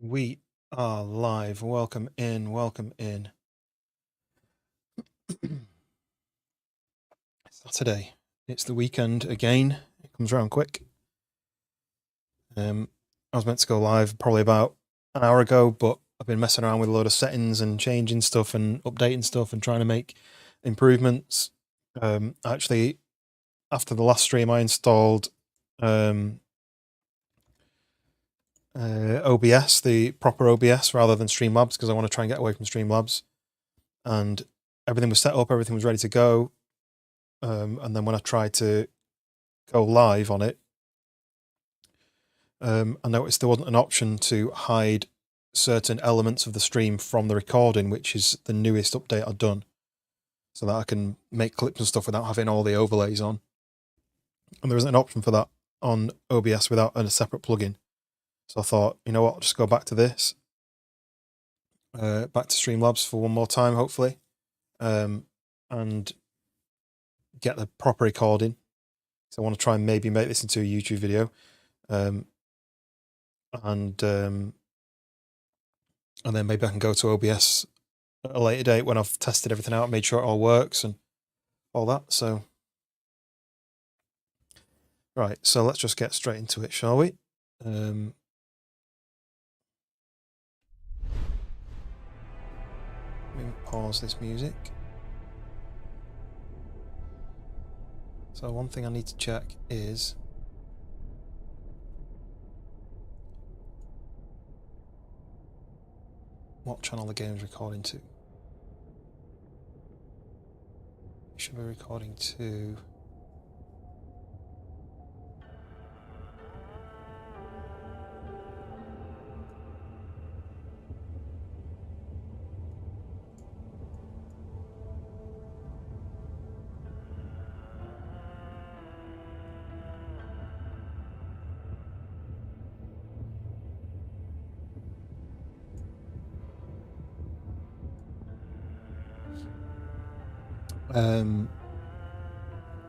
We are live. Welcome in. Welcome in. Saturday. It's the weekend again. It comes around quick. I was meant to go live probably about an hour ago, but I've been messing around with a load of settings and changing stuff and updating stuff and trying to make improvements. Actually, after the last stream, I installed OBS, the proper OBS, rather than Streamlabs, because I want to try and get away from Streamlabs. And everything was set up, everything was ready to go. And then when I tried to go live on it, I noticed there wasn't an option to hide certain elements of the stream from the recording, which is the newest update I've done, so that I can make clips and stuff without having all the overlays on. And there isn't an option for that on OBS without a separate plugin. So I thought, you know what, I'll just go back to this, back to Streamlabs for one more time, hopefully, and get the proper recording. So I want to try and maybe make this into a YouTube video, and then maybe I can go to OBS at a later date when I've tested everything out, made sure it all works and all that. So, right, so let's just get straight into it, shall we? Let me pause this music. So one thing I need to check is what channel the game is recording to. It should be recording to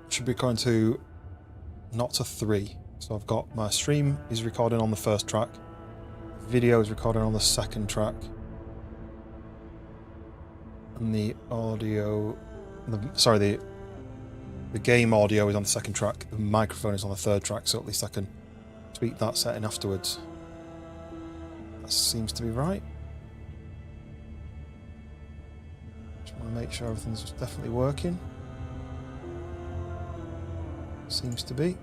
should be recording to not to 3. So I've got my stream is recording on the first track, video is recording on the second track, and the audio, the game audio is on the second track, the microphone is on the third track, so at least I can tweak that setting afterwards. That seems to be right. Just want to make sure everything's definitely working. Seems to be.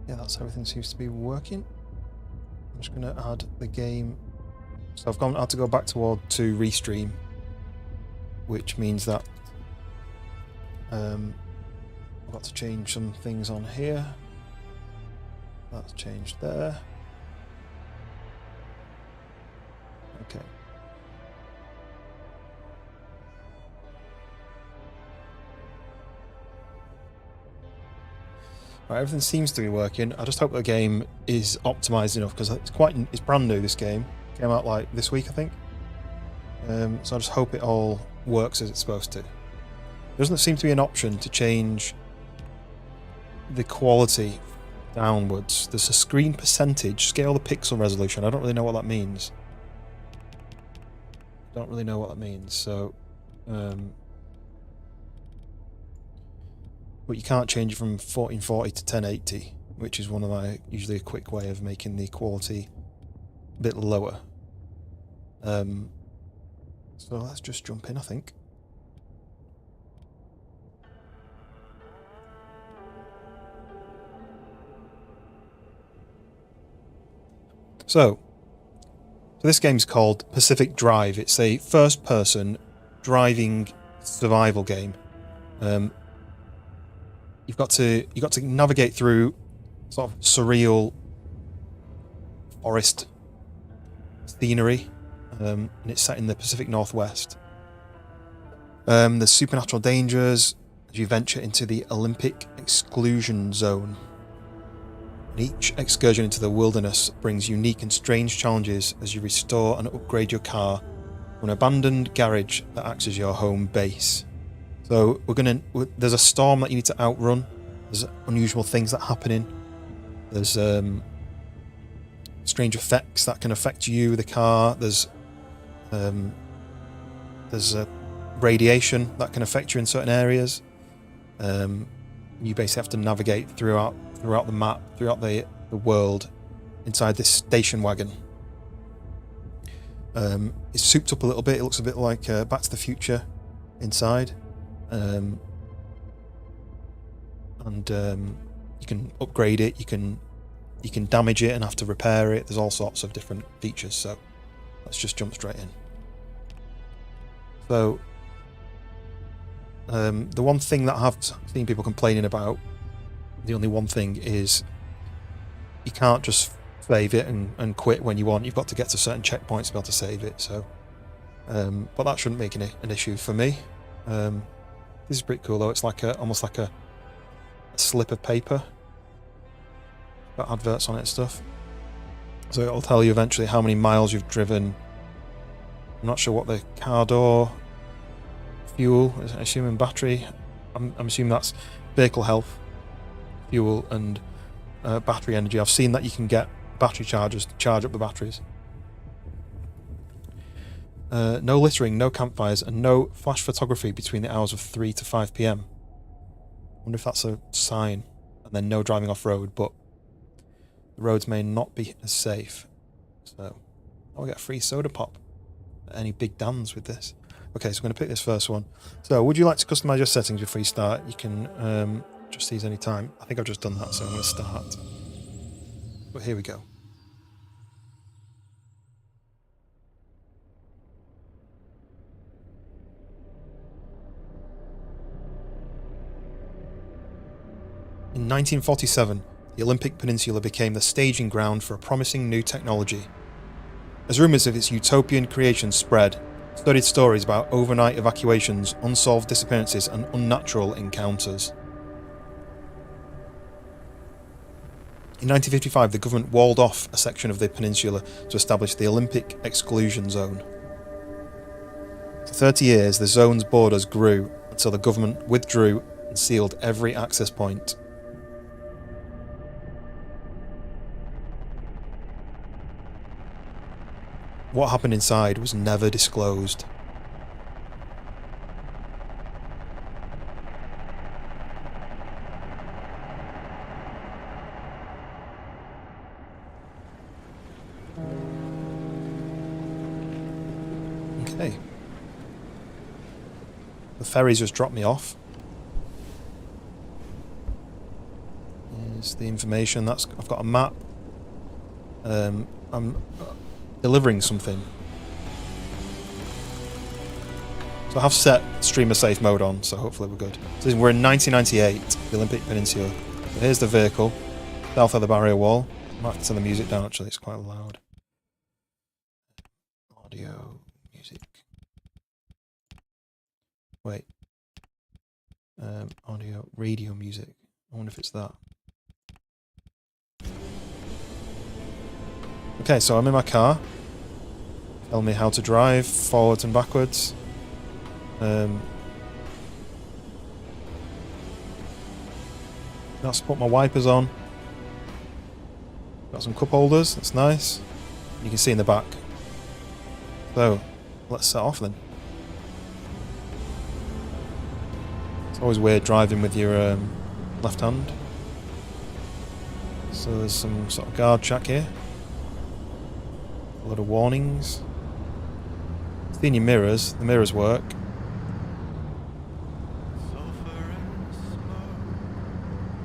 Yeah, that's everything seems to be working. I'm just going to add the game. So I've had to go back to restream, which means that I've got to change some things on here. That's changed there. Okay. Right, everything seems to be working. I just hope the game is optimized enough, because it's brand new. This game came out like this week, I think. So I just hope it all works as it's supposed to. There doesn't seem to be an option to change the quality downwards. There's a screen percentage, scale the pixel resolution. I don't really know what that means. So, but you can't change it from 1440 to 1080, which is usually a quick way of making the quality a bit lower. So let's just jump in, I think. So this game's called Pacific Drive. It's a first-person driving survival game. You've got to navigate through sort of surreal forest scenery, and it's set in the Pacific Northwest. There's supernatural dangers as you venture into the Olympic exclusion zone. Each excursion into the wilderness brings unique and strange challenges as you restore and upgrade your car from an abandoned garage that acts as your home base. So there's a storm that you need to outrun. There's unusual things that happen in. There's strange effects that can affect you, the car. There's radiation that can affect you in certain areas. You basically have to navigate throughout the map, throughout the world, inside this station wagon. It's souped up a little bit. It looks a bit like Back to the Future inside. And you can upgrade it. You can damage it and have to repair it. There's all sorts of different features. So let's just jump straight in. So the one thing that I have seen people complaining about, the only one thing is you can't just save it and quit when you want. You've got to get to certain checkpoints to be able to save it. So, but that shouldn't make an issue for me. This is pretty cool though. It's like almost like a slip of paper. Got adverts on it and stuff. So it'll tell you eventually how many miles you've driven. I'm not sure what the car door, fuel, I assume, and battery. I'm assuming that's vehicle health, fuel, and battery energy. I've seen that you can get battery chargers to charge up the batteries. No littering, no campfires, and no flash photography between the hours of 3 to 5 p.m. I wonder if that's a sign. And then no driving off-road, but the roads may not be as safe. So I'll get a free soda pop at any Big Dan's with this. Okay, so I'm going to pick this first one. So would you like to customize your settings before you start? You can adjust these any time. I think I've just done that, so I'm going to start. But here we go. In 1947, the Olympic Peninsula became the staging ground for a promising new technology. As rumours of its utopian creation spread, studied stories about overnight evacuations, unsolved disappearances, and unnatural encounters. In 1955, the government walled off a section of the peninsula to establish the Olympic Exclusion Zone. For 30 years, the zone's borders grew until the government withdrew and sealed every access point. What happened inside was never disclosed. Okay. The ferries just dropped me off. Here's the information. I've got a map. I'm delivering something. So I have set streamer safe mode on, so hopefully we're good. So we're in 1998, the Olympic Peninsula. So here's the vehicle, south of the barrier wall. I might have to turn the music down actually, it's quite loud. Audio, music. Wait. Audio, radio music. I wonder if it's that. Okay, so I'm in my car. Tell me how to drive forwards and backwards. That's put my wipers on. Got some cup holders, that's nice. You can see in the back. So, let's set off then. It's always weird driving with your left hand. So there's some sort of guard shack here. A lot of warnings. Seeing your mirrors, the mirrors work.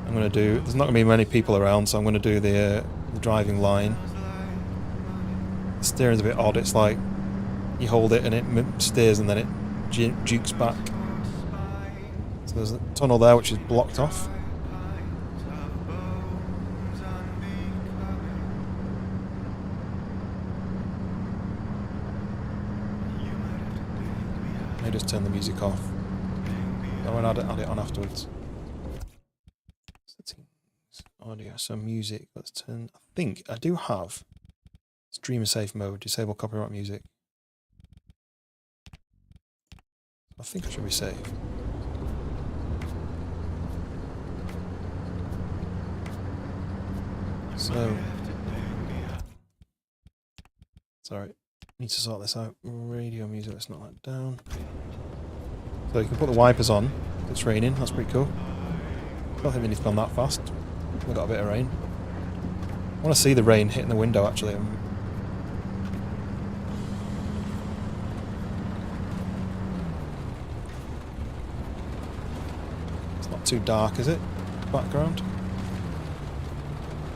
I'm going to do, there's not going to be many people around, so I'm going to do the driving line. The steering's a bit odd, it's like you hold it and it steers and then it jukes back. So there's a tunnel there which is blocked off. I just turn the music off. I won't add it on afterwards. Settings audio, so music. Let's turn. I think I do have streamer safe mode, disable copyright music. I think I should be safe. So, sorry, need to sort this out. Radio music, let's knock that down. So you can put the wipers on. It's raining, that's pretty cool. I don't think we need to go that fast. We've got a bit of rain. I want to see the rain hitting the window actually. It's not too dark, is it? Background.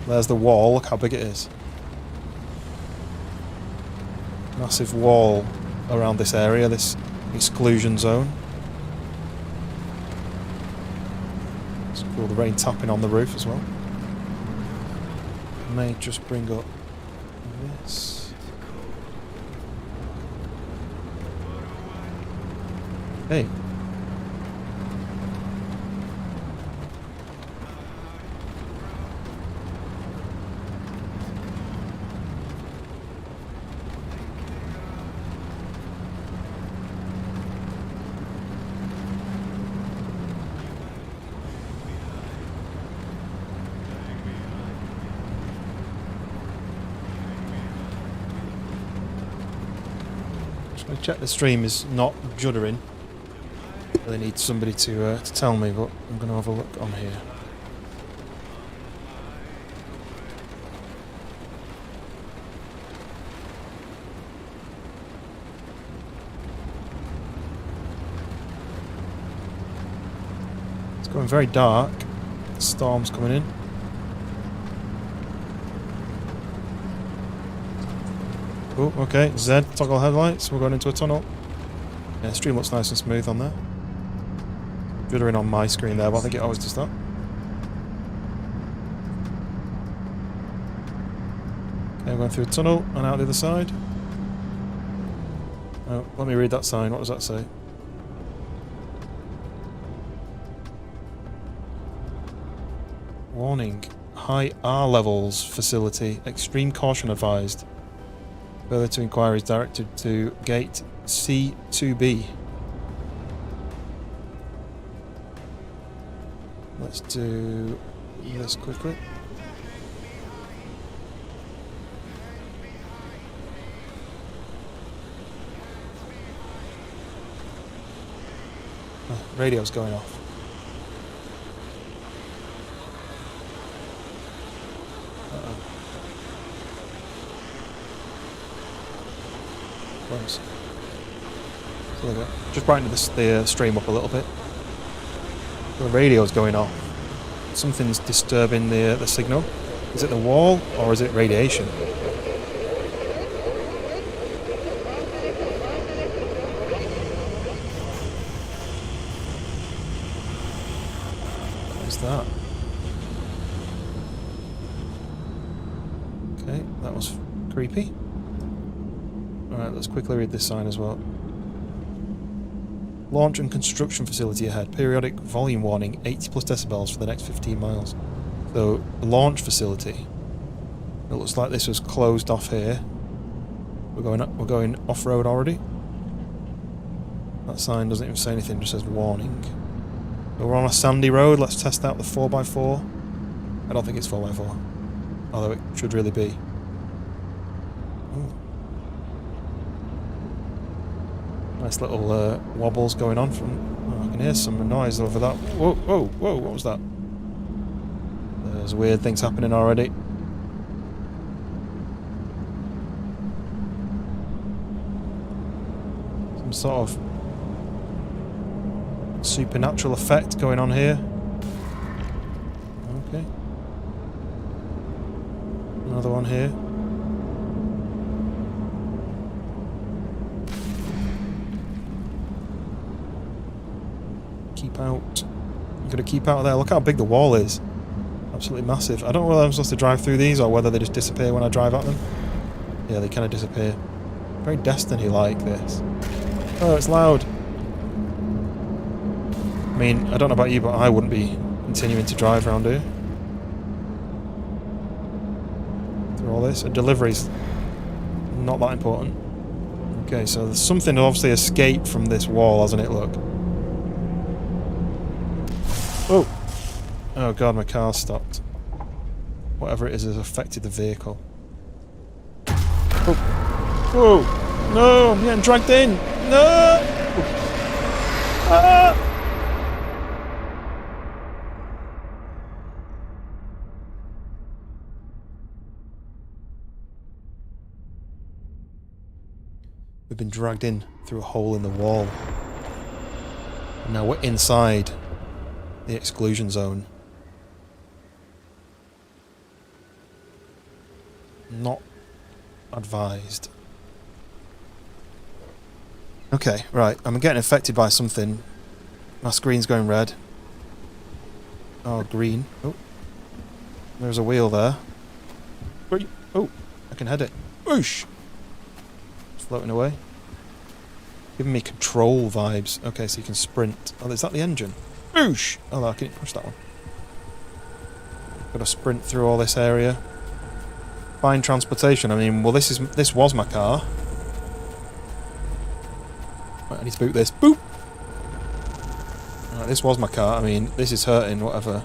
There's the wall, look how big it is. Massive wall around this area, this exclusion zone. It's cool, the rain tapping on the roof as well. I may just bring up this. Hey. Check the stream is not juddering. Really need somebody to tell me, but I'm going to have a look on here. It's going very dark. The storm's coming in. Oh, okay, Z, toggle headlights, we're going into a tunnel. Yeah, the stream looks nice and smooth on there. Juddering on my screen there, but I think it always does that. Okay, we're going through a tunnel and out the other side. Oh, let me read that sign, what does that say? Warning, high R levels facility, extreme caution advised. Further to inquiries directed to gate C2B. Let's do this quickly. Oh, radio's going off. Close. So there we go. Just brighten the stream up a little bit. The radio's going off. Something's disturbing the signal. Is it the wall or is it radiation? What is that? Okay, that was creepy. Alright, let's quickly read this sign as well. Launch and construction facility ahead. Periodic volume warning, 80 plus decibels for the next 15 miles. So, the launch facility. It looks like this was closed off here. We're going off-road already. That sign doesn't even say anything, just says warning. So we're on a sandy road, let's test out the 4x4. I don't think it's 4x4. Although it should really be. Ooh. Nice little wobbles going on from... Oh, I can hear some noise over that. Whoa, whoa, whoa, what was that? There's weird things happening already. Some sort of supernatural effect going on here. Okay. Another one here. Keep out. You've got to keep out of there. Look how big the wall is. Absolutely massive. I don't know whether I'm supposed to drive through these or whether they just disappear when I drive at them. Yeah, they kind of disappear. Very Destiny-like, this. Oh, it's loud. I mean, I don't know about you, but I wouldn't be continuing to drive around here. through all this. A delivery's not that important. Okay, so there's something obviously escaped from this wall, hasn't it? Look. Oh! Oh god, my car's stopped. Whatever it is has affected the vehicle. Oh! Whoa! No! I'm getting dragged in! No! Ah! We've been dragged in through a hole in the wall. And now we're inside the exclusion zone. Not advised. Okay, right. I'm getting affected by something. My screen's going red. Oh, green. Oh. There's a wheel there. Oh, I can head it. Whoosh! Floating away. Giving me control vibes. Okay, so you can sprint. Oh, is that the engine? Whoosh! Oh, I can push that one. Got to sprint through all this area. Find transportation. I mean, well, this was my car. Right, I need to boot this. Boop! Right, this was my car. I mean, this is hurting, whatever.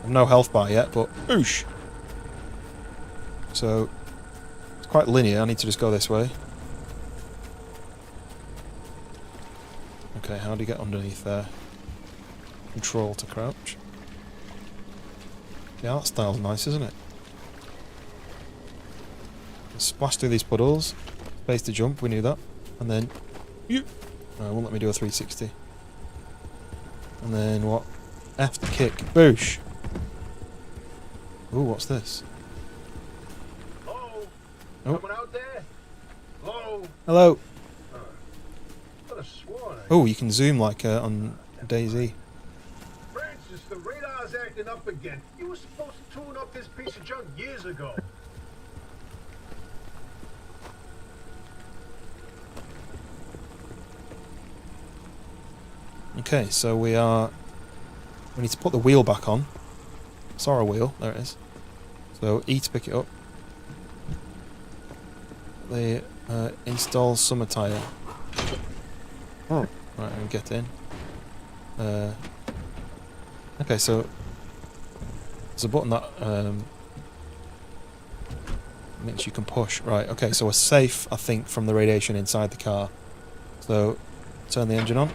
I've no health bar yet, but whoosh! So, it's quite linear. I need to just go this way. Okay, how do you get underneath there? Control to crouch. The art style's nice, isn't it? Splash through these puddles. Space to jump, we knew that. And then... it won't let me do a 360. And then what? F to kick. Boosh! Ooh, what's this? Hello? Oh. Someone out there? Hello? Hello! Could have sworn Oh, you can zoom like on DayZ. Francis, the radar's acting up again. You were supposed to tune up this piece of junk years ago. Okay, so we need to put the wheel back on. Saw a wheel, there it is. So E to pick it up. The install summer tyre. Oh, right, and get in. Okay, so there's a button that means you can push. Right, okay, so we're safe, I think, from the radiation inside the car. So turn the engine on.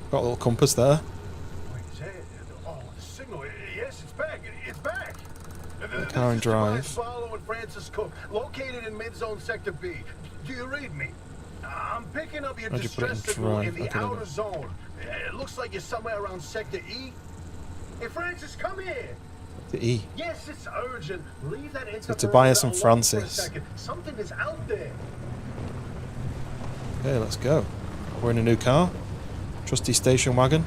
Got a little compass there. Wait, is that? Oh, the signal. Yes, it's back. It's back. Car and drive. Following Francis Cook, located in mid-zone sector B. Do you read me? I'm picking up your distress signal in the outer zone. It looks like you're somewhere around sector E. Hey, Francis, come here. The E. Yes, it's urgent. Leave that interference. So Tobias and alone Francis. for a second. Something is out there. Okay, let's go. We're in a new car. Trusty station wagon.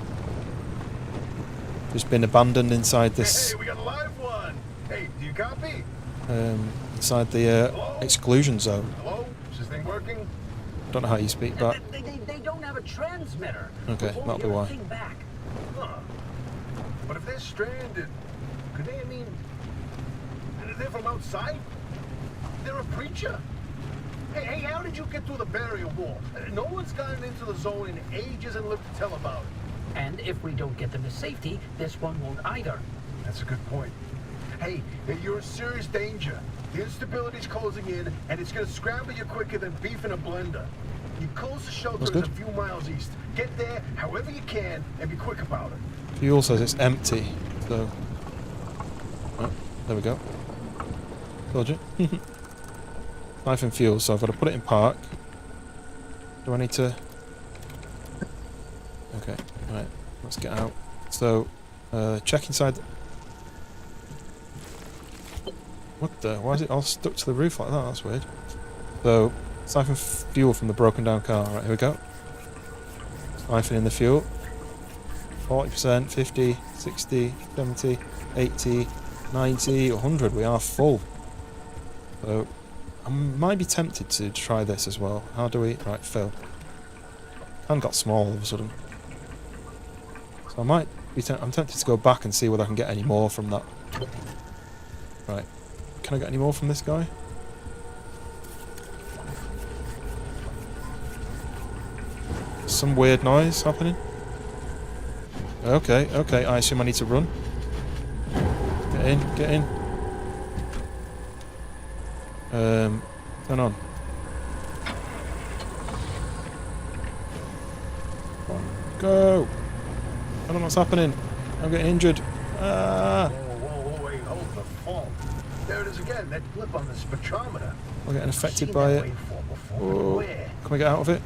Just been abandoned inside this. Hey, we got a live one. Hey, do you copy? Inside the exclusion zone. Hello? Is this thing working? Don't know how you speak back. They don't have a transmitter. Okay, that'll be why. Back. Huh. But if they're stranded, could they, they're from outside? They're a preacher? Hey, how did you get through the barrier wall? No one's gotten into the zone in ages and lived to tell about it. And if we don't get them to safety, this one won't either. That's a good point. Hey, you're in serious danger. The instability's closing in, and it's gonna scramble you quicker than beef in a blender. Your closest shelter is a few miles east. Get there however you can, and be quick about it. Fuel says it's empty, so... Oh, there we go. Told you. Knife and fuel, so I've got to put it in park. Do I need to... Okay, right, let's get out. So, check inside... What the... Why is it all stuck to the roof like that? That's weird. So, siphon fuel from the broken down car. Right, here we go. Siphon in the fuel. 40%, 50, 60, 70, 80, 90, 100. We are full. So, I might be tempted to try this as well. How do we... Right, fill. Hand got small all of a sudden. So I might be... I'm tempted to go back and see whether I can get any more from that. Right. Can I get any more from this guy? Some weird noise happening. Okay, okay, I assume I need to run. Get in, get in. Turn on. Come on, go! I don't know what's happening. I'm getting injured. Ah! Whoa, wait, hold the phone. There it is again, that blip on the spectrometer. We're getting affected Seen by that it. waveform before, but Oh, where? can we get out of it?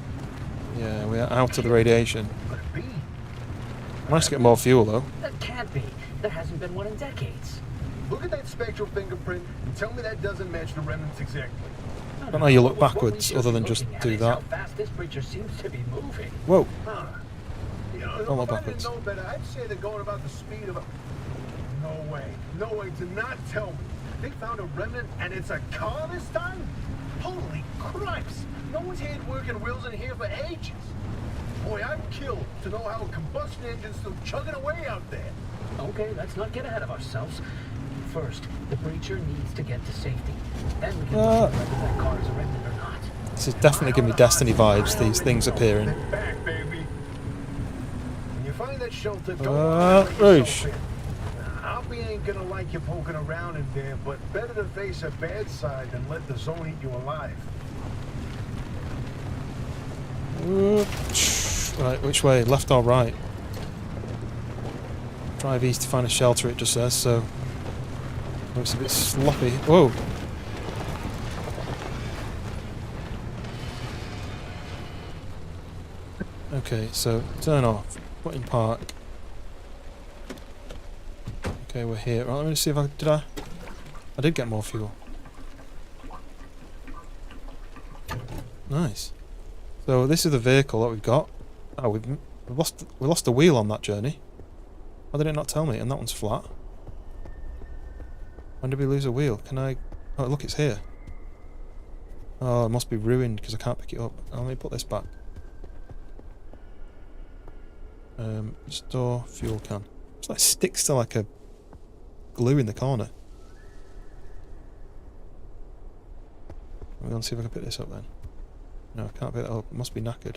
Yeah, we're out of the radiation. Could it be? Managed to get more fuel though. That can't be. There hasn't been one in decades. Look at that spectral fingerprint and tell me that doesn't match the remnants exactly. I don't know how you look What we backwards should other be than just looking at do is that. How fast this creature seems to be moving. Whoa! Huh. You know, Don't look if I backwards. didn't know better, I'd say they're going about the speed of a... No way. No way. Do not tell me. They found a remnant and it's a car this time? Holy cripes! No one's had working wheels in here for ages. Boy, I'm killed to know how a combustion engine's still chugging away out there. Okay, let's not get ahead of ourselves. First, the breacher needs to get to safety. Then we can look at whether that car is a remnant or not. This is definitely giving me Destiny vibes, these things appearing. Get back, baby. When you find that shelter, don't let Roosh. yourself in. Hoppy ain't gonna like you poking around in there, but better to face a bad side than let the zone eat you alive. Right, which way? Left or right? Drive east to find a shelter, it just says, so... Looks a bit sloppy. Whoa! Okay, so turn off. Put in park. Okay, we're here. Right, let me just see if I did get more fuel. Nice. So this is the vehicle that we've got. Oh, we lost a wheel on that journey. Why did it not tell me? And that one's flat. When did we lose a wheel? Can I... Oh, look, it's here. Oh, it must be ruined because I can't pick it up. Oh, let me put this back. Store fuel can. It's like sticks to like a glue in the corner. I'm going to see if I can pick this up then. No, I can't pick that up. It must be knackered.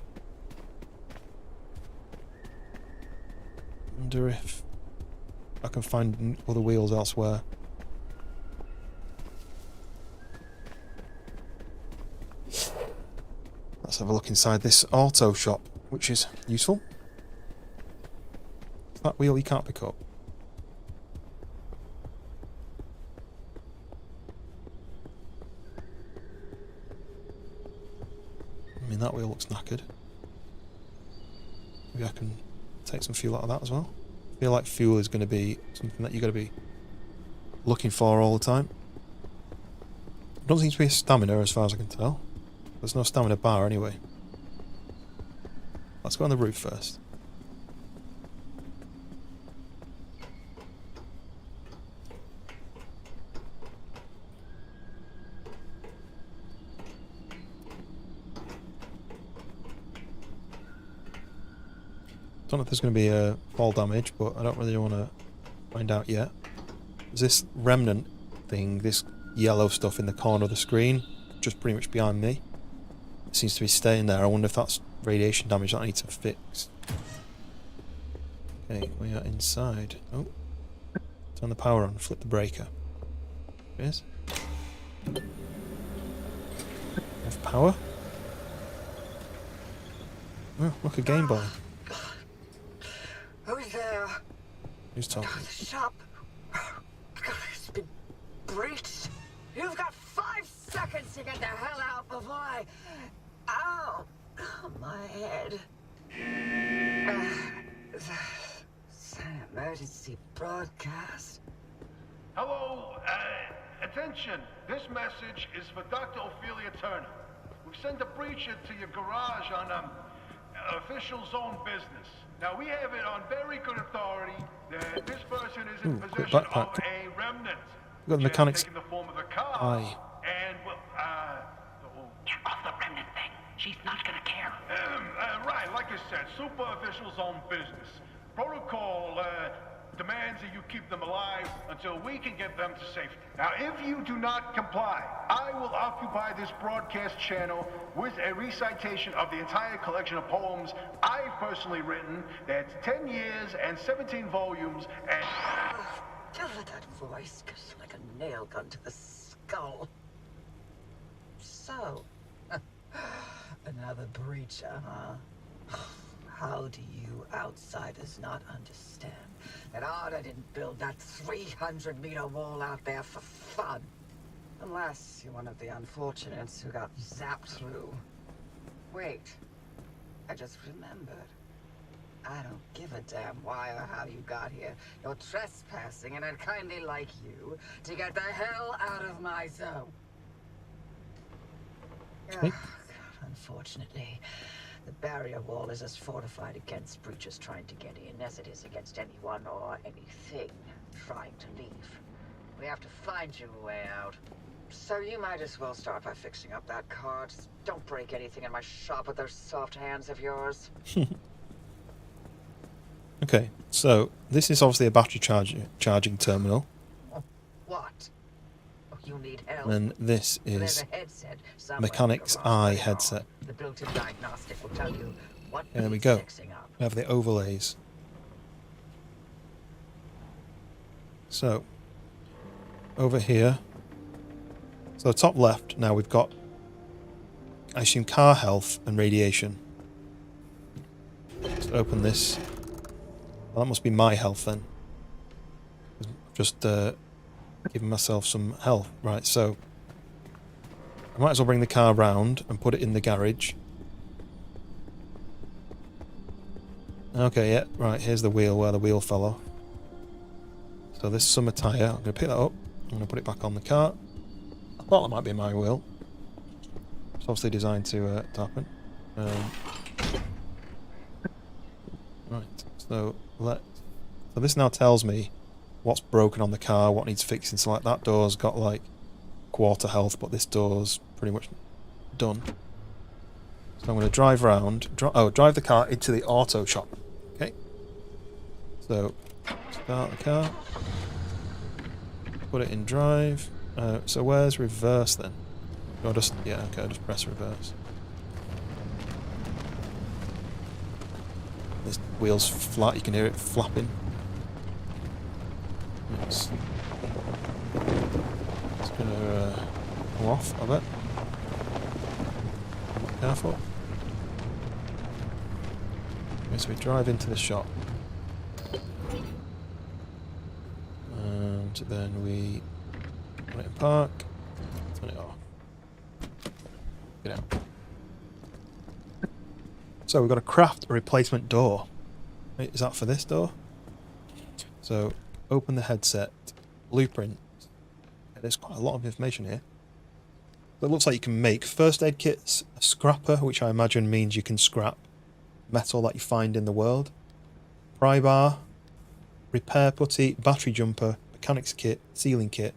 Wonder if I can find other wheels elsewhere. Let's have a look inside this auto shop, which is useful. That wheel you can't pick up. I mean, that wheel looks knackered. Maybe I can take some fuel out of that as well. I feel like fuel is going to be something that you've got to be looking for all the time. There doesn't seem to be a stamina as far as I can tell. There's no stamina bar anyway. Let's go on the roof first. Don't know if there's going to be a fall damage, but I don't really want to find out yet. There's this remnant thing, this yellow stuff in the corner of the screen, just pretty much behind me. It seems to be staying there. I wonder if that's radiation damage that I need to fix. Okay, we are inside. Oh, turn the power on, flip the breaker. Yes. Have power. Oh, look, a Game Boy. Who's there? Who's talking? The shop. It's been breached. You've got 5 seconds to get the hell out before I... Ow! My head. It's an emergency broadcast. Hello, attention. This message is for Dr. Ophelia Turner. We've sent a breacher to your garage on official zone business. Now, we have it on very good authority that this person is in quick possession backpack. of a remnant. We've got the mechanics. Taking the form of a car. Aye. And, well, Get off the remnant thing. She's not gonna care. right, like I said, super official zone business. Protocol demands that you keep them alive until we can get them to safety. Now, if you do not comply, I will occupy this broadcast channel with a recitation of the entire collection of poems I've personally written. That's 10 years and 17 volumes and... That voice goes like a nail gun to the skull. So, another breacher, huh? How do you outsiders not understand that Arda didn't build that 300-meter wall out there for fun? Unless you're one of the unfortunates who got zapped through. Wait, I just remembered. I don't give a damn why or how you got here. You're trespassing, and I'd kindly like you to get the hell out of my zone. Okay. Unfortunately, the barrier wall is as fortified against breaches trying to get in as it is against anyone or anything trying to leave. We have to find you a way out. So you might as well start by fixing up that car. Just don't break anything in my shop with those soft hands of yours. Okay, so this is obviously a battery charging terminal. What? Oh, you need help. And this There's is a headset somewhere Mechanic's in the garage Eye right now. headset. The built-in diagnostic will tell you what There we needs go. fixing up. We have the overlays. So, over here. So top left, now we've got, I assume, car health and radiation. Let's open this. Well, that must be my health then. Just giving myself some health. Right, so I might as well bring the car round and put it in the garage. Okay, yeah, right, here's the wheel where the wheel fell off. So this summer tyre, I'm going to pick that up. I'm going to put it back on the car. I thought that might be my wheel. It's obviously designed to happen. Right, so this now tells me what's broken on the car, what needs fixing. So like that door's got like quarter health, but this door's pretty much done. So I'm going to drive around, drive the car into the auto shop. Okay. So start the car, put it in drive. So where's reverse then? I'll just I'll just press reverse. This wheel's flat, you can hear it flapping. It's gonna come off, I bet. Careful. Okay, so we drive into the shop. And then we put it in park, turn it off. Get out. So we've got to craft a replacement door. Wait, is that for this door? So open the headset, blueprint. Yeah, there's quite a lot of information here. But it looks like you can make first aid kits, a scrapper, which I imagine means you can scrap metal that you find in the world, pry bar, repair putty, battery jumper, mechanics kit, sealing kit,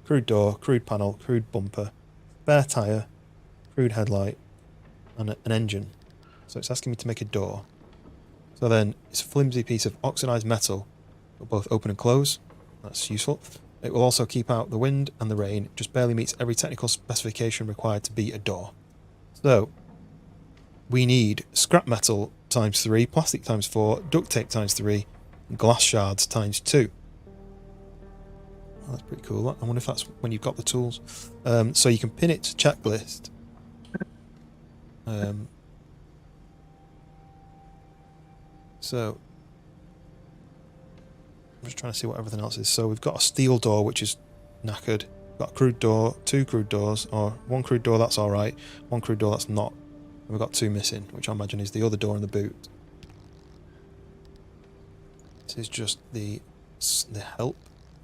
crude door, crude panel, crude bumper, spare tyre, crude headlight, and an engine. So it's asking me to make a door. So then it's a flimsy piece of oxidized metal. It'll both open and close. That's useful. It will also keep out the wind and the rain. It just barely meets every technical specification required to be a door. So we need scrap metal ×3, plastic ×4, duct tape ×3, and glass shards ×2. Well, that's pretty cool. I wonder if that's when you've got the tools. So you can pin it to checklist. So I'm just trying to see what everything else is. So we've got a steel door, which is knackered. We've got a crude door, 2 crude doors, or 1 crude door, that's alright. 1 crude door, that's not. And we've got 2 missing, which I imagine is the other door in the boot. This is just the help.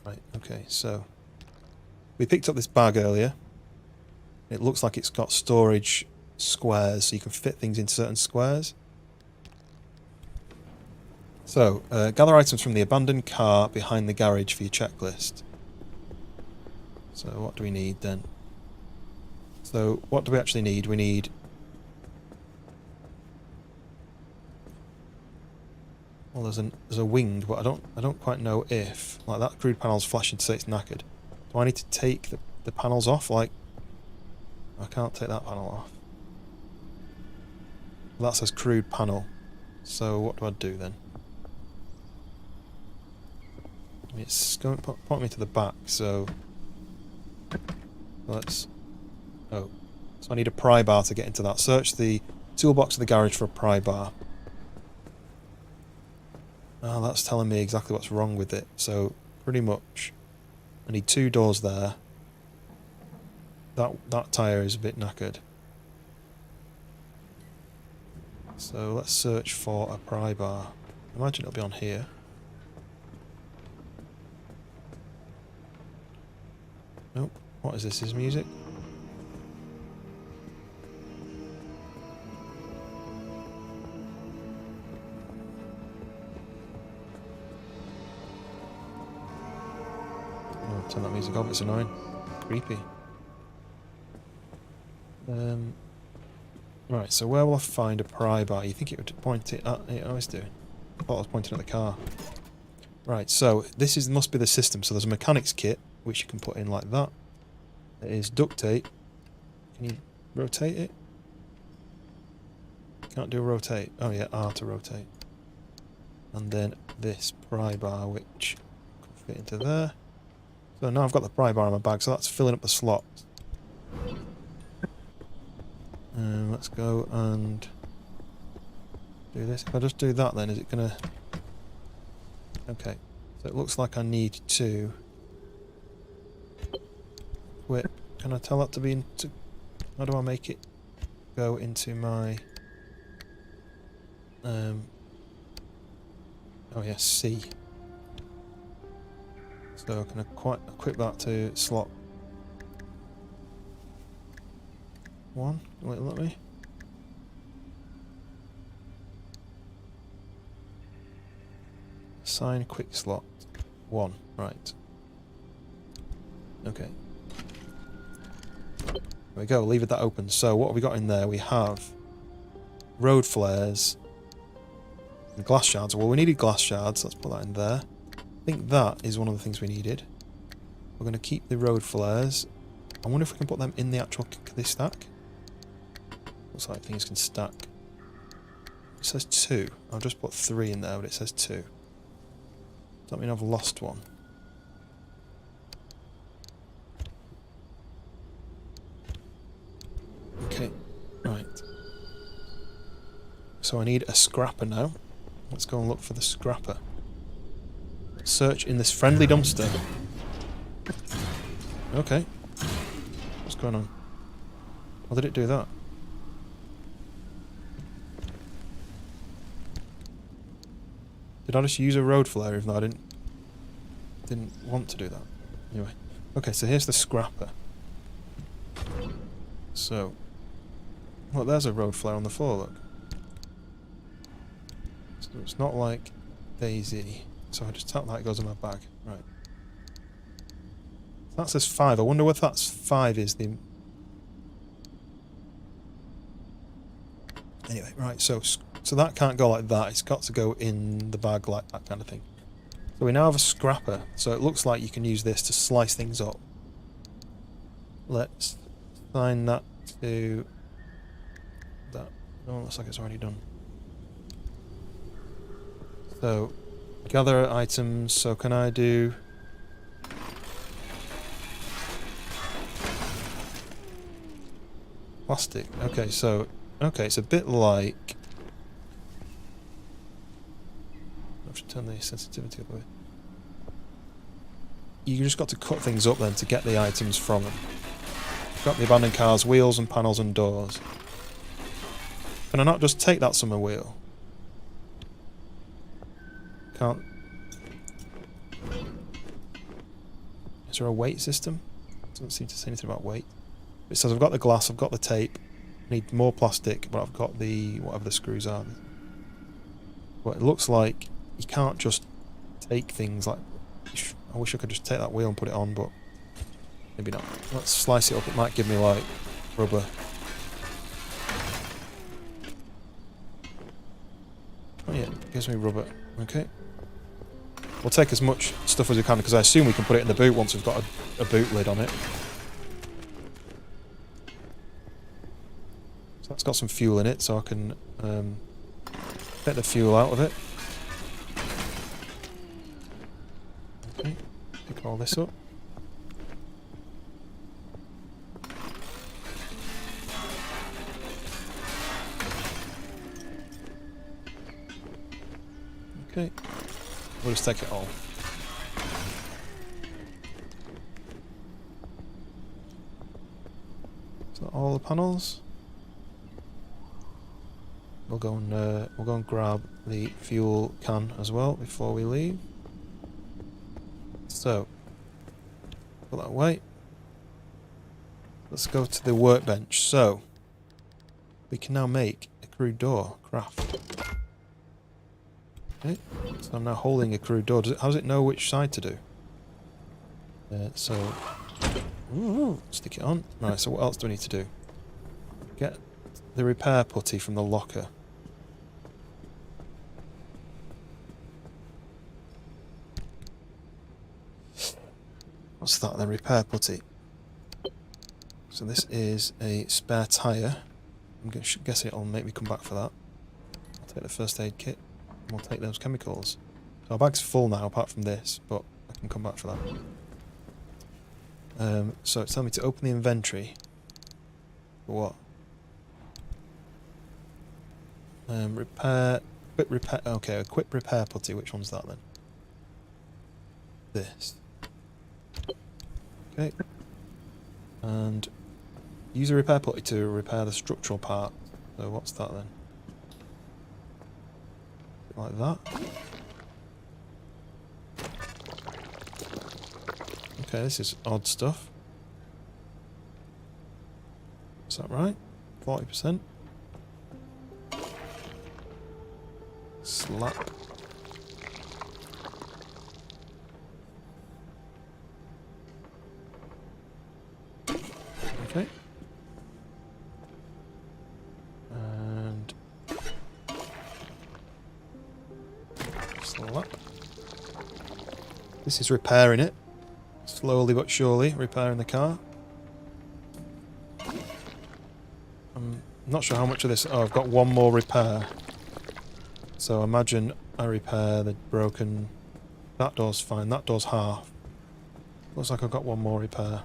Right, okay, so we picked up this bag earlier. It looks like it's got storage squares, so you can fit things in certain squares. So, gather items from the abandoned car behind the garage for your checklist. So what do we need then? So what do we actually need? We need Well, there's a wing, but I don't quite know if like that crude panel's flashing to say it's knackered. Do I need to take the panels off? Like, I can't take that panel off. Well, that says crude panel. So what do I do then? It's going to point me to the back, so let's... Oh. So I need a pry bar to get into that. Search the toolbox of the garage for a pry bar. Oh, that's telling me exactly what's wrong with it. So, pretty much, I need 2 doors there. That tyre is a bit knackered. So let's search for a pry bar. I imagine it'll be on here. Nope. What is this? Is music? Oh, turn that music off, it's annoying. Creepy. Right, so where will I find a pry bar? You think it would point it at... It always do. I thought I was pointing at the car. Right, so this must be the system. So there's a mechanics kit, which you can put in like that. There is duct tape. Can you rotate it? Can't do a rotate. Oh yeah, R to rotate. And then this pry bar, which can fit into there. So now I've got the pry bar in my bag, so that's filling up the slots. Let's go and do this. If I just do that, then is it gonna... Okay, so it looks like I need to quit. Can I tell that to be into... How do I make it go into my... Oh yeah, C. So can I quite equip that to slot 1? Wait, let me. Assign quick slot 1. Right. Okay. There we go. Leave that open. So what have we got in there? We have road flares and glass shards. Well, we needed glass shards. Let's put that in there. I think that is one of the things we needed. We're going to keep the road flares. I wonder if we can put them in the actual this stack. Looks like things can stack. It says 2. I'll just put 3 in there, but it says 2. Does that mean I've lost one? Okay, right. So I need a scrapper now. Let's go and look for the scrapper. Let's search in this friendly dumpster. Okay. What's going on? Why did it do that? Did I just use a road flare even though I didn't want to do that? Anyway. Okay, so here's the scrapper. So, look, there's a road flare on the floor, look. So it's not like Daisy. So I just tap that, it goes in my bag. Right. That says 5. I wonder what that's 5 is the... Anyway, right, so that can't go like that. It's got to go in the bag like that kind of thing. So we now have a scrapper. So it looks like you can use this to slice things up. Let's assign that to that. Oh, looks like it's already done. So, gather items. So can I do... Plastic. Okay, so... Okay, it's a bit like... I have to turn the sensitivity up a bit. You just got to cut things up then to get the items from them. Got the abandoned cars, wheels and panels and doors. Can I not just take that summer wheel? Can't... Is there a weight system? Doesn't seem to say anything about weight. It says I've got the glass, I've got the tape. Need more plastic, but I've got the... whatever the screws are. But it looks like you can't just take things like... I wish I could just take that wheel and put it on, but maybe not. Let's slice it up, it might give me like rubber. Oh yeah, gives me rubber. Okay. We'll take as much stuff as we can, because I assume we can put it in the boot once we've got a boot lid on it. So that's got some fuel in it, so I can get the fuel out of it. Okay, pick all this up. Okay, we'll just take it all. Is that all the panels? We'll go and grab the fuel can as well before we leave. So, put that away. Let's go to the workbench. So, we can now make a crude door craft. Okay, so I'm now holding a crude door. How does it know which side to do? So, stick it on. Right, so what else do we need to do? Get the repair putty from the locker. What's that then? Repair putty. So this is a spare tyre. I'm guessing it'll make me come back for that. I'll take the first aid kit. We'll take those chemicals. So our bag's full now, apart from this, but I can come back for that. So it's telling me to open the inventory. For what? Repair. Equip repair. Okay, equip repair putty. Which one's that then? This. Okay. And use a repair putty to repair the structural part. So what's that then? Like that. Okay, this is odd stuff. Is that right? 40%. Slap. Okay. And slap. This is repairing it. Slowly but surely repairing the car. I'm not sure how much of this... Oh, I've got one more repair. So imagine I repair the broken... That door's fine, that door's half. Looks like I've got one more repair.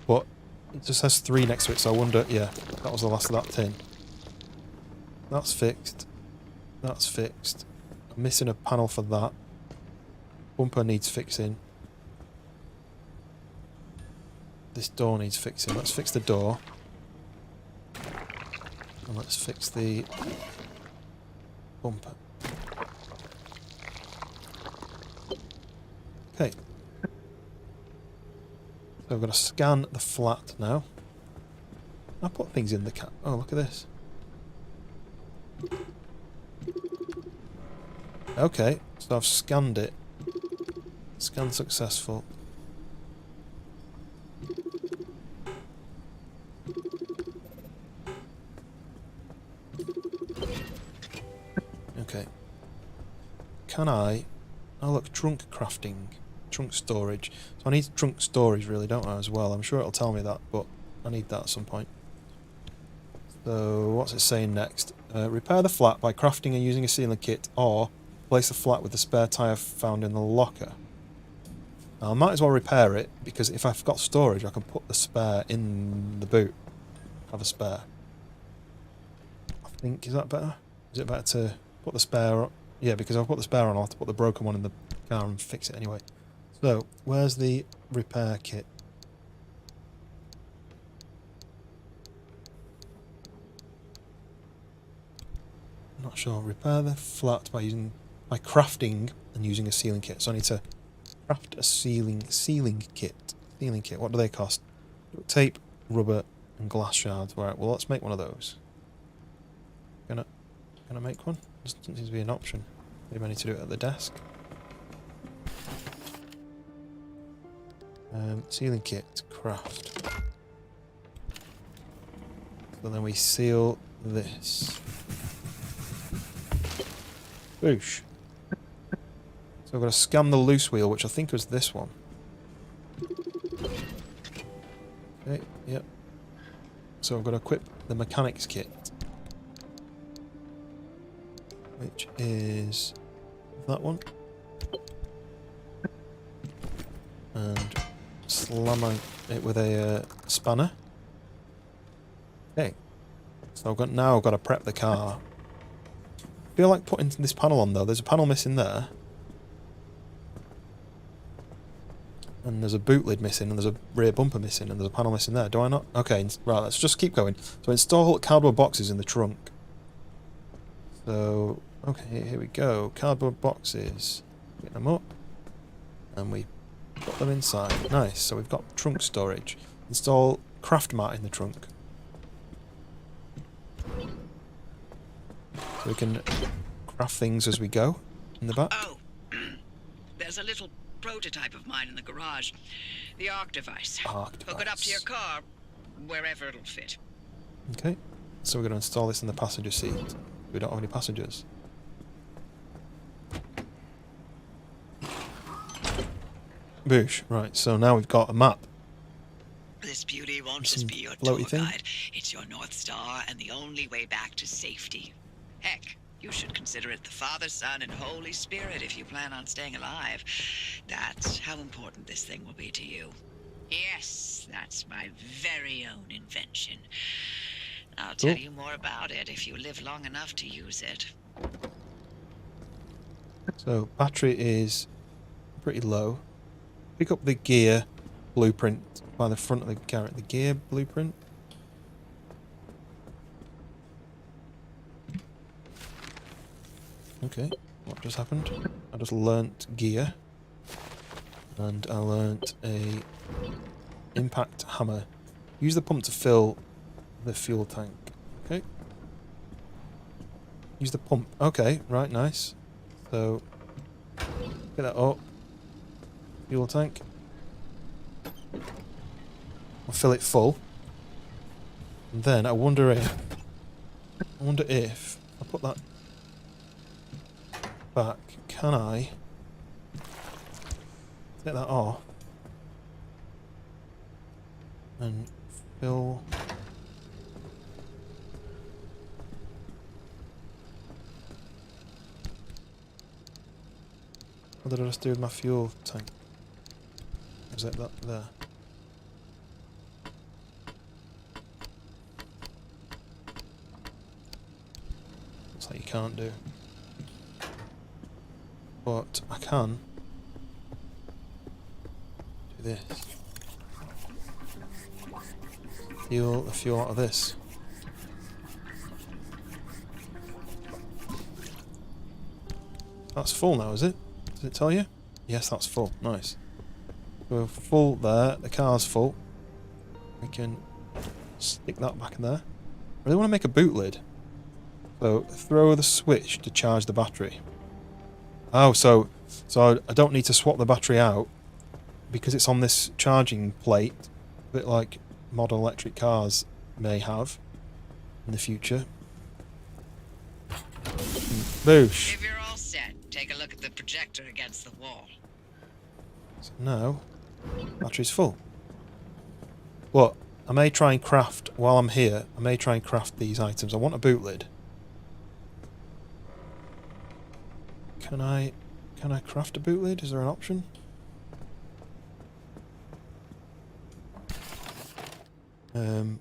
But it just has 3 next to it, so I wonder... Yeah, that was the last of that tin. That's fixed. That's fixed. I'm missing a panel for that. Bumper needs fixing. This door needs fixing. Let's fix the door. And let's fix the bumper. Okay. So I've got to scan the flat now. I put things in the cat. Oh, look at this. Okay, so I've scanned it. Scan successful. Okay. Can I... Oh look, trunk crafting. Trunk storage. So I need trunk storage really, don't I, as well? I'm sure it'll tell me that, but I need that at some point. So what's it saying next? Repair the flat by crafting and using a sealing kit, or place the flat with the spare tyre found in the locker. Now, I might as well repair it, because if I've got storage, I can put the spare in the boot. Have a spare. I think, is that better? Is it better to put the spare on? Yeah, because I've put the spare on, I'll have to put the broken one in the car and fix it anyway. So, where's the repair kit? I'm not sure. Repair the flat by crafting and using a sealing kit. So I need to craft a sealing kit. Sealing kit. What do they cost? Tape, rubber, and glass shards. Right. Well, let's make one of those. Gonna make one. Doesn't seem to be an option. Maybe I need to do it at the desk. Sealing kit, craft. So then we seal this. Boosh. So I've got to scan the loose wheel, which I think was this one. Okay, yep. So I've got to equip the mechanics kit. Which is that one. And slam it with a spanner. Okay. So I've got to prep the car. I feel like putting this panel on though. There's a panel missing there. And there's a boot lid missing, and there's a rear bumper missing, and there's a panel missing there. Do I not? Okay, right, let's just keep going. So install cardboard boxes in the trunk. So, okay, here we go. Cardboard boxes. Get them up. And we put them inside. Nice, so we've got trunk storage. Install craft mat in the trunk. So we can craft things as we go in the back. Oh, there's a little prototype of mine in the garage. The ARC device. ARC Hook it up to your device. car, wherever it'll fit. Okay, so we're going to install this in the passenger seat. We don't have any passengers. Boosh. Right, so now we've got a map. This beauty won't Some just be your floaty tour thing? guide. It's your North Star and the only way back to safety. Heck, you should consider it the Father, Son, and Holy Spirit if you plan on staying alive. That's how important this thing will be to you. Yes, that's my very own invention. I'll tell Cool. you more about it if you live long enough to use it. So battery is pretty low. Pick up the gear blueprint by the front of the carrot. The gear blueprint. Okay, what just happened? I just learnt gear. And I learnt a impact hammer. Use the pump to fill the fuel tank. Okay. Use the pump. Okay, right, nice. So, get that up. Fuel tank. I'll fill it full. And then I wonder if I put that back, can I take that off and fill what did I just do with my fuel tank? Is that there? Looks like you can't do. But I can do this. Steal the fuel out of this. That's full now, is it? Does it tell you? Yes, that's full. Nice. We're full there. The car's full. We can stick that back in there. I really want to make a boot lid. So throw the switch to charge the battery. Oh, so I don't need to swap the battery out because it's on this charging plate, a bit like modern electric cars may have in the future. Boosh. If you're all set, take a look at the projector against the wall. So now, battery's full. But I may try and craft, while I'm here, I may try and craft these items. I want a boot lid. Can I craft a boot lid? Is there an option? I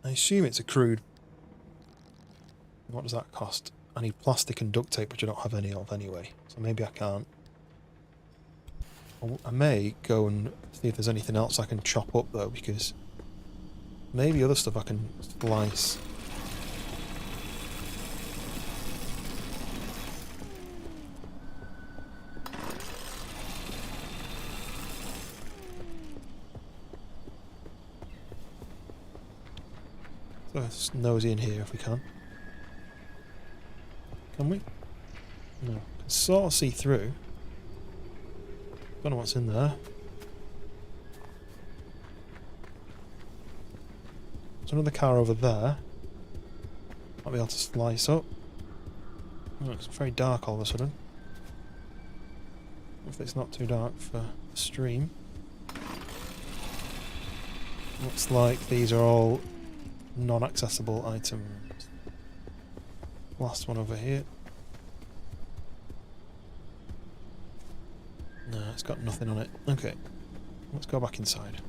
assume it's a crude. What does that cost? I need plastic and duct tape, which I don't have any of anyway. So maybe I can't. I may go and see if there's anything else I can chop up though, because maybe other stuff I can slice. So let's nosy in here if we can. Can we? No. Can sort of see through. Don't know what's in there. There's another car over there. Might be able to slice up. Oh, it's very dark all of a sudden. If it's not too dark for the stream. Looks like these are all non-accessible items. Last one over here. No, it's got nothing on it. Okay, let's go back inside.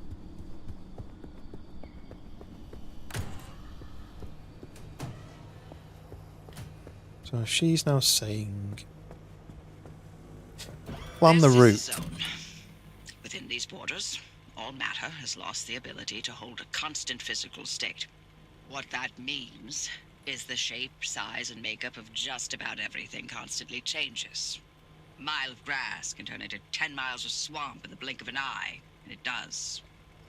So she's now saying, plan the This is route. zone. Within these borders, all matter has lost the ability to hold a constant physical state. What that means is the shape, size, and makeup of just about everything constantly changes. A mile of grass can turn into 10 miles of swamp in the blink of an eye, and it does.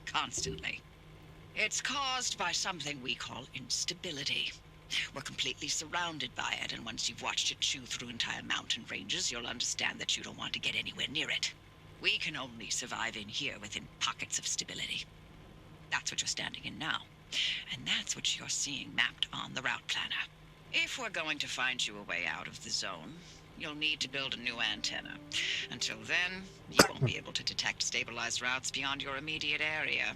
Constantly. It's caused by something we call instability. We're completely surrounded by it, and once you've watched it chew through entire mountain ranges, you'll understand that you don't want to get anywhere near it. We can only survive in here within pockets of stability. That's what you're standing in now. And that's what you're seeing mapped on the route planner. If we're going to find you a way out of the zone, you'll need to build a new antenna. Until then, you won't be able to detect stabilized routes beyond your immediate area.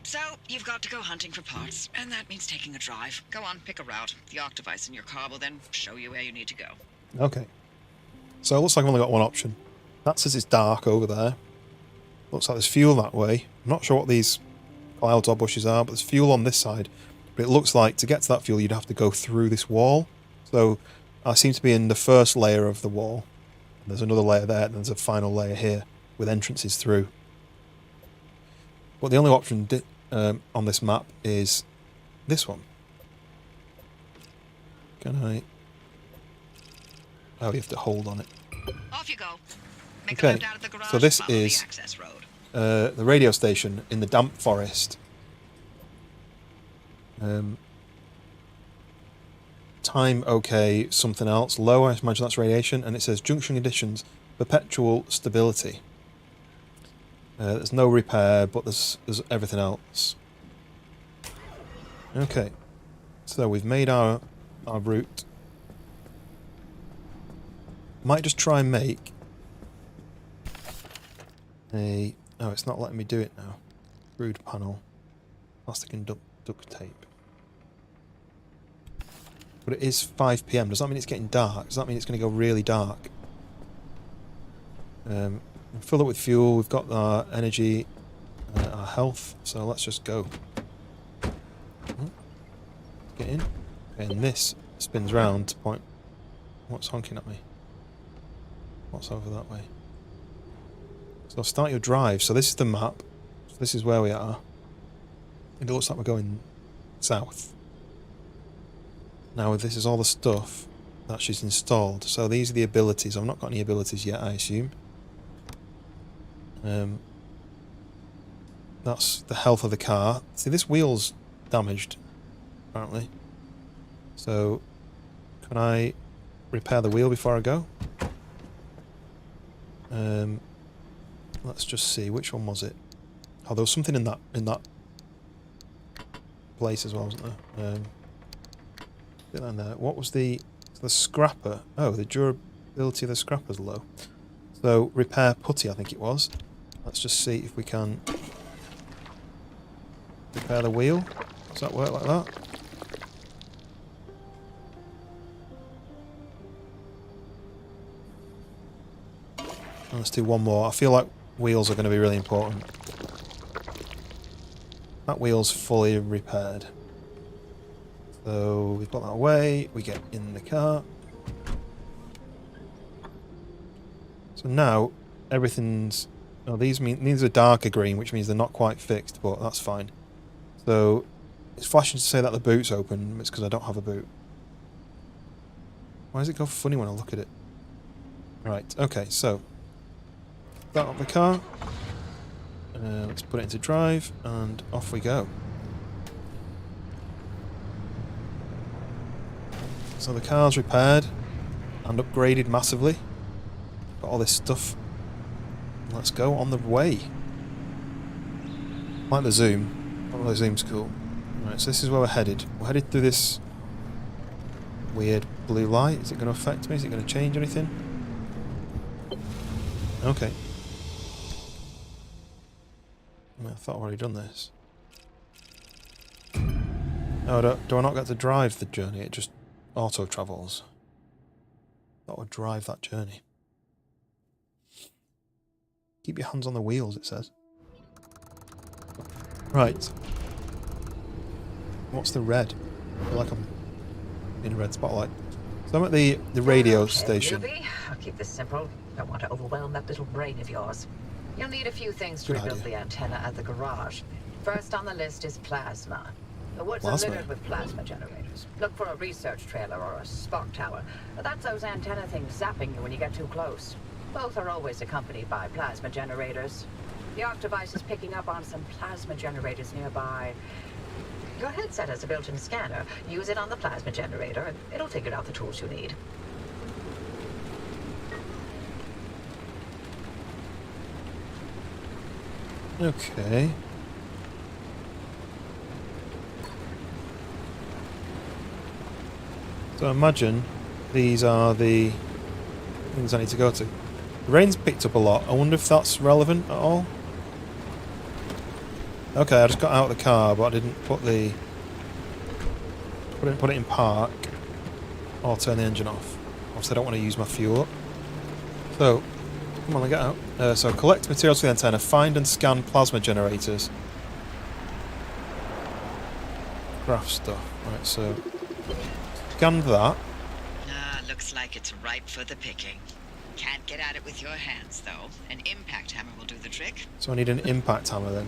So, you've got to go hunting for parts, and that means taking a drive. Go on, pick a route. The arc device in your car will then show you where you need to go. Okay. So it looks like I've only got one option. That says it's dark over there. Looks like there's fuel that way. I'm not sure what these clouds or bushes are, but there's fuel on this side. But it looks like to get to that fuel, you'd have to go through this wall. So I seem to be in the first layer of the wall. There's another layer there, and there's a final layer here with entrances through. But the only option on this map is this one. Can I... Oh, you have to hold on it. Off you go. Make Okay, a left out of the garage, so this follow the is access road. the radio station in the damp forest. Time okay, something else. Low, I imagine that's radiation, and it says junction conditions, perpetual stability. There's no repair, but there's everything else. Okay, so we've made our route. Might just try and make a... Oh, it's not letting me do it now. Crude panel. Plastic and duct tape. But it is 5 PM. Does that mean it's getting dark? Does that mean it's going to go really dark? We've filled up with fuel. We've got our energy, our health. So let's just go. Get in. Okay, and this spins round to point... What's honking at me? What's over that way? So start your drive. So this is the map. So this is where we are. And it looks like we're going south. Now this is all the stuff that she's installed. So these are the abilities. I've not got any abilities yet, I assume. That's the health of the car. See, this wheel's damaged, apparently. So, can I repair the wheel before I go? Let's just see, which one was it? Oh, there was something in that place as well, wasn't there? Bit down there. What was the scrapper? Oh, the durability of the scrapper's low. So repair putty, I think it was. Let's just see if we can repair the wheel. Does that work like that? And let's do one more. I feel like wheels are going to be really important. That wheel's fully repaired. So we've got that away. We get in the car. So now everything's... Oh, these are darker green, which means they're not quite fixed, but that's fine. So it's flashing to say that the boot's open. It's because I don't have a boot. Why does it go funny when I look at it? Right, okay, so start up the car. Let's put it into drive, and off we go. So the car's repaired and upgraded massively. Got all this stuff. Let's go on the way. Like the zoom. Oh, the zoom's cool. Right, so this is where we're headed. We're headed through this weird blue light. Is it going to affect me? Is it going to change anything? Okay. I thought I'd already done this. Oh, do I not get to drive the journey? It just auto-travels. That would drive that journey. Keep your hands on the wheels, it says. Right. What's the red? I feel like I'm in a red spotlight. So I'm at the radio station. Ruby, I'll keep this simple. Don't want to overwhelm that little brain of yours. You'll need a few things to rebuild the antenna at the garage. First on the list is plasma. The woods are littered with plasma generators. Look for a research trailer or a spark tower. That's those antenna things zapping you when you get too close. Both are always accompanied by plasma generators. The ARC device is picking up on some plasma generators nearby. Your headset has a built-in scanner. Use it on the plasma generator, and it'll figure out the tools you need. Okay. So imagine these are the things I need to go to. The rain's picked up a lot. I wonder if that's relevant at all. Okay, I just got out of the car, but I didn't put the put it in park or turn the engine off. Obviously, I don't want to use my fuel up. So, come on, get out. So, collect materials for the antenna. Find and scan plasma generators. Craft stuff. Right, so scan that. Looks like it's ripe for the picking. Can't get at it with your hands, though. An impact hammer will do the trick. So I need an impact hammer then.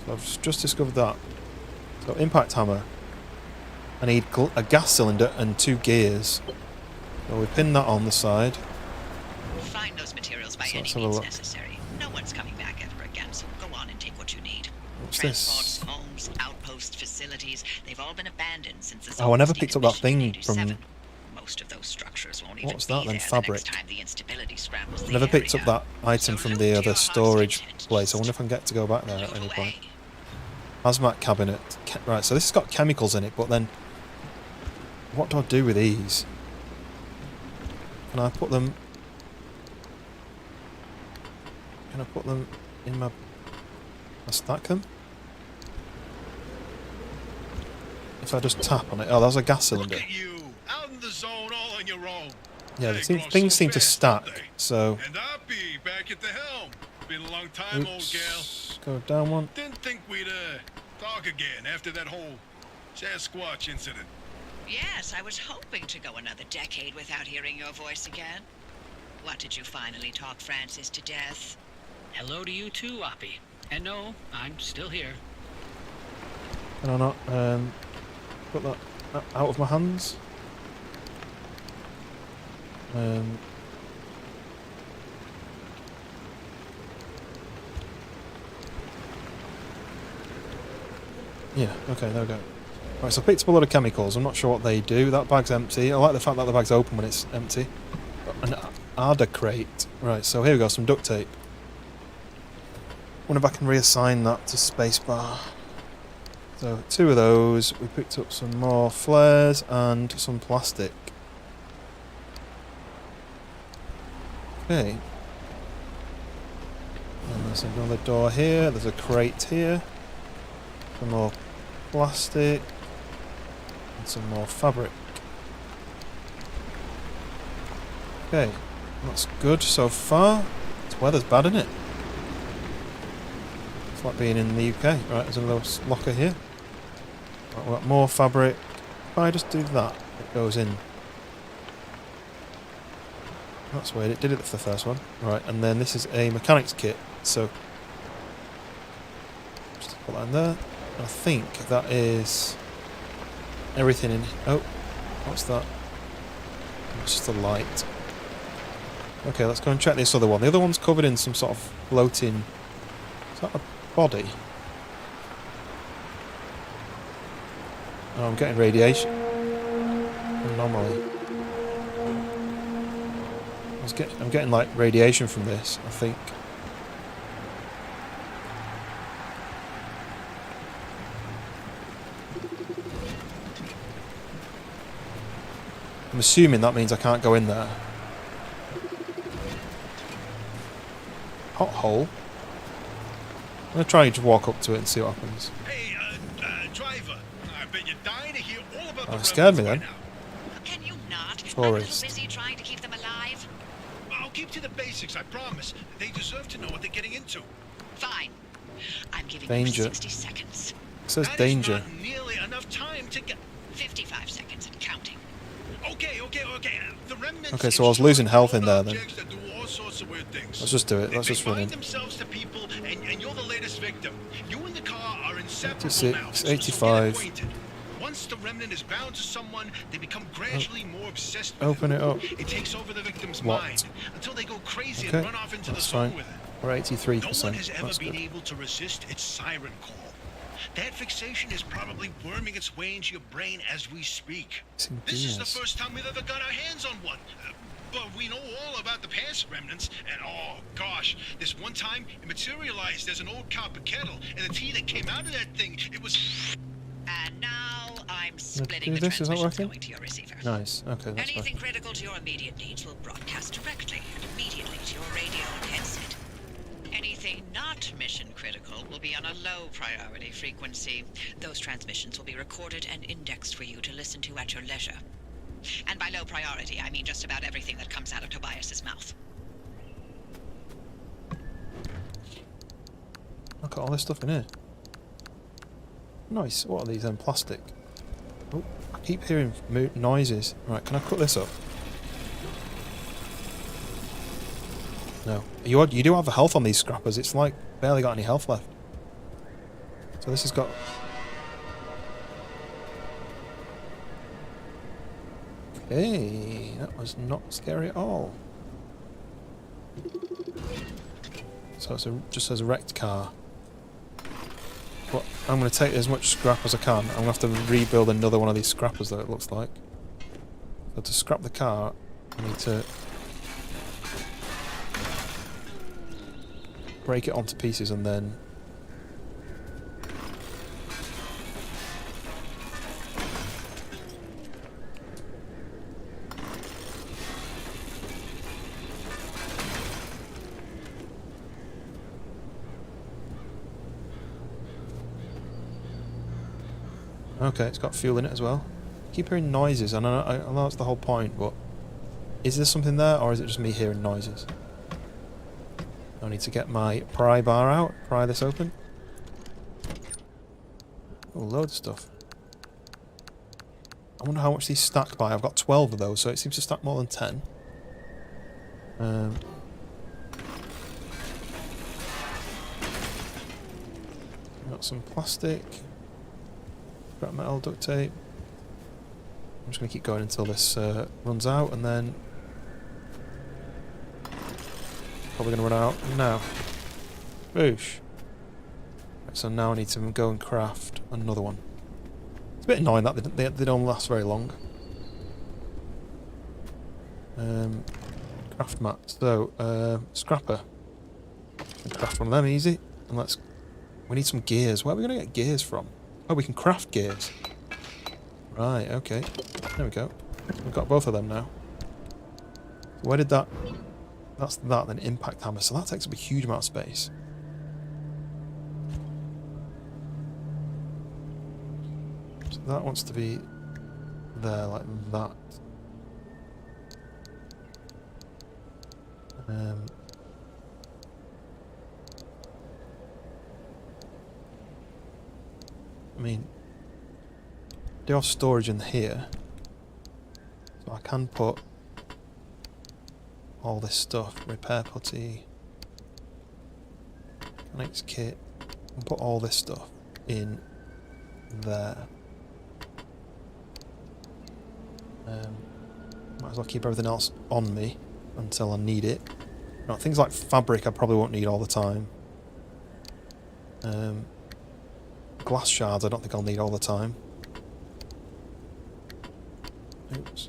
So I've just discovered that. So impact hammer. I need a gas cylinder and 2 gears. So we pin that on the side. Find those materials by any means necessary. No one's coming back ever again, so go on and take what you need. What's Transports, this? homes, outpost facilities, they've all been abandoned since the Oh, I never picked up that thing from... Most of those structures won't even What's that be then? there Fabric. the next time the instability scrambles the Never picked up area. that item from the other storage place. I wonder if I can get to go back there at any point. Hazmat cabinet. Right, so this has got chemicals in it, but then... What do I do with these? Can I put them... Can I put them in my... I stack them? If I just tap on it... Oh, that's a gas cylinder. Look at you, out in the zone all on your own. Yeah, things seem to stack, so... And I'll be back at the helm. Been a long time, old gal. Go down one. Didn't think we'd talk again after that whole Sasquatch incident. Yes, I was hoping to go another decade without hearing your voice again. What, did you finally talk Francis to death? Hello to you too, Oppie. And no, I'm still here. Can I not put that out of my hands? Yeah, okay, there we go. Right, so I picked up a lot of chemicals. I'm not sure what they do. That bag's empty. I like the fact that the bag's open when it's empty. An Arda crate. Right, so here we go, some duct tape. Wonder if I can reassign that to spacebar. So 2 of those. We picked up some more flares and some plastic. Okay. And there's another door here. There's a crate here. Some more plastic. And some more fabric. Okay. That's good so far. This weather's bad, isn't it? It's like being in the UK. Right, there's another locker here. Right, we've got more fabric. If I just do that, it goes in. That's weird, it did it for the first one. Right, and then this is a mechanics kit, so just put that in there. I think that is everything in... Oh, what's that? It's just a light. Okay, let's go and check this other one. The other one's covered in some sort of floating... Is that a body? Oh, I'm getting radiation. Anomaly. I'm getting like radiation from this, I think. assuming that means I can't go in there. Hot hole. I'm going to try and just walk up to it and see what happens. Hey, driver. I bet you're dying to hear all about Oh, the it scared me remnants then. by now. Can you not? Tourist. I'm too busy trying to keep them alive. I'll keep to the basics, I promise. They deserve to know what they're getting into. Fine. I'm giving Danger. you 60 seconds. It says That is danger. not nearly enough time to get... 55 seconds and counting. Okay. The remnants... Okay, so I was losing health in there then. objects that do all sorts of weird things. Let's just do it. Let's They just run in. bind themselves to people, and you're the latest victim. You and the car are inseparable 86, now. So 85. get acquainted. Once the remnant is bound to someone, they become gradually more obsessed with Open it up. It takes over the victim's What? mind until they go crazy Okay, and run off into the that's zone fine. with it. We're No 83%. one has ever That's been good. able to resist its siren call. That fixation is probably worming its way into your brain as we speak. Some This is the gears. first time we've ever got our hands on one. But we know all about the past remnants, and oh gosh, this one time it materialized as an old copper kettle, and the tea that came out of that thing, it was... And now I'm splitting do the this, is that transmissions working? going to your receiver. Nice. Okay, that's Anything fine. critical to your immediate needs will broadcast directly and immediately to your radio and headset. Anything not mission critical will be on a low priority frequency. Those transmissions will be recorded and indexed for you to listen to at your leisure. And by low priority, I mean just about everything that comes out of Tobias's mouth. Look at all this stuff in here. Nice. What are these then? Plastic. Oh, I keep hearing noises. Right, can I cut this up? No. You do have a health on these scrappers. It's like barely got any health left. So this has got... Okay, that was not scary at all. So it's just says a wrecked car. But I'm going to take as much scrap as I can. I'm going to have to rebuild another one of these scrappers though, it looks like. So to scrap the car, I need to break it onto pieces and then okay, it's got fuel in it as well. Keep hearing noises, and I know that's the whole point, but is there something there, or is it just me hearing noises? I need to get my pry bar out, pry this open. Oh, loads of stuff. I wonder how much these stack by. I've got 12 of those, so it seems to stack more than 10. Got some plastic. Scrap metal, duct tape. I'm just going to keep going until this runs out, and then probably going to run out now. Boosh. Right, so now I need to go and craft another one. It's a bit annoying that they don't last very long. Craft mat. So, scrapper. Can craft one of them easy. And we need some gears. Where are we going to get gears from? Oh, we can craft gears. Right, okay. There we go. We've got both of them now. Where did that... That's that, then impact hammer. So that takes up a huge amount of space. So that wants to be there like that. I mean, do have storage in here, so I can put all this stuff, repair putty, next kit, and put all this stuff in there. Might as well keep everything else on me until I need it. Now, things like fabric I probably won't need all the time. Glass shards I don't think I'll need all the time. Oops.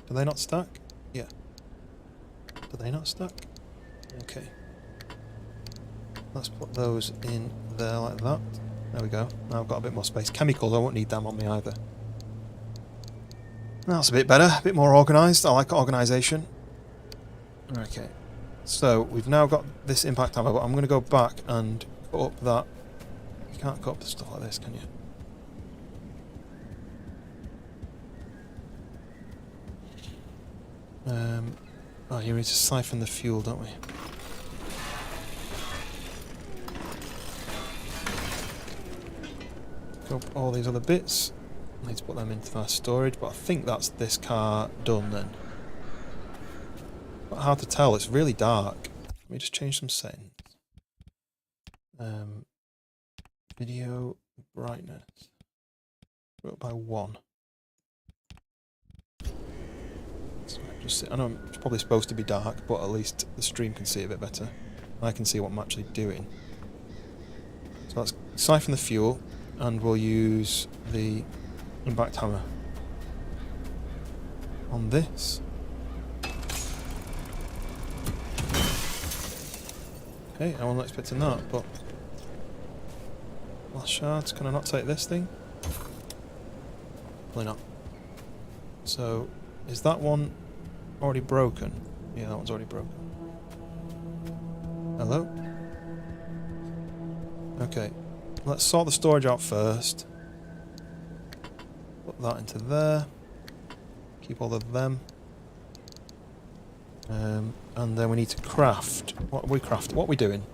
Do they not stack? Yeah. Do they not stack? Okay. Let's put those in there like that. There we go. Now I've got a bit more space. Chemicals, I won't need them on me either. That's a bit better, a bit more organised. I like organisation. Okay. So, we've now got this impact hammer, but I'm going to go back and cut up that... You can't cut up the stuff like this, can you? Oh, you need to siphon the fuel, don't we? Go up all these other bits. I need to put them into my storage, but I think that's this car done then. But hard to tell, it's really dark. Let me just change some settings. Video brightness. Go up by 1. So I know it's probably supposed to be dark, but at least the stream can see a bit better. I can see what I'm actually doing. So let's siphon the fuel, and we'll use the impact hammer on this. Okay, I wasn't expecting that, but... Last shards, can I not take this thing? Probably not. So, is that one already broken? Yeah, that one's already broken. Hello? Okay, let's sort the storage out first. Put that into there. Keep all of them. And then we need to craft. What are we crafting? What are we doing?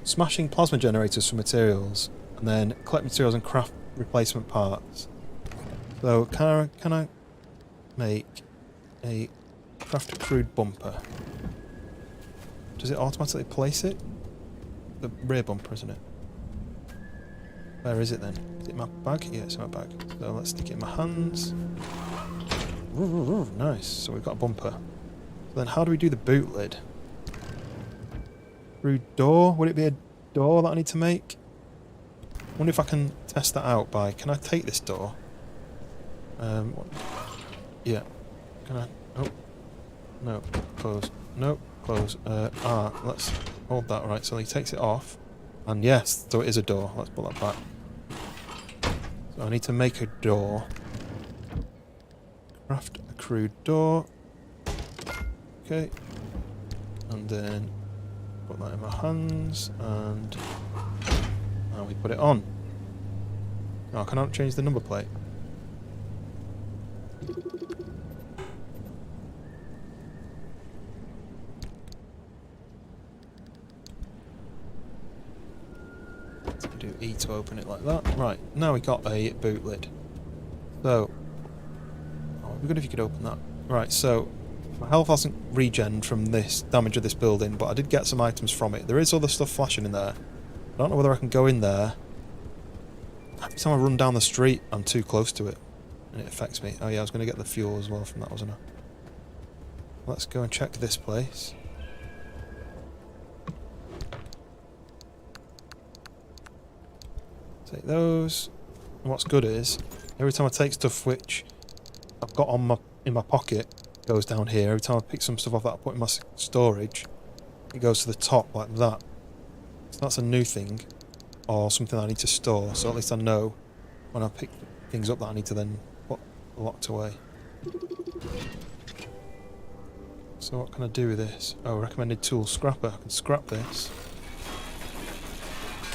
Smashing plasma generators for materials, and then collect materials and craft replacement parts. So can I make a craft a crude bumper? Does it automatically place it? The rear bumper, isn't it? Where is it then? Is it in my bag? Yeah, it's in my bag. So let's stick it in my hands. Nice. So we've got a bumper. So then how do we do the boot lid? Through door? Would it be a door that I need to make? I wonder if I can test that out by... Can I take this door? Yeah. Can I... Oh. No. Close. No. Close. Let's hold that right. So he takes it off. And yes, so it is a door. Let's put that back. So I need to make a door. Craft a crude door. Okay. And then put that in my hands, and now we put it on. Oh, can I change the number plate? Let's do E to open it like that. Right, now we got a boot lid. So, oh, it'd be good if you could open that. Right, so my health hasn't regened from this damage of this building, but I did get some items from it. There is other stuff flashing in there. I don't know whether I can go in there. Every time I run down the street, I'm too close to it, and it affects me. Oh yeah, I was going to get the fuel as well from that, wasn't I? Let's go and check this place. Take those. And what's good is, every time I take stuff which I've got on in my pocket, goes down here. Every time I pick some stuff off that I put in my storage, it goes to the top like that. So that's a new thing, or something I need to store, so at least I know when I pick things up that I need to then put locked away. So what can I do with this? Oh, recommended tool, scrapper. I can scrap this.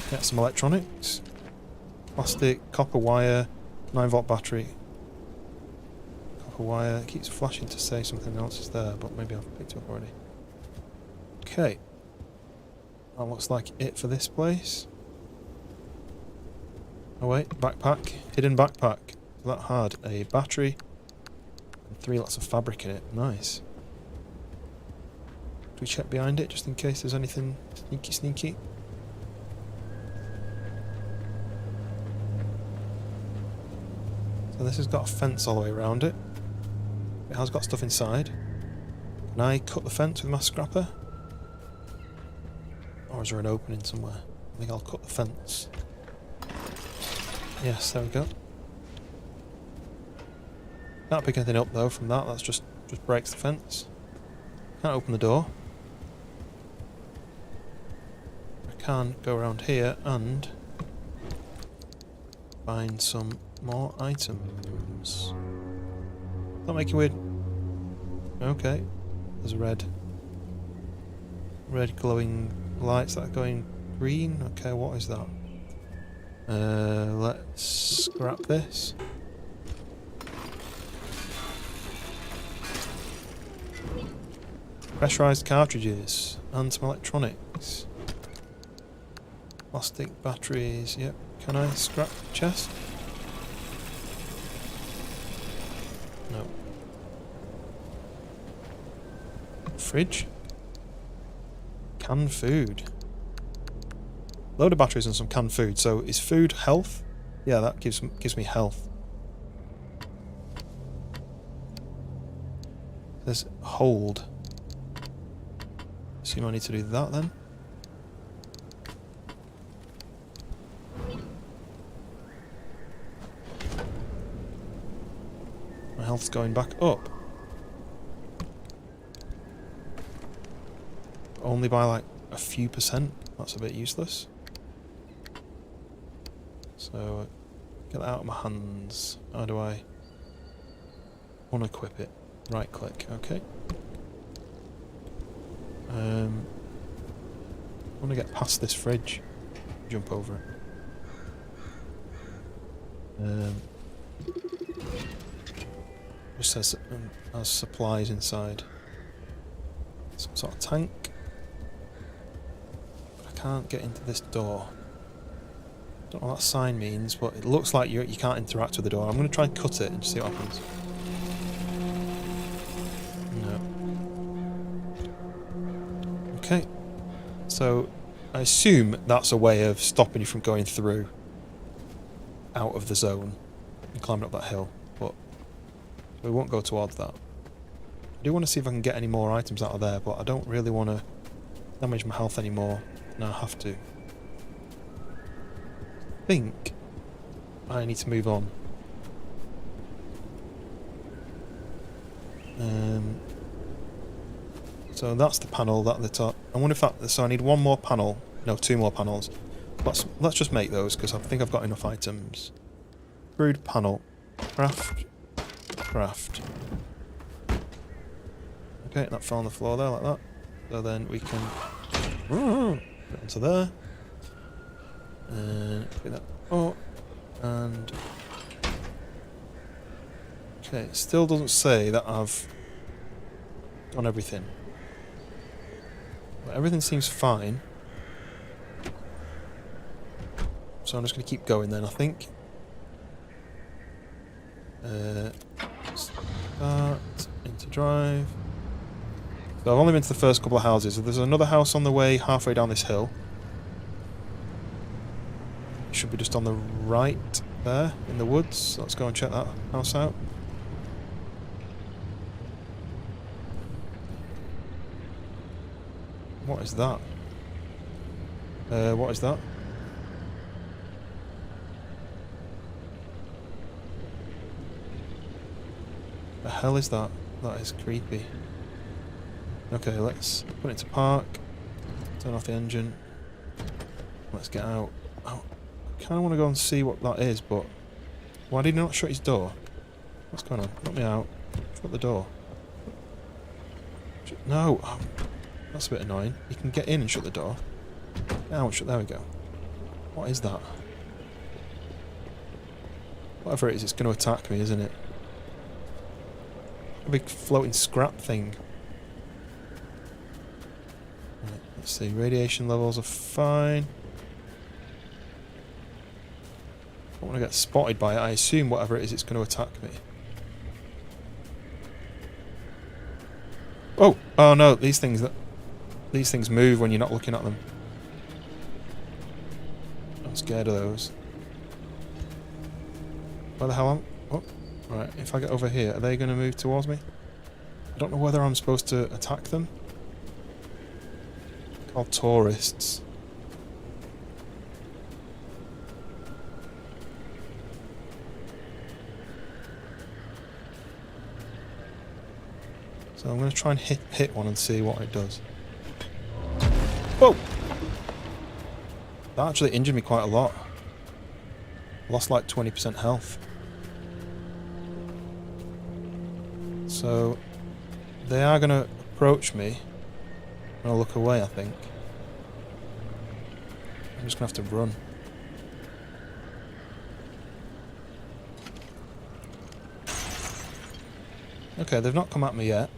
Get some electronics. Plastic, copper wire, 9-volt battery. Wire. It keeps flashing to say something else is there, but maybe I've picked it up already. Okay. That looks like it for this place. Oh wait, backpack. Hidden backpack. That had a battery and 3 lots of fabric in it. Nice. Do we check behind it just in case there's anything sneaky? So this has got a fence all the way around it. It has got stuff inside. Can I cut the fence with my scrapper? Or is there an opening somewhere? I think I'll cut the fence. Yes, there we go. Can't pick anything up though from that, that's just breaks the fence. Can't open the door. I can go around here and Find some more items. Not making weird. Okay. There's red glowing lights that are going green. Okay, what is that? Let's scrap this. Pressurized cartridges and some electronics. Plastic batteries. Yep. Can I scrap the chest? No. Fridge. Canned food. Load of batteries and some canned food. So is food health? Yeah, that gives me health. There's hold. Assume I need to do that then. My health's going back up. Only by like a few percent. That's a bit useless. So, get that out of my hands. How do I unequip it? Right click, okay. I want to get past this fridge. Jump over it. Just says has supplies inside. Some sort of tank. But I can't get into this door. Don't know what that sign means, but it looks like you can't interact with the door. I'm going to try and cut it and see what happens. No. Okay. So, I assume that's a way of stopping you from going through out of the zone and climbing up that hill, but we won't go towards that. I do want to see if I can get any more items out of there, but I don't really want to damage my health anymore. No, I have to. I think I need to move on. So that's the panel that at the top. I wonder if that. So I need one more panel. No, two more panels. Let's just make those because I think I've got enough items. Crude panel, craft. Okay, that fell on the floor there like that. So then we can put it onto there. And pick that up. And okay, it still doesn't say that I've done everything. But everything seems fine. So I'm just going to keep going then, I think. Start into drive. So I've only been to the first couple of houses. So there's another house on the way halfway down this hill. It should be just on the right there in the woods. Let's go and check that house out. What is that? What is that? The hell is that? That is creepy. Okay, let's put it into park. Turn off the engine. Let's get out. Oh, I kind of want to go and see what that is, but why did he not shut his door? What's going on? Let me out. Shut the door. No! Oh, that's a bit annoying. You can get in and shut the door. Ouch, there we go. What is that? Whatever it is, it's going to attack me, isn't it? A big floating scrap thing. Right, let's see, radiation levels are fine. I don't want to get spotted by it. I assume whatever it is, it's going to attack me. Oh! Oh no, these things move when you're not looking at them. I'm scared of those. Where the hell am I? Oh, right, if I get over here, are they going to move towards me? I don't know whether I'm supposed to attack them. Called tourists. So I'm going to try and hit one and see what it does. Whoa! That actually injured me quite a lot. Lost like 20% health. So they are going to approach me. I'm going to look away, I think. I'm just going to have to run. Okay, they've not come at me yet.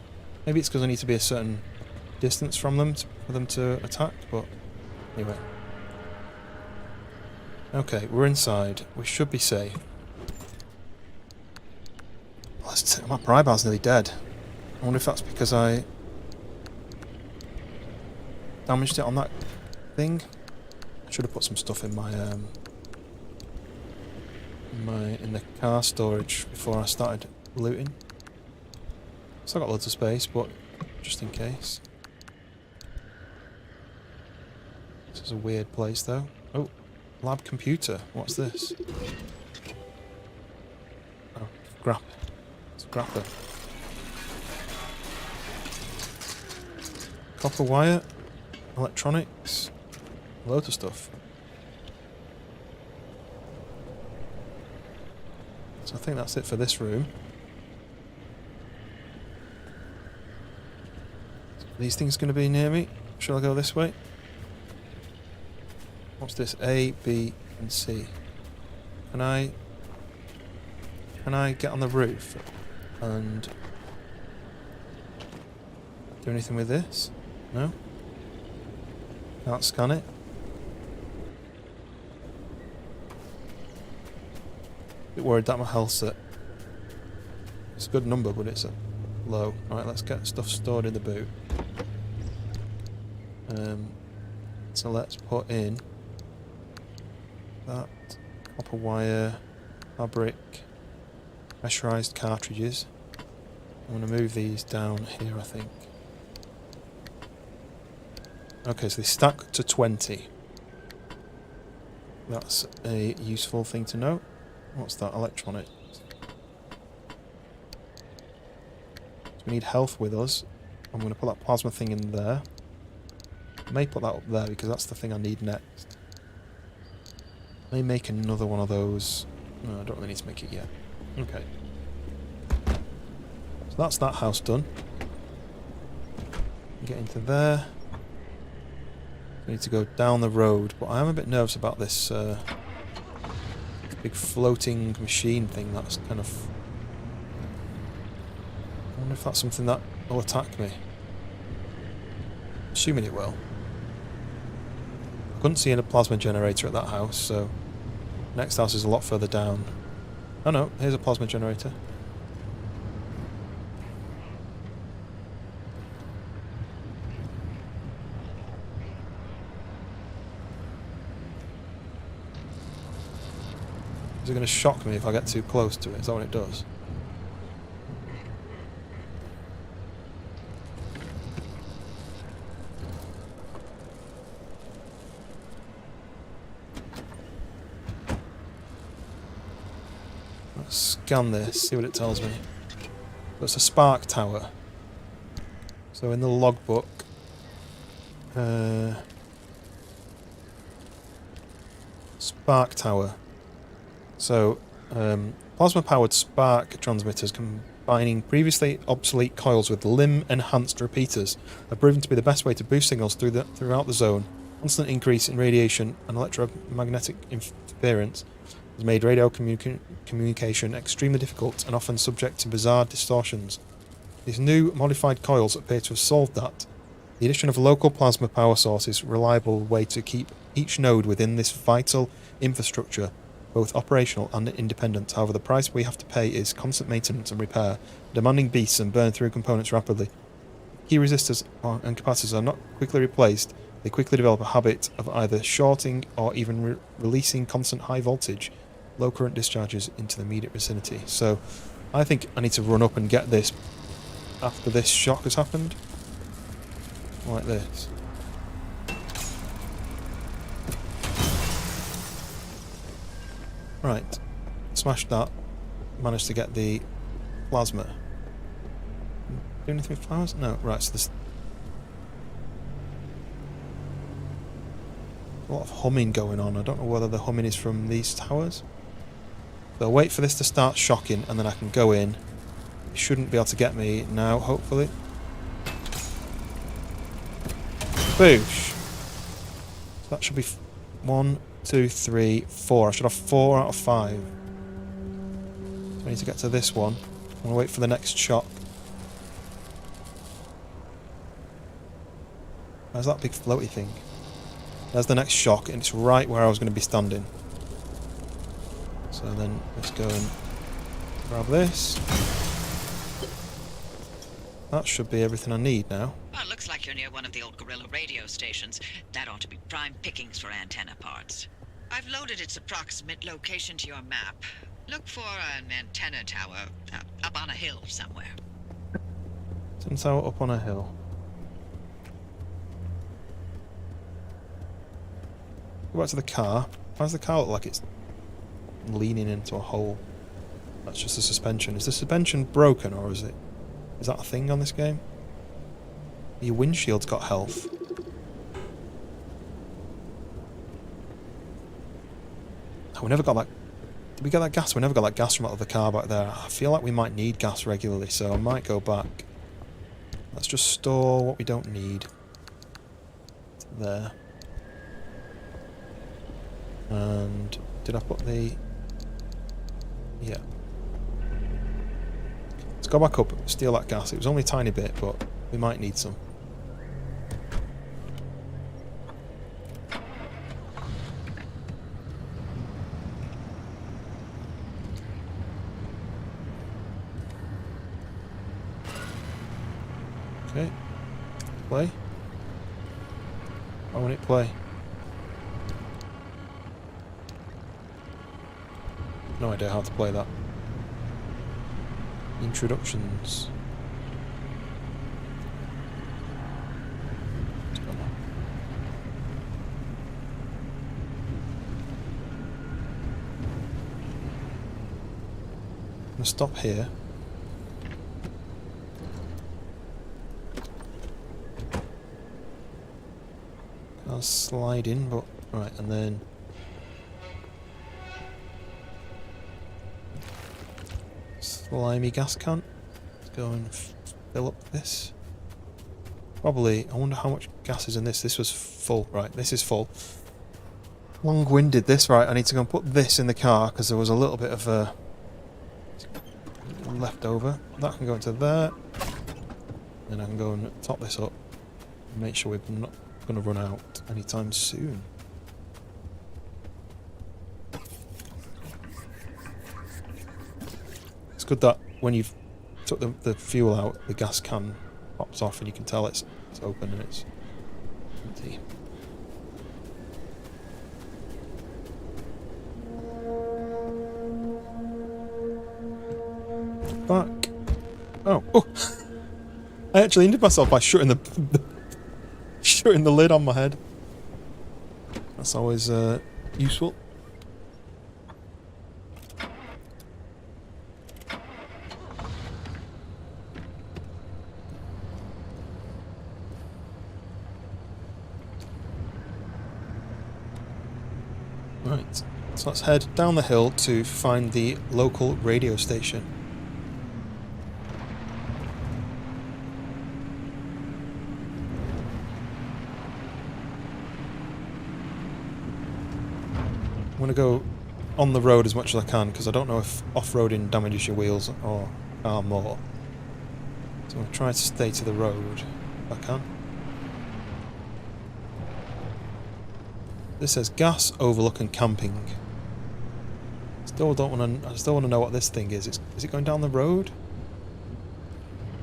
Maybe it's because I need to be a certain distance from them for them to attack, but anyway. Okay, we're inside. We should be safe. My pry bar's nearly dead. I wonder if that's because I damaged it on that thing. I should have put some stuff in my in the car storage before I started looting. Still got loads of space, but just in case. This is a weird place, though. Oh, lab computer. What's this? Oh, scrap. Scrapper. Copper wire. Electronics. Loads of stuff. So I think that's it for this room. Are these things going to be near me? Shall I go this way? What's this? A, B, and C. Can I get on the roof and do anything with this? No? Can't scan it? Bit worried that my health's at... It's a good number, but it's at low. Alright, let's get stuff stored in the boot. So let's put in that copper wire, fabric, pressurized cartridges. I'm going to move these down here, I think. Okay, so they stack to 20. That's a useful thing to know. What's that? Electronics. So we need health with us. I'm going to put that plasma thing in there. I may put that up there because that's the thing I need next. I may make another one of those. No, I don't really need to make it yet. Okay. So that's that house done. Get into there. I need to go down the road, but I am a bit nervous about this big floating machine thing. That's kind of... I wonder if that's something that will attack me. Assuming it will. I couldn't see a plasma generator at that house, so... Next house is a lot further down. Oh no, here's a plasma generator. Is it going to shock me if I get too close to it? Is that what it does? Let's scan this, see what it tells me. So it's a spark tower. So in the logbook... spark tower. So, plasma-powered spark transmitters combining previously obsolete coils with limb-enhanced repeaters have proven to be the best way to boost signals throughout the zone. Constant increase in radiation and electromagnetic interference has made radio communication extremely difficult and often subject to bizarre distortions. These new modified coils appear to have solved that. The addition of local plasma power sources is a reliable way to keep each node within this vital infrastructure both operational and independent. However, the price we have to pay is constant maintenance and repair, demanding beasts and burn through components rapidly. Key resistors and capacitors are not quickly replaced. They quickly develop a habit of either shorting or even releasing constant high voltage, low current discharges into the immediate vicinity. So, I think I need to run up and get this after this shock has happened. Like this. Right, smashed that. Managed to get the plasma. Do anything with flowers? No, right, so there's a lot of humming going on. I don't know whether the humming is from these towers. So I'll wait for this to start shocking and then I can go in. It shouldn't be able to get me now, hopefully. Boosh! So that should be 1, 2, 3, 4. I should have 4 out of 5. So I need to get to this one. I'm going to wait for the next shock. Where's that big floaty thing? There's the next shock, and it's right where I was going to be standing. So then let's go and grab this. That should be everything I need now. Well, it looks like you're near one of the old guerrilla radio stations. That ought to be prime pickings for antenna parts. I've loaded its approximate location to your map. Look for an antenna tower up on a hill somewhere. Some tower up on a hill. Go back to the car. Why does the car look like it's leaning into a hole? That's just the suspension. Is the suspension broken, or is that a thing on this game? Your windshield's got health. Oh, we never got that. Did we get that gas? We never got that gas from out of the car back there. I feel like we might need gas regularly, so I might go back. Let's just store what we don't need. There. And did I put the... Yeah. Let's go back up, steal that gas. It was only a tiny bit, but we might need some. Okay. Play. Why won't it play? No idea how to play that. Introductions. I'm gonna stop here. I'll slide in, but right, and then slimy gas can. Let's go and fill up this. Probably, I wonder how much gas is in this. This was full. Right, this is full. Long-winded this, right. I need to go and put this in the car because there was a little bit of left over. That can go into there. Then I can go and top this up and make sure we're not going to run out anytime soon. It's good that when you've took the fuel out, the gas can pops off and you can tell it's open and it's empty. Back. Oh! I actually injured myself by shutting shutting the lid on my head. That's always useful. Right, so let's head down the hill to find the local radio station. I'm going to go on the road as much as I can because I don't know if off-roading damages your wheels or car more. So I'm going to try to stay to the road if I can. This says gas, overlook and camping. I still want to know what this thing is. Is it going down the road?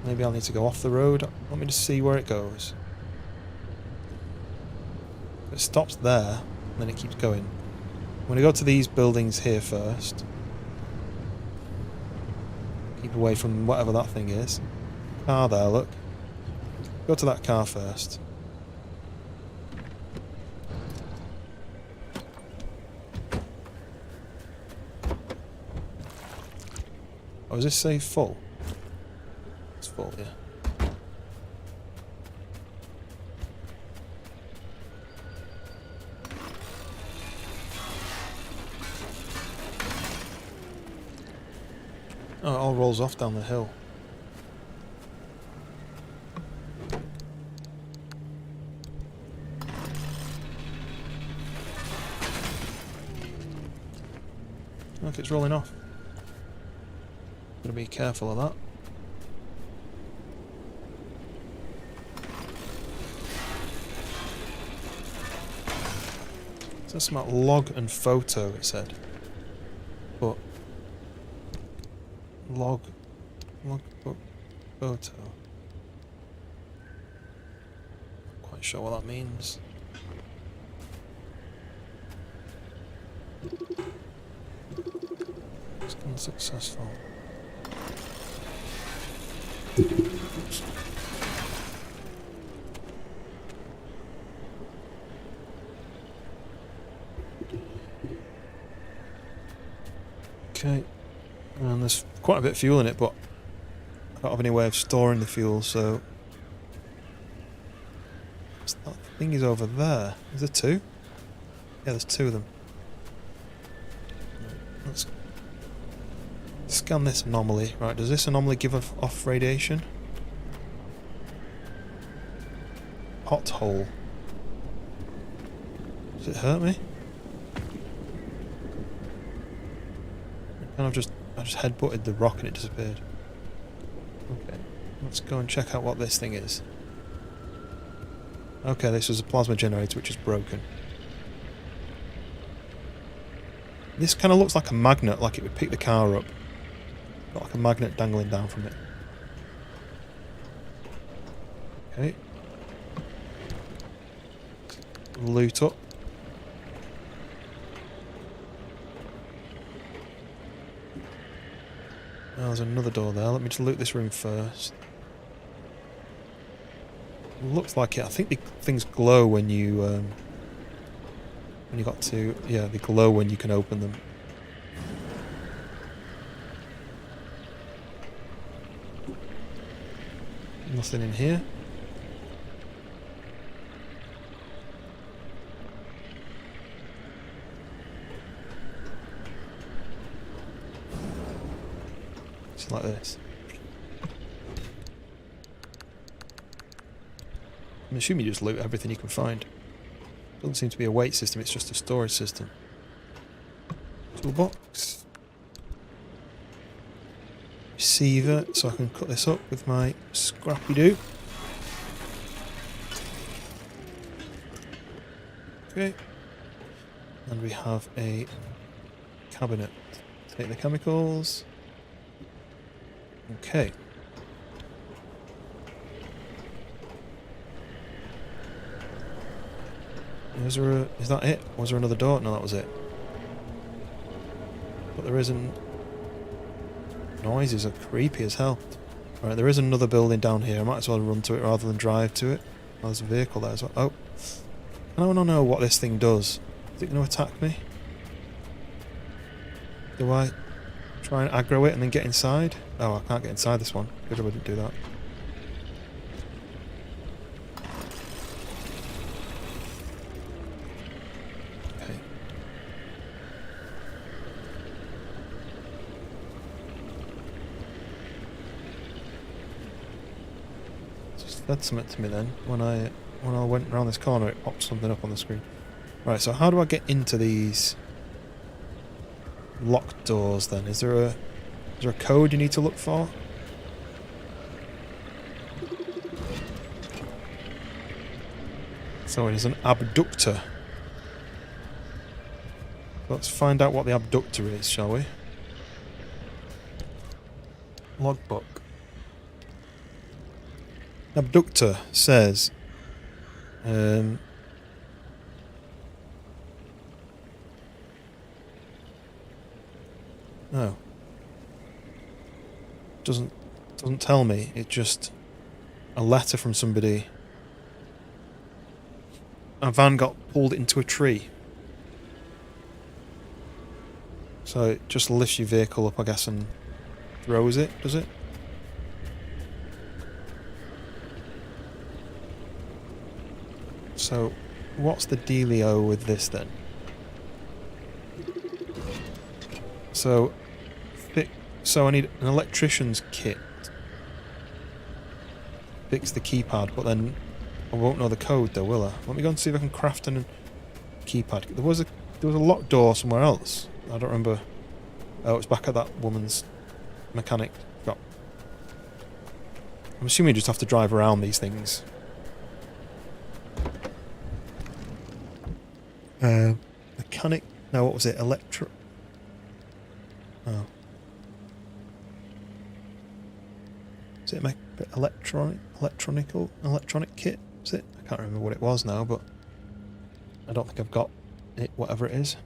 Maybe I'll need to go off the road. Let me just see where it goes. It stops there, and then it keeps going. I'm going to go to these buildings here first. Keep away from whatever that thing is. Car there, look. Go to that car first. Oh, does this say full? It's full, yeah. Oh, it all rolls off down the hill. Look, it's rolling off. Gotta be careful of that. So that's about log and photo, it said. But log photo. Not quite sure what that means. It's unsuccessful. Oops. Okay, and there's quite a bit of fuel in it, but I don't have any way of storing the fuel, so that thing is over there. Is there two? Yeah, there's two of them. Let's scan this anomaly. Right, does this anomaly give off radiation? Pothole. Does it hurt me? And I just headbutted the rock and it disappeared. Okay, let's go and check out what this thing is. Okay, this was a plasma generator which is broken. This kind of looks like a magnet, like it would pick the car up. Got like a magnet dangling down from it. Okay. Loot up. Oh, there's another door there. Let me just loot this room first. Looks like it. I think the things glow when you got to... Yeah, they glow when you can open them. Nothing in here. Just like this. I'm assuming you just loot everything you can find. Doesn't seem to be a weight system, it's just a storage system. Toolbox. Receiver, so I can cut this up with my scrappy-doo. Okay. And we have a cabinet. Take the chemicals. Okay. Is that it? Was there another door? No, that was it. But there isn't... Noises are creepy as hell. Alright, there is another building down here. I might as well run to it rather than drive to it. Oh, there's a vehicle there as well. Oh. I want to know what this thing does. Is it going to attack me? Do I try and aggro it and then get inside? Oh, I can't get inside this one. Good I wouldn't do that. Okay. Just fed something to me then. When I went around this corner, it popped something up on the screen. Right, so how do I get into these locked doors then? Is there a code you need to look for? So it is an abductor. Let's find out what the abductor is, shall we? Logbook. Abductor says no. Doesn't tell me. It's just a letter from somebody. A van got pulled into a tree. So it just lifts your vehicle up, I guess, and throws it, does it? So, what's the dealio with this then? So, So I need an electrician's kit. Fix the keypad, but then I won't know the code though, will I? Let me go and see if I can craft a keypad. There was a locked door somewhere else. I don't remember. Oh, it's back at that woman's mechanic shop. I'm assuming you just have to drive around these things. Mechanic. No, what was it? Oh. Is it electronic kit? Is it? I can't remember what it was now, but I don't think I've got it, whatever it is.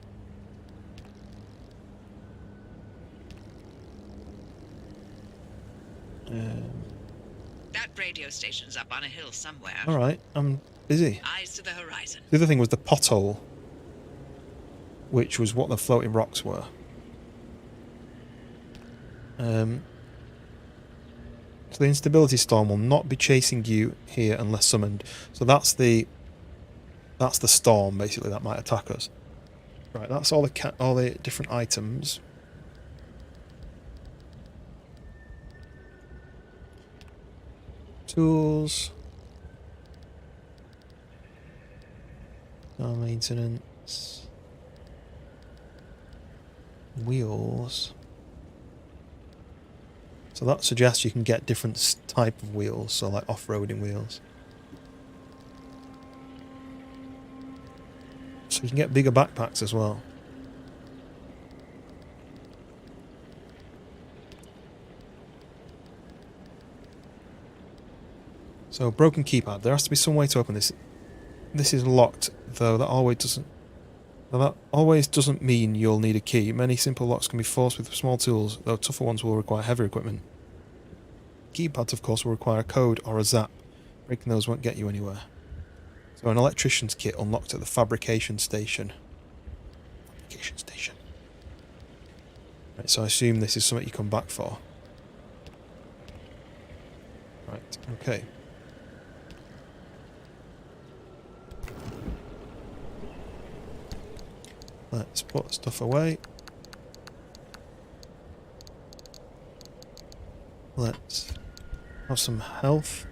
That radio station's up on a hill somewhere. Alright, I'm busy. Eyes to the horizon. The other thing was the pothole, which was what the floating rocks were. So the instability storm will not be chasing you here unless summoned. So that's the storm basically that might attack us. Right, that's all the different items. Tools. Car maintenance. Wheels. So that suggests you can get different type of wheels, so like off-roading wheels. So you can get bigger backpacks as well. So broken keypad. There has to be some way to open this. This is locked, though that always doesn't mean you'll need a key. Many simple locks can be forced with small tools, though tougher ones will require heavy equipment. Keypads, of course, will require a code or a zap. Breaking those won't get you anywhere. So an electrician's kit unlocked at the fabrication station. Right, so I assume this is something you come back for. Right, okay. Let's put stuff away. Let's have some health.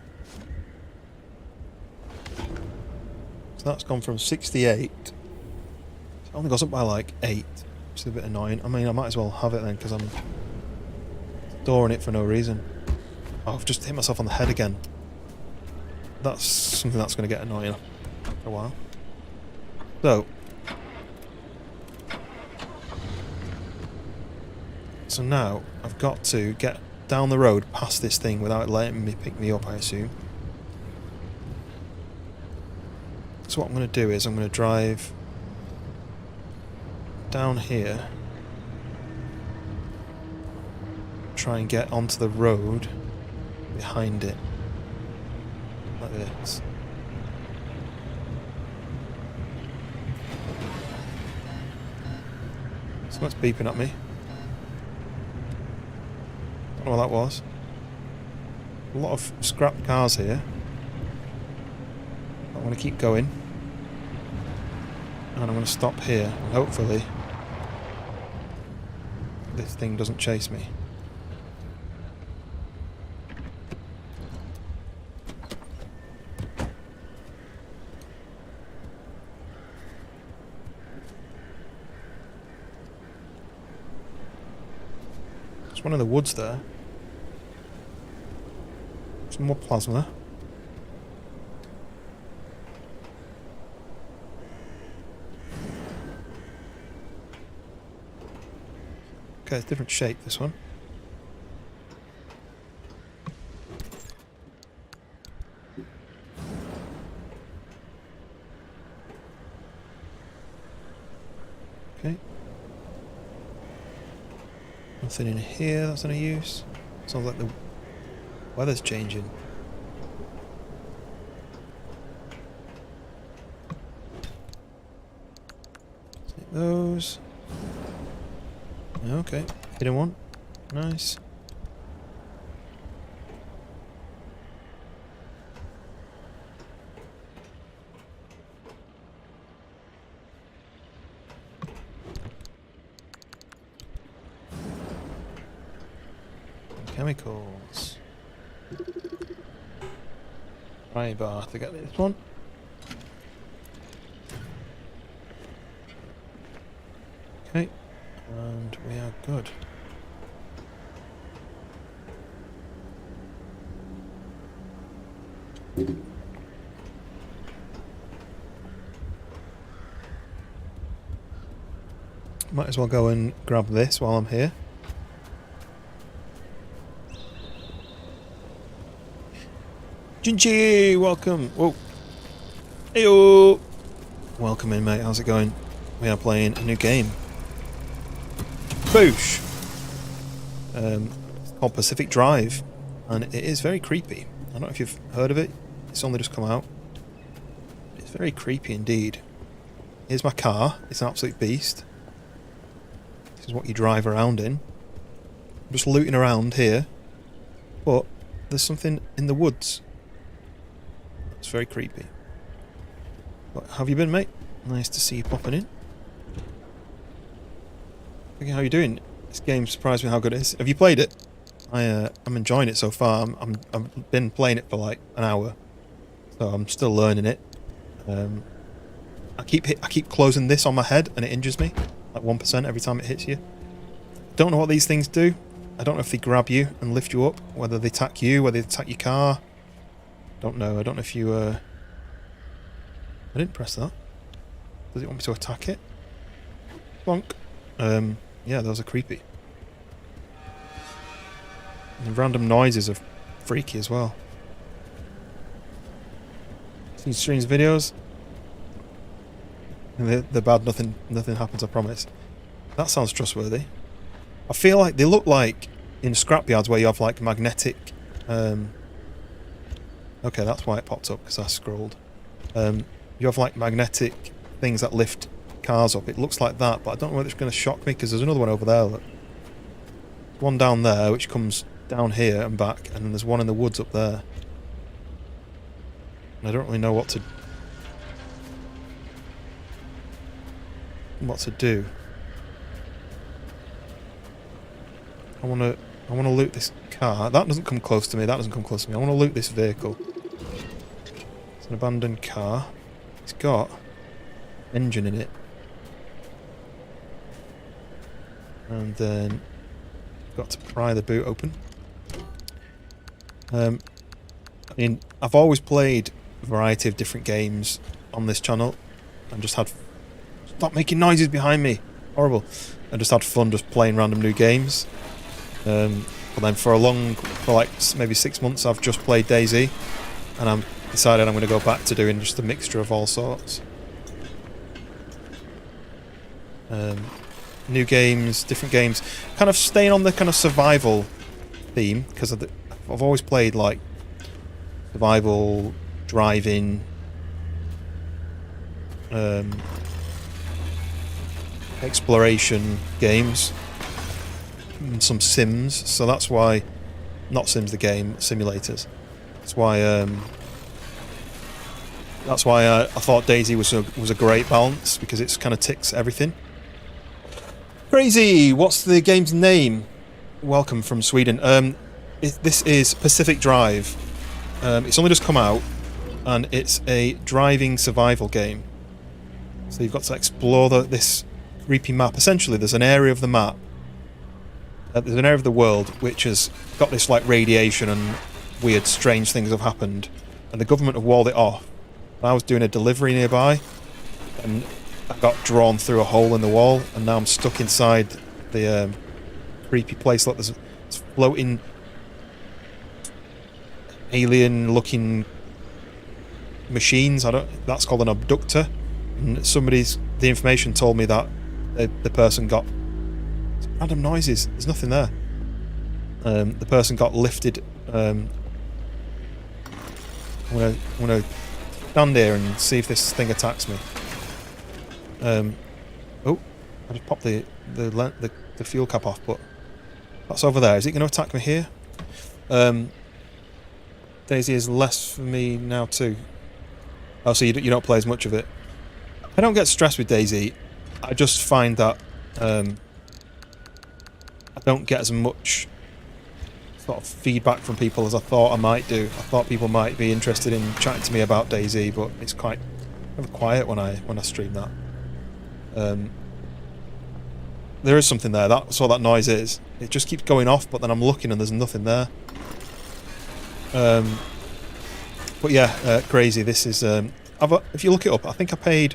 So that's gone from 68. It only goes up by like 8. Which is a bit annoying. I mean, I might as well have it then because I'm storing it for no reason. Oh, I've just hit myself on the head again. That's something that's going to get annoying for a while. So now I've got to get down the road past this thing without letting me pick me up, I assume. So what I'm going to do is I'm going to drive down here, try and get onto the road behind it, like this. Someone's beeping at me. Don't know what that was. A lot of scrapped cars here. I'm going to keep going. And I'm going to stop here. And hopefully this thing doesn't chase me. There's one in the woods there. Some more plasma. Okay, it's a different shape, this one. Okay. Nothing in here that's any use. Sounds like the weather's changing. Take those. Okay, hidden one. Nice. Chemicals. Right bar to get this one. Okay, and we are good. Might as well go and grab this while I'm here. Jinchi, welcome. Whoa. Heyo. Welcome in, mate. How's it going? We are playing a new game. Boosh. It's called Pacific Drive, and it is very creepy. I don't know if you've heard of it. It's only just come out. It's very creepy indeed. Here's my car. It's an absolute beast. This is what you drive around in. I'm just looting around here, but there's something in the woods. It's very creepy. But how have you been, mate? Nice to see you popping in. Okay, how are you doing? This game surprised me how good it is. Have you played it? I'm enjoying it so far. I've been playing it for like an hour, so I'm still learning it. I keep closing this on my head, and it injures me like 1% every time it hits you. Don't know what these things do. I don't know if they grab you and lift you up, whether they attack you, whether they attack your car. Don't know. I don't know if you. I didn't press that. Does it want me to attack it? Bonk. Yeah, those are creepy. And the random noises are freaky as well. Seen streams, videos. And they're bad. Nothing happens. I promise. That sounds trustworthy. I feel like they look like in scrapyards where you have like magnetic. Okay, that's why it popped up because I scrolled. You have like magnetic things that lift cars up. It looks like that, but I don't know whether it's going to shock me because there's another one over there. Look. One down there which comes down here and back, and then there's one in the woods up there. And I don't really know what to do. I want to loot this car. That doesn't come close to me. That doesn't come close to me. I want to loot this vehicle. It's an abandoned car. It's got engine in it. And then got to pry the boot open. I mean, I've always played a variety of different games on this channel and just had... Stop making noises behind me! Horrible. I just had fun just playing random new games. But then for like maybe 6 months I've just played DayZ, and I'm decided I'm going to go back to doing just a mixture of all sorts. New games, different games, kind of staying on the kind of survival theme, because I've always played like survival, driving, exploration games, and some Sims. So that's why, not Sims the game, simulators. That's why I thought DayZ was a great balance, because it's kind of ticks everything. Crazy! What's the game's name? Welcome from Sweden. This is Pacific Drive. It's only just come out, and it's a driving survival game. So you've got to explore this creepy map. Essentially, there's an area of the map, there's an area of the world which has got this like radiation and weird, strange things have happened, and the government have walled it off. I was doing a delivery nearby, and I got drawn through a hole in the wall, and now I'm stuck inside the creepy place. Look, there's floating alien-looking machines. That's called an abductor. And the information told me that the person got random noises. There's nothing there. The person got lifted. I'm gonna stand here and see if this thing attacks me. Oh, I just popped the fuel cap off, but that's over there. Is it going to attack me here? DayZ is less for me now too. Oh, so you don't play as much of it. I don't get stressed with DayZ. I just find that I don't get as much sort of feedback from people as I thought I might do. I thought people might be interested in chatting to me about DayZ, but it's quite kind of quiet when I stream that. There is something there. That's what that noise is. It just keeps going off, but then I'm looking and there's nothing there. But yeah, crazy. This is. If you look it up, I think I paid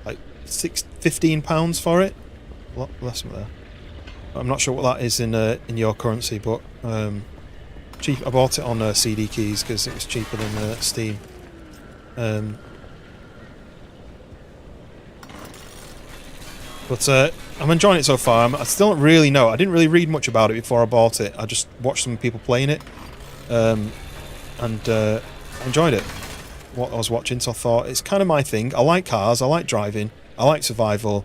like £15 for it. A lot less than there. I'm not sure what that is in your currency, but cheap. I bought it on CD Keys because it was cheaper than Steam. But I'm enjoying it so far. I still don't really know. I didn't really read much about it before I bought it. I just watched some people playing it, and I enjoyed it. What I was watching, so I thought it's kind of my thing. I like cars. I like driving. I like survival.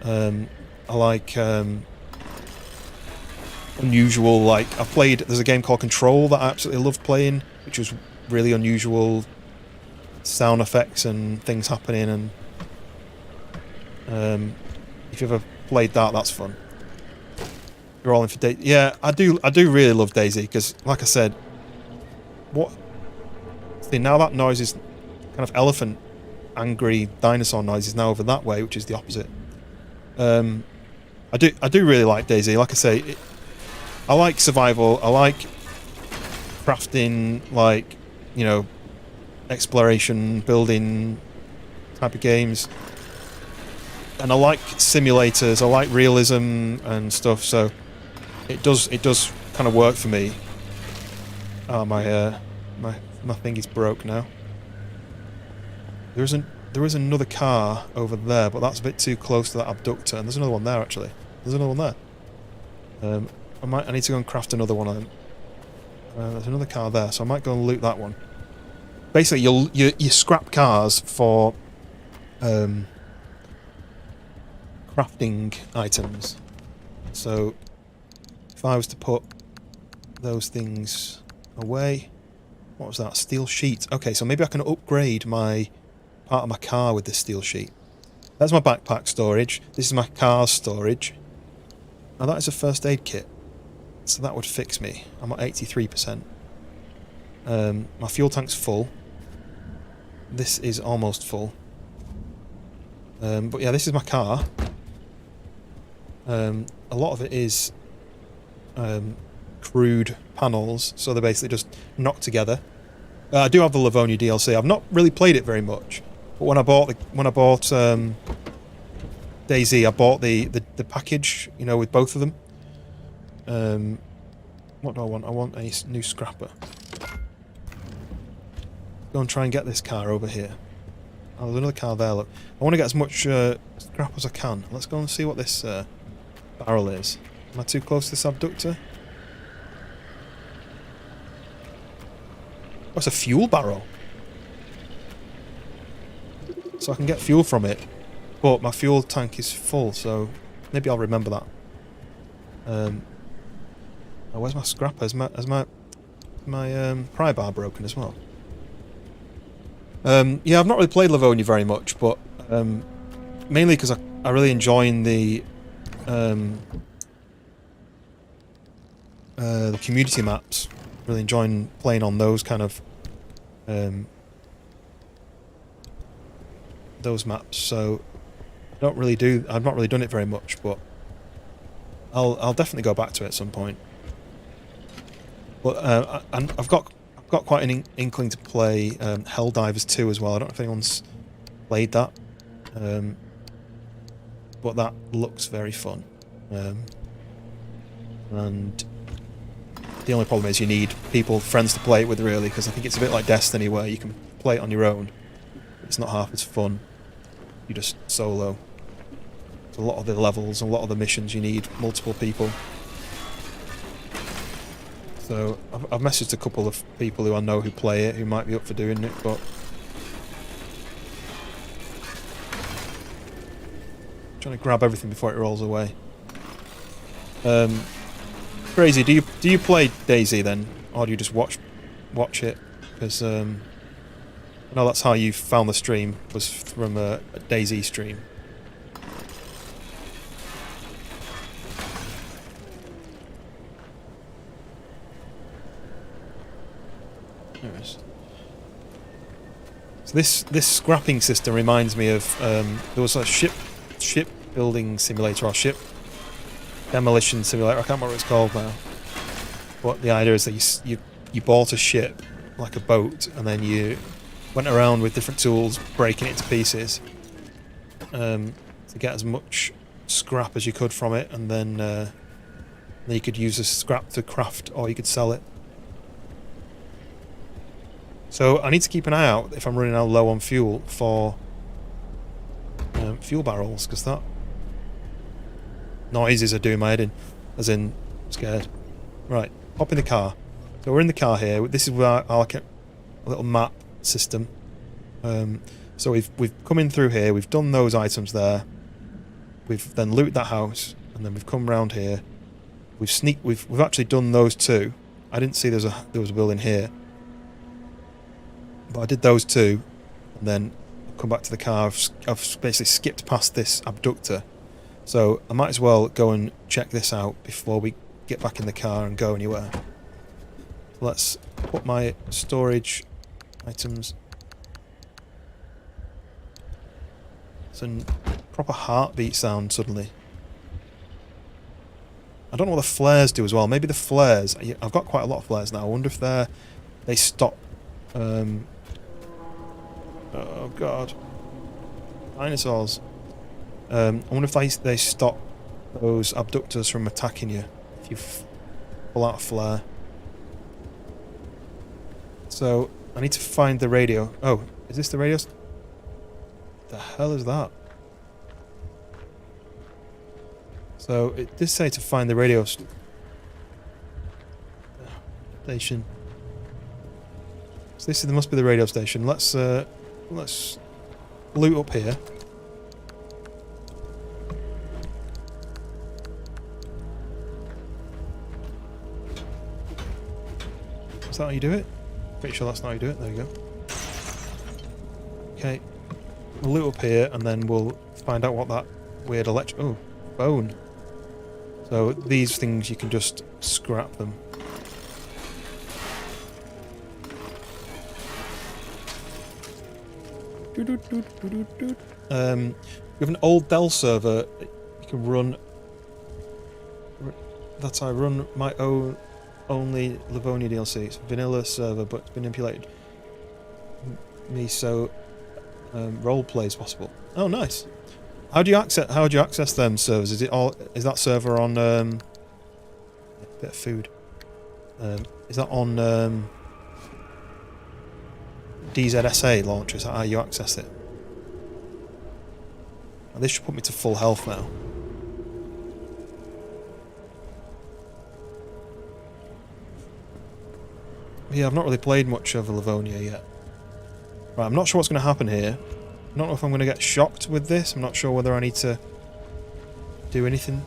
I like unusual. Like I played. There's a game called Control that I absolutely loved playing, which was really unusual sound effects and things happening. And if you've ever played that, that's fun. You're all in for DayZ. Yeah, I do really love DayZ because, like I said, see, now that noise is kind of elephant, angry dinosaur noise is now over that way, which is the opposite. I do really like DayZ. Like I say, I like survival. I like crafting, like, you know, exploration, building type of games. And I like simulators. I like realism and stuff. So it does kind of work for me. Oh, my thing is broke now. There is another car over there, but that's a bit too close to that abductor. And there's another one there actually. There's another one there. I need to go and craft another one of them. There's another car there, so I might go and loot that one. Basically, you scrap cars for crafting items. So if I was to put those things away, what was that? Steel sheet. Okay, so maybe I can upgrade my part of my car with this steel sheet. That's my backpack storage. This is my car's storage. Now that is a first aid kit, so that would fix me. I'm at 83%. My fuel tank's full. This is almost full. But yeah, this is my car. A lot of it is crude panels, so they're basically just knocked together. I do have the Livonia DLC. I've not really played it very much, but when I bought DayZ, I bought the package, you know, with both of them. What do I want? I want a new scrapper. Go and try and get this car over here. Oh, there's another car there. Look, I want to get as much scrap as I can. Let's go and see what this barrel is. Am I too close to this abductor? Oh, it's a fuel barrel. So I can get fuel from it, but my fuel tank is full, so maybe I'll remember that. Oh, where's my scrapper? Is my pry bar broken as well? Yeah, I've not really played Livonia very much, but mainly because I really enjoy the community maps. Really enjoying playing on those kind of those maps. So I've not really done it very much, but I'll definitely go back to it at some point. But I've got quite an inkling to play Helldivers 2 as well. I don't know if anyone's played that, but that looks very fun. And the only problem is you need friends to play it with, really, because I think it's a bit like Destiny where you can play it on your own. It's not half as fun. You just solo. So a lot of the levels, a lot of the missions, you need multiple people. So I've messaged a couple of people who I know who play it, who might be up for doing it, but trying to grab everything before it rolls away. Crazy. Do you play DayZ then, or do you just watch it? Because I know that's how you found the stream, was from a DayZ stream. dangerous. So this scrapping system reminds me of there was a ship building simulator or ship demolition simulator. I can't remember what it's called now. But the idea is that you bought a ship like a boat, and then you went around with different tools breaking it to pieces to get as much scrap as you could from it, and then you could use the scrap to craft, or you could sell it. So I need to keep an eye out if I'm running out low on fuel for fuel barrels, because that noises are doing my head in, as in scared. Right, hop in the car. So we're in the car here. This is where I like a little map system. So we've come in through here. We've done those items there. We've then looted that house, and then we've come round here. We've actually done those two. I didn't see there was a building here, but I did those two, and then I've come back to the car. I've basically skipped past this abductor, so I might as well go and check this out before we get back in the car and go anywhere. So let's put my storage items. It's a proper heartbeat sound suddenly. I don't know what the flares do as well. Maybe the flares. I've got quite a lot of flares now. I wonder if they stop. Oh god, dinosaurs. I wonder if they stop those abductors from attacking you if you pull out a flare. So I need to find the radio. Oh, is this the radio? The hell is that? So it did say to find the radio station. So there must be the radio station. Let's loot up here. Is that how you do it? Pretty sure that's not how you do it. There you go. Okay. We'll loot up here and then we'll find out what that weird oh, bone. So these things you can just scrap them. We have an old Dell server you can run. That I run my own only Livonia DLC. It's a vanilla server, but it's been emulated me so roleplay is possible. Oh, nice. How do you access them servers? Is that server on a bit of food? Is that on DZSA launcher? Is that how you access it? And this should put me to full health now. Yeah, I've not really played much of Livonia yet. Right, I'm not sure what's going to happen here. I don't know if I'm going to get shocked with this. I'm not sure whether I need to do anything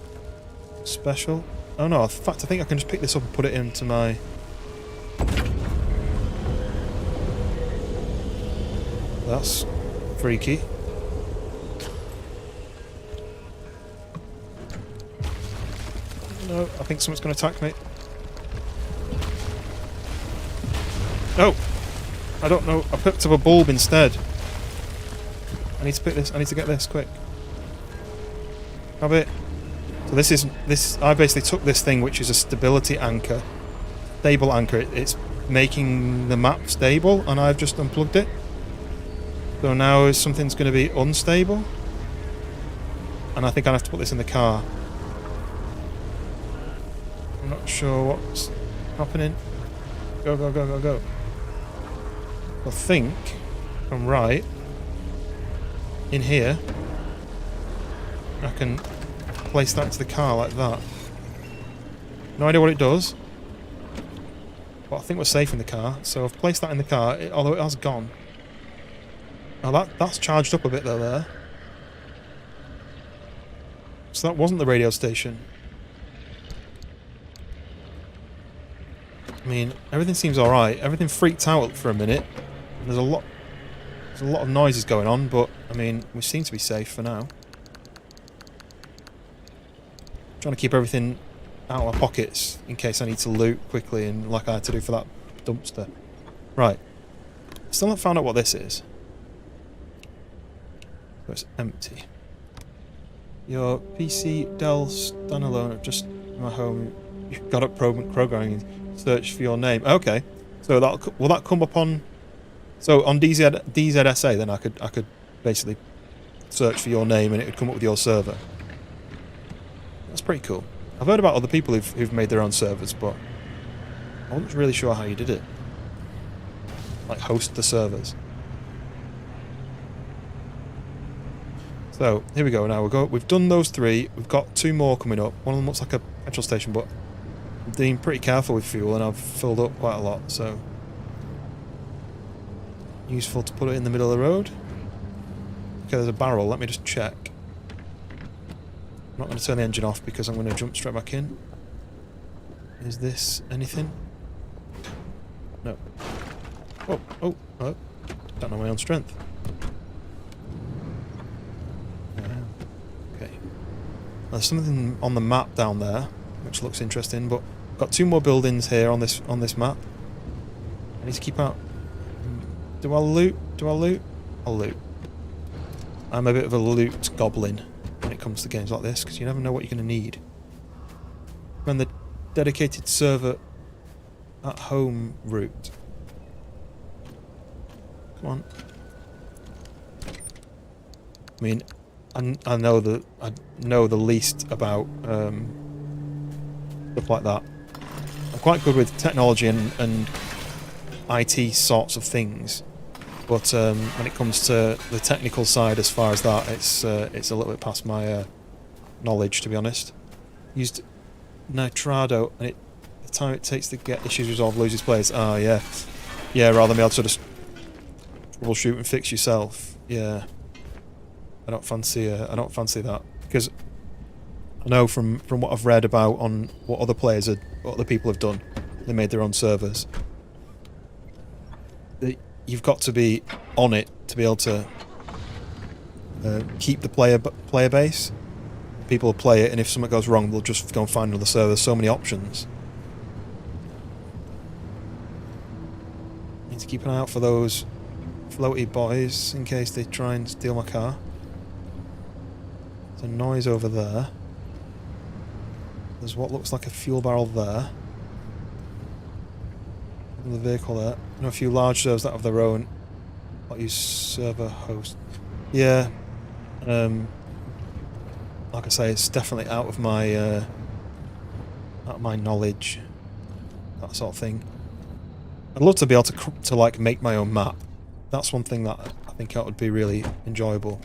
special. Oh no, in fact I think I can just pick this up and put it into my... That's freaky. No, I think someone's going to attack me. Oh! I don't know. I picked up a bulb instead. I need to pick this. I need to get this quick. Have it. So this. I basically took this thing, which is a stability anchor, stable anchor. It's making the map stable, and I've just unplugged it. So now something's going to be unstable, and I think I have to put this in the car. I'm not sure what's happening. Go, go, go, go, go. I think I'm right. In here, I can place that into the car like that. No idea what it does, but I think we're safe in the car. So I've placed that in the car, although it has gone. Now that's charged up a bit though there. So that wasn't the radio station. I mean, everything seems alright. Everything freaked out for a minute. There's a lot of noises going on, but I mean, we seem to be safe for now. Trying to keep everything out of my pockets in case I need to loot quickly, and like I had to do for that dumpster. Right. Still not found out what this is. So it's empty. Your PC Dell standalone of just my home. You've got up programming and search for your name. Okay. So will that come up on? So on DZSA, then I could basically search for your name and it would come up with your server. That's pretty cool. I've heard about other people who've made their own servers, but I wasn't really sure how you did it. Like host the servers. So here we go. Now we've done those 3. We've got 2 more coming up. One of them looks like a petrol station, but I'm being pretty careful with fuel, and I've filled up quite a lot. So useful to put it in the middle of the road. Okay, there's a barrel. Let me just check. I'm not going to turn the engine off because I'm going to jump straight back in. Is this anything? No. Oh. Don't know my own strength. Okay. There's something on the map down there, which looks interesting, but I've got 2 more buildings here on this map. I need to keep out. Do I loot? I'll loot. I'm a bit of a loot goblin when it comes to games like this, because you never know what you're going to need. When the dedicated server at home route. Come on. I mean, I know the least about stuff like that. I'm quite good with technology and IT sorts of things, but when it comes to the technical side, as far as that, it's a little bit past my knowledge, to be honest. Used Nitrado, and the time it takes to get issues resolved loses players. Oh yeah, rather than be able to just troubleshoot and fix yourself. Yeah, I don't fancy that, because I know from what I've read about on what other people have done. They made their own servers. You've got to be on it to be able to keep the player base. People will play it, and if something goes wrong, they'll just go and find another server. There's so many options. Need to keep an eye out for those floaty boys in case they try and steal my car. There's a noise over there. There's what looks like a fuel barrel there. Another vehicle there. And a few large servers that have their own. What use server host? Yeah. Like I say, it's definitely out of my knowledge. That sort of thing. I'd love to be able to like make my own map. That's one thing that I think that would be really enjoyable.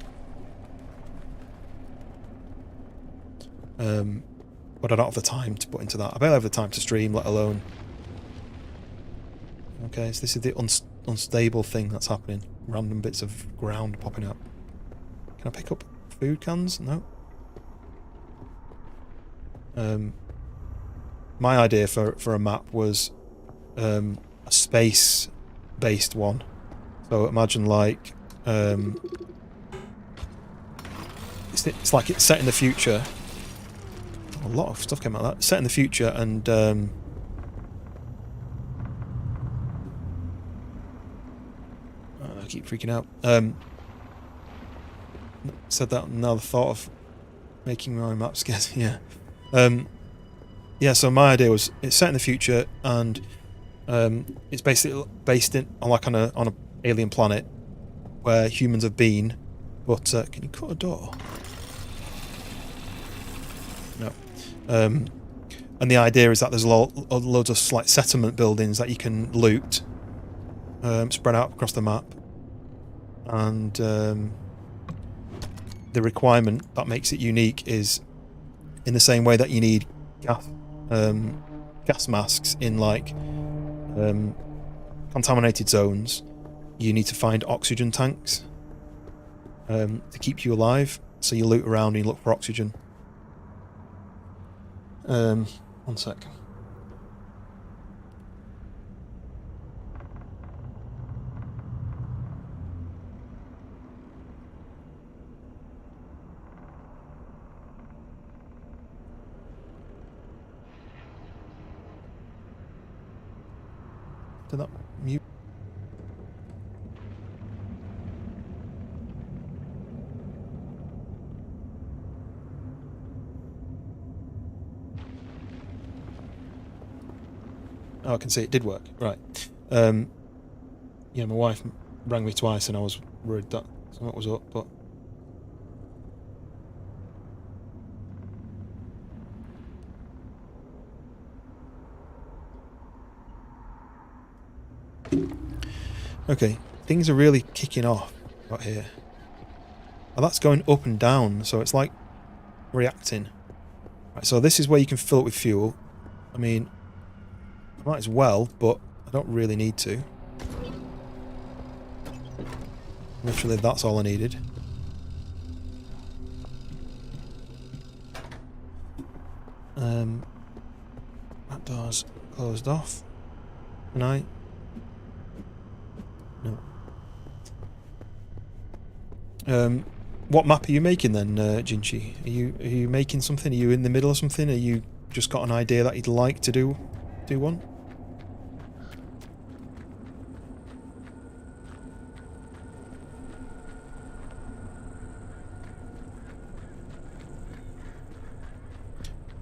But I don't have the time to put into that. I barely have the time to stream, let alone. Okay, so this is the unstable thing that's happening. Random bits of ground popping up. Can I pick up food cans? No. My idea for a map was a space-based one. So imagine like it's like it's set in the future. A lot of stuff came out of that. Set in the future, and I keep freaking out. Said that, now the thought of making my own map scares me. Yeah. So my idea was it's set in the future, and it's basically based on a alien planet where humans have been. But can you cut a door? No. And the idea is that there's loads of like settlement buildings that you can loot, spread out across the map, and the requirement that makes it unique is in the same way that you need gas masks in like contaminated zones. You need to find oxygen tanks to keep you alive. So you loot around and you look for oxygen. One sec. Did that mute? Oh, I can see it did work. Right. Yeah, my wife rang me twice and I was worried that something was up, but... Okay, things are really kicking off right here. And that's going up and down, so it's like reacting. Right, so this is where you can fill it with fuel. I mean, I might as well, but I don't really need to. Literally, that's all I needed. That door's closed off. Can I? No. What map are you making then, Jinchi? Are you making something? Are you in the middle of something? Are you just got an idea that you'd like to do one?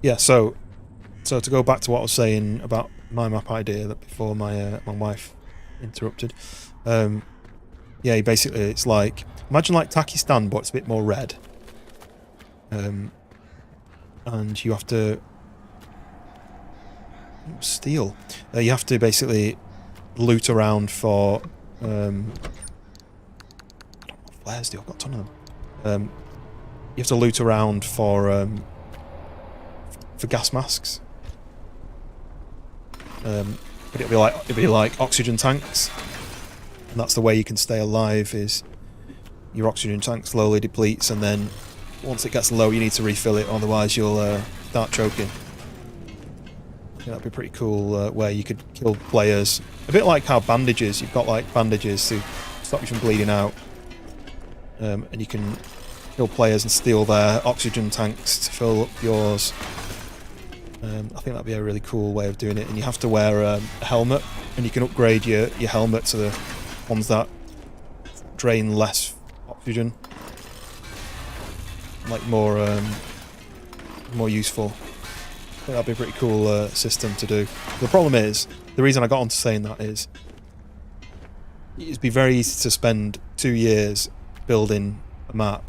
Yeah, so to go back to what I was saying about my map idea that before my my wife interrupted. Yeah, basically it's like, imagine like Takistan, but it's a bit more red. And you have to steal. You have to basically loot around for I don't know what flares do. I've got a ton of them. You have to loot around for gas masks. But it'll be like oxygen tanks. And that's the way you can stay alive, is your oxygen tank slowly depletes, and then once it gets low you need to refill it, otherwise you'll start choking. I think that'd be a pretty cool way you could kill players. A bit like how bandages, you've got like bandages to stop you from bleeding out. And you can kill players and steal their oxygen tanks to fill up yours. I think that'd be a really cool way of doing it. And you have to wear a helmet, and you can upgrade your helmet to the ones that drain less oxygen, like more useful. I think that'd be a pretty cool system to do. The problem is, the reason I got onto saying that is, it'd be very easy to spend 2 years building a map,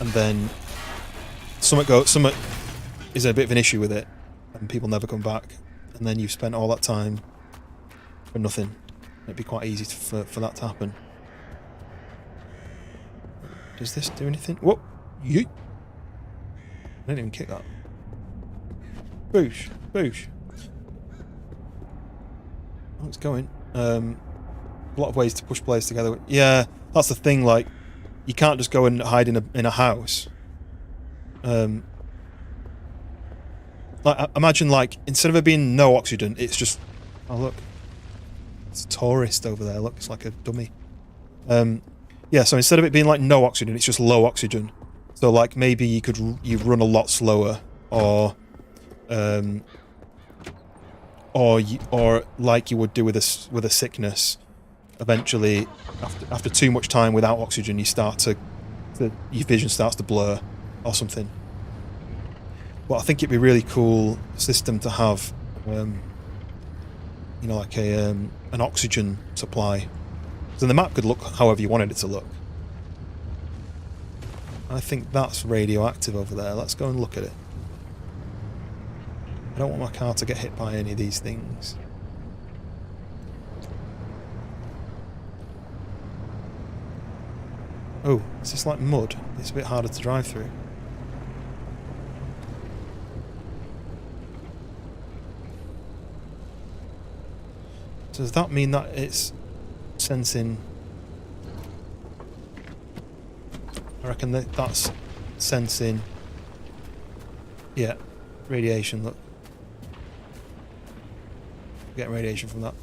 and then something is a bit of an issue with it, and people never come back, and then you've spent all that time for nothing. It'd be quite easy for that to happen. Does this do anything? Whoa! Yeet! I didn't even kick that. Boosh! Boosh! Oh, it's going. A lot of ways to push players together. Yeah, that's the thing, like, you can't just go and hide in a house. Like, imagine, like, instead of it being no oxygen, it's just... Oh, look. It's a tourist over there, look, it's like a dummy. Yeah, so instead of it being like no oxygen, it's just low oxygen. So like maybe you run a lot slower, or like you would do with a sickness. Eventually, after too much time without oxygen, you start to your vision starts to blur, or something. But I think it'd be a really cool system to have. You know, like an oxygen supply. So the map could look however you wanted it to look. I think that's radioactive over there. Let's go and look at it. I don't want my car to get hit by any of these things. Oh, is this like mud? It's a bit harder to drive through. So does that mean that it's sensing... I reckon that's sensing... Yeah, radiation, look. Getting radiation from that.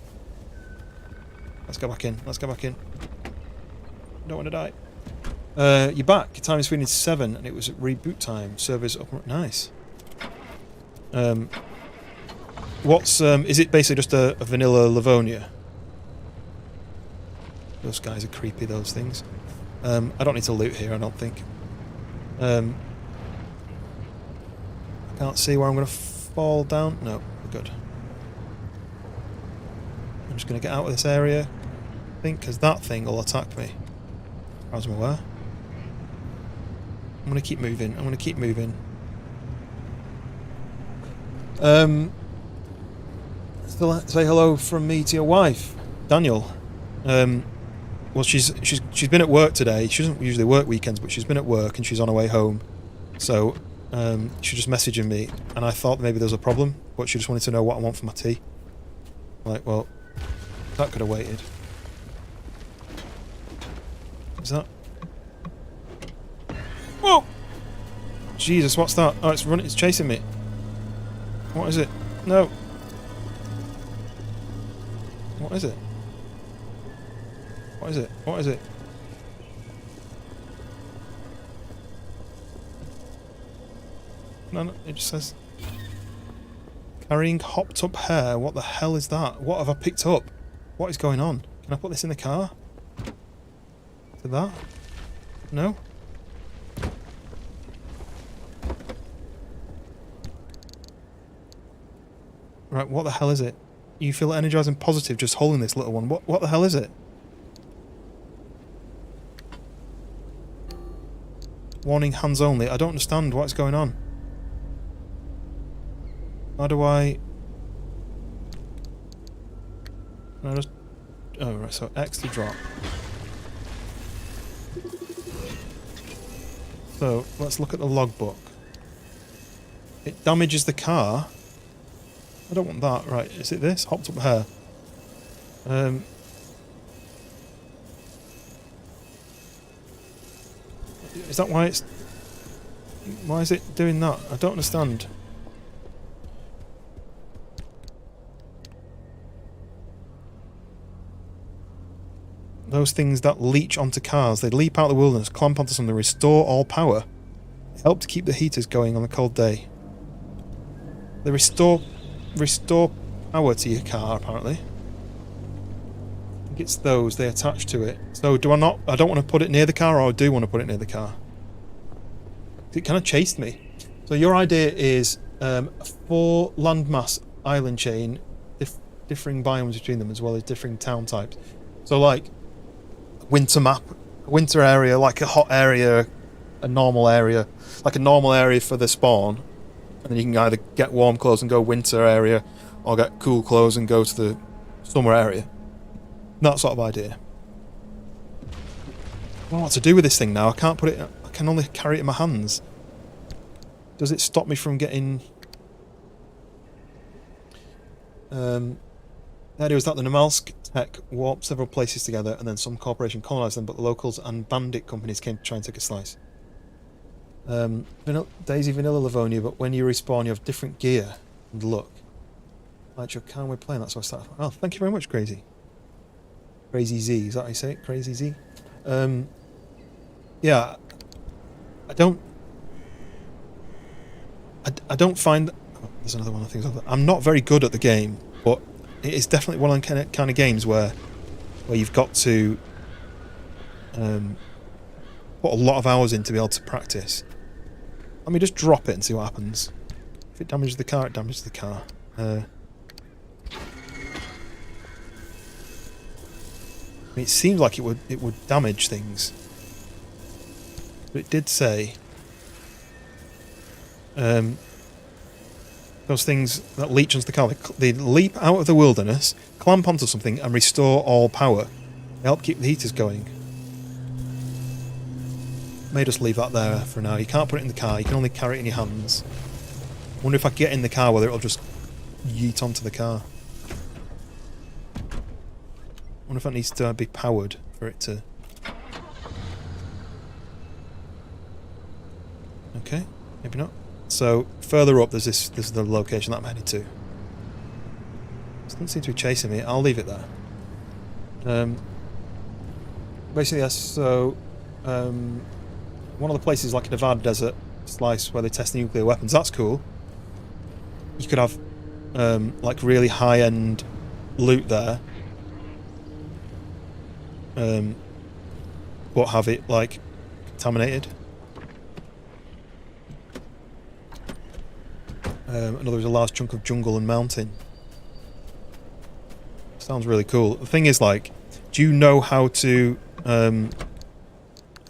Let's go back in, let's go back in. Don't want to die. You're back. Time is screen is 7 and it was at reboot time. Servers up. Nice. What's is it basically just a vanilla Livonia? Those guys are creepy, those things. I don't need to loot here, I don't think. I can't see where I'm going to fall down. No, we're good. I'm just going to get out of this area, I think, because that thing will attack me. As I'm aware. I'm going to keep moving. I'm going to keep moving. Still say hello from me to your wife, Daniel. Well, she's been at work today. She doesn't usually work weekends, but she's been at work and she's on her way home. So she's just messaging me, and I thought maybe there was a problem, but she just wanted to know what I want for my tea. Like, well, that could have waited. Is that? Whoa! Jesus, what's that? Oh, it's running. It's chasing me. What is it? No. What is it? What is it? What is it? No, it just says carrying hopped up hair. What the hell is that? What have I picked up? What is going on? Can I put this in the car? To that? No? Right, what the hell is it? You feel energized and positive just holding this little one. What the hell is it? Warning, hands only. I don't understand what's going on. How do I... No, just... Oh, right, so X to drop. So, let's look at the logbook. It damages the car. I don't want that. Right, is it this? Hopped up hair. Is that why it's... Why is it doing that? I don't understand. Those things that leech onto cars, they leap out of the wilderness, clamp onto something, restore all power. They help to keep the heaters going on a cold day. They restore power to your car, apparently. I think it's those, they attach to it. So do I not... I don't want to put it near the car, or I do want to put it near the car? It kind of chased me. So your idea is a 4 landmass island chain, differing biomes between them, as well as differing town types. So like winter map, winter area, like a hot area, a normal area, like a normal area for the spawn, and then you can either get warm clothes and go winter area, or get cool clothes and go to the summer area. That sort of idea. I don't know what to do with this thing now. I can't put it... I can only carry it in my hands. Does it stop me from getting... The idea is that the Nomalsk tech warped several places together, and then some corporation colonised them, but the locals and bandit companies came to try and take a slice. Daisy Vanilla Livonia, but when you respawn you have different gear and look. Like your car we're playing, that's what I started. Oh, thank you very much, Crazy. Crazy Z, is that how you say it? Crazy Z? Yeah. I don't find... Oh, there's another one of the things. I'm not very good at the game, but it is definitely one of the kind of games where you've got to put a lot of hours in to be able to practice. Let me just drop it and see what happens. If it damages the car, it damages the car. I mean, it seems like it would damage things, but it did say those things that leech onto the car, they leap out of the wilderness, clamp onto something, and restore all power. They help keep the heaters going. May just leave that there for now. You can't put it in the car. You can only carry it in your hands. I wonder if I get in the car whether it'll just yeet onto the car. I wonder if that needs to be powered for it to... Okay, maybe not. So further up, there's the location that I'm headed to. It doesn't seem to be chasing me. I'll leave it there. Basically, yes. So one of the places is like a Nevada desert slice where they test nuclear weapons. That's cool. You could have like really high-end loot there, but have it like contaminated. Another is a large chunk of jungle and mountain. So Sounds really cool. The thing is, like, do you know how to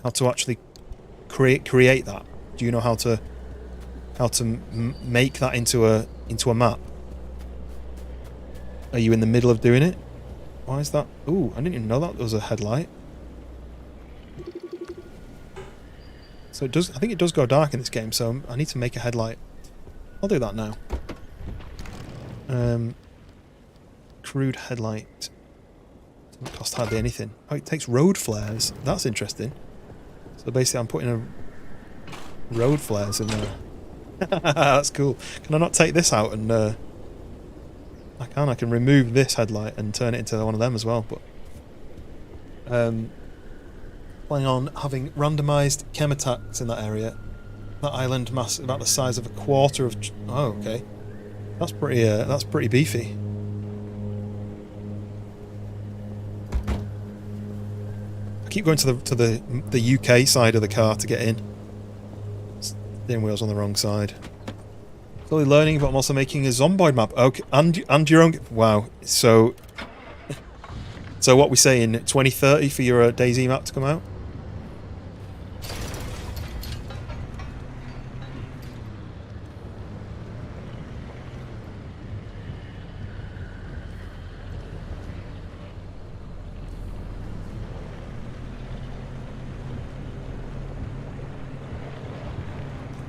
actually create that? Do you know how to make that into a map? Are you in the middle of doing it? Why is that? Ooh, I didn't even know that there was a headlight. So it does. I think it does go dark in this game. So I need to make a headlight. I'll do that now. Crude headlight. Doesn't cost hardly anything. Oh, it takes road flares. That's interesting. So basically, I'm putting a road flares in there. That's cool. Can I not take this out and? I can. I can remove this headlight and turn it into one of them as well. But planning on having randomised chem attacks in that area. That island mass about the size of a quarter of. Oh, okay. That's pretty beefy. I keep going to the UK side of the car to get in. Steering wheel's on the wrong side. Slowly learning, but I'm also making a Zomboid map. Okay, and your own. Wow. So what we say in 2030 for your DayZ map to come out?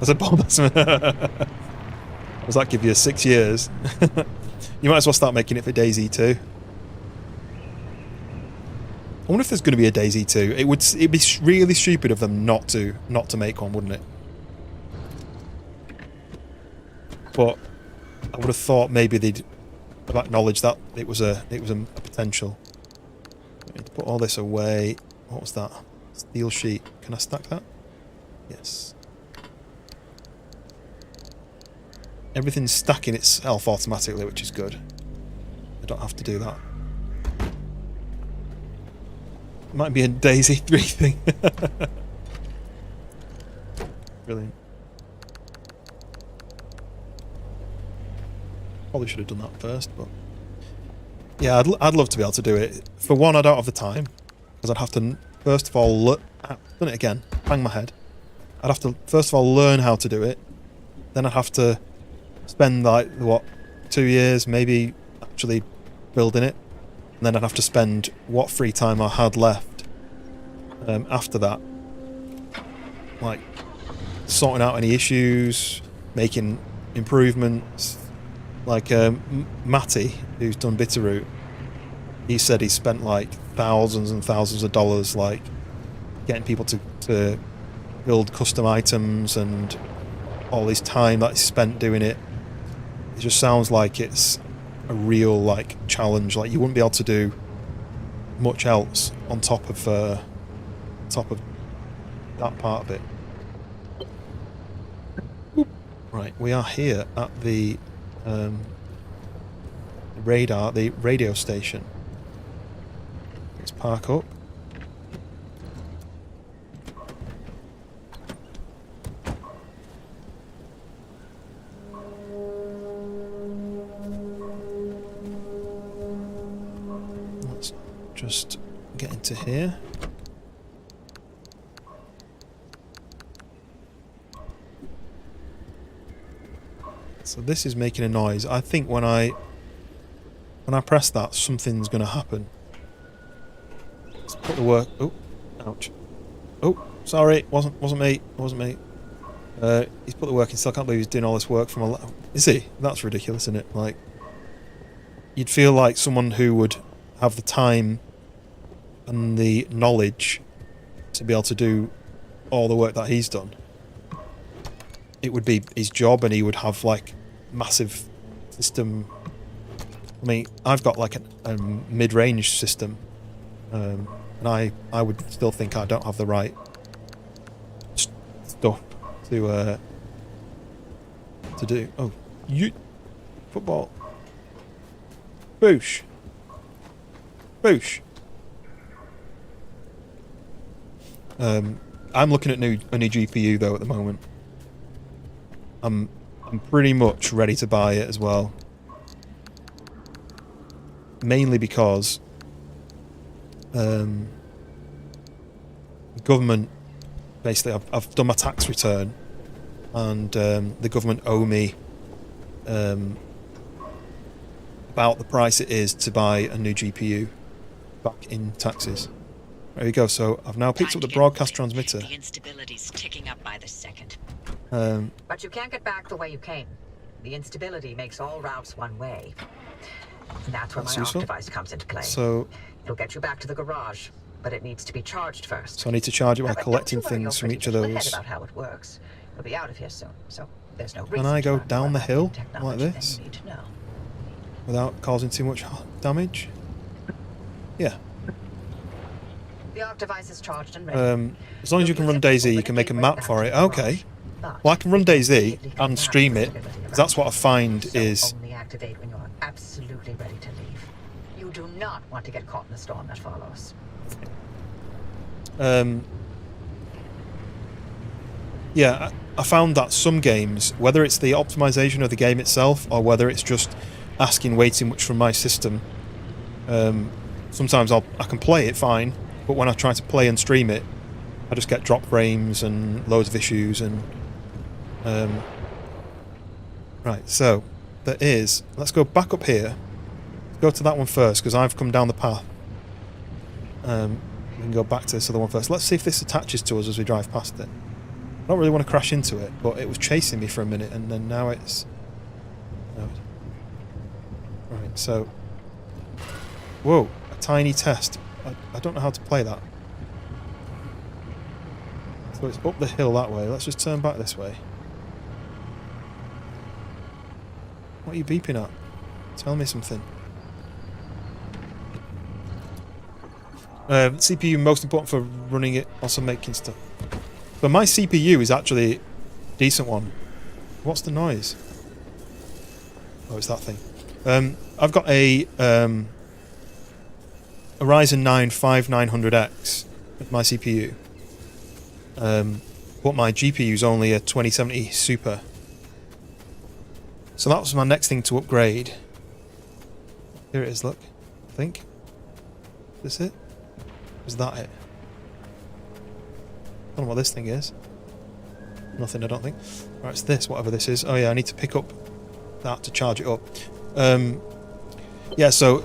That's a bomb. Does that give you 6 years? You might as well start making it for DayZ 2. I wonder if there's going to be a DayZ 2. It'd be really stupid of them not to make one, wouldn't it? But I would have thought maybe they'd have acknowledged that it was a potential. I need to put all this away. What was that? Steel sheet. Can I stack that? Yes. Everything's stacking itself automatically, which is good. I don't have to do that. Might be a DayZ 3 thing. Brilliant. Probably should have done that first, but yeah, I'd love to be able to do it. For one, I don't have the time because I'd have to first of all done it again. Bang my head. I'd have to first of all learn how to do it. Then I'd have to spend like 2 years maybe actually building it, and then I'd have to spend what free time I had left after that, like sorting out any issues, making improvements. Like Matty, who's done Bitterroot, he said he spent like thousands and thousands of dollars like getting people to build custom items, and all his time that he spent doing it. It just sounds like it's a real like challenge. Like you wouldn't be able to do much else on top of that part of it. Right, we are here at the radio station. Let's park up. Let's just get into here. So this is making a noise. I think when I press that, something's going to happen. Let's put the work. Oh, ouch. Oh, sorry, wasn't me. He's put the work in. Still can't believe he's doing all this work from a. Is he? That's ridiculous, isn't it? Like, you'd feel like someone who would have the time and the knowledge to be able to do all the work that he's done. It would be his job, and he would have like massive system. I mean, I've got like a mid-range system, and I would still think I don't have the right stuff to do. Oh, you football, boosh, boosh. I'm looking at a new GPU though at the moment. I'm pretty much ready to buy it as well. mainly because the government, basically, I've done my tax return, and the government owe me about the price it is to buy a new GPU back in taxes. There we go. So I've now picked up the broadcast transmitter. The instability's ticking up by the second. But you can't get back the way you came. The instability makes all routes one way. And that's where my off device comes into play. So it'll get you back to the garage, but it needs to be charged first. So I need to charge it by But collecting don't you worry, things you're from each of pretty those. about how it works. We'll be out of here soon, so there's no reason. Can I to go learn down more the about hill technology like than this you need to know. without causing too much damage? Yeah. The arc device is charged and ready. As long as you can run DayZ, you can make a map for it. Okay. Well, I can run DayZ and stream it, because that's what I find is... Only activate when you're absolutely ready to leave. You do not want to get caught in the storm that follows. Yeah, I found that some games, whether it's the optimization of the game itself or whether it's just asking way too much from my system, sometimes I can play it fine, but when I try to play and stream it, I just get drop frames and loads of issues. And right, so there is... Let's go back up here. Let's go to that one first, because I've come down the path. We can go back to this other one first. Let's see if this attaches to us as we drive past it. I don't really want to crash into it, but it was chasing me for a minute, and then now it's... No. Right, so... Whoa, a tiny test. I don't know how to play that. So it's up the hill that way. Let's just turn back this way. What are you beeping at? Tell me something. CPU most important for running it, also making stuff. But my CPU is actually a decent one. What's the noise? Oh, it's that thing. I've got a Ryzen 9 5900X with my CPU. But my GPU is only a 2070 Super. So that was my next thing to upgrade. Here it is, look. I think. Is this it? Is that it? I don't know what this thing is. Nothing, I don't think. Right, it's this, whatever this is. Oh yeah, I need to pick up that to charge it up. Yeah, so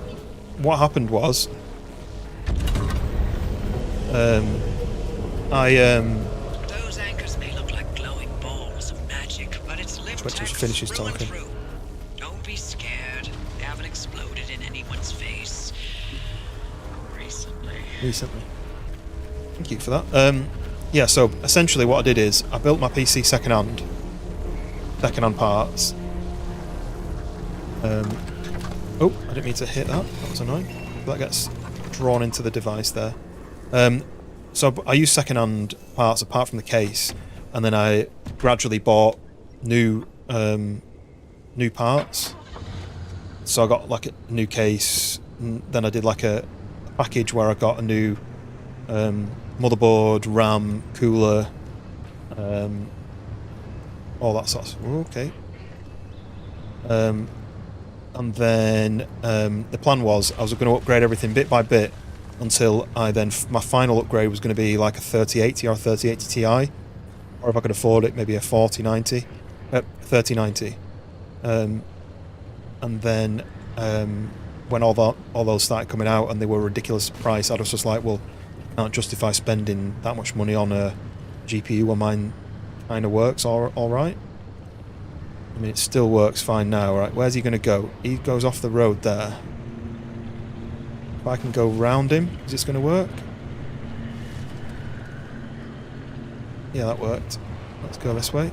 what happened was... Those anchors may look like glowing balls of magic, but it's lift Wait till she techs finishes through and talking. through. Don't be scared. They haven't exploded in anyone's face. Recently. Thank you for that. Yeah, so essentially what I did is I built my PC second-hand parts. Oh, I didn't mean to hit that. That was annoying. That gets drawn into the device there. So I used second-hand parts apart from the case, and then I gradually bought new parts. So I got like a new case, and then I did like a package where I got a new motherboard, RAM, cooler, all that sort of... Okay. And then the plan was I was going to upgrade everything bit by bit until I then... my final upgrade was going to be like a 3080 or a 3080 Ti, or if I could afford it, maybe a 3090. And then when all those started coming out and they were a ridiculous price, I was just like, well, I can't justify spending that much money on a GPU when mine kind of works all right. I mean, it still works fine now, right? Where's he going to go? He goes off the road there. If I can go round him, is this going to work? Yeah, that worked. Let's go this way.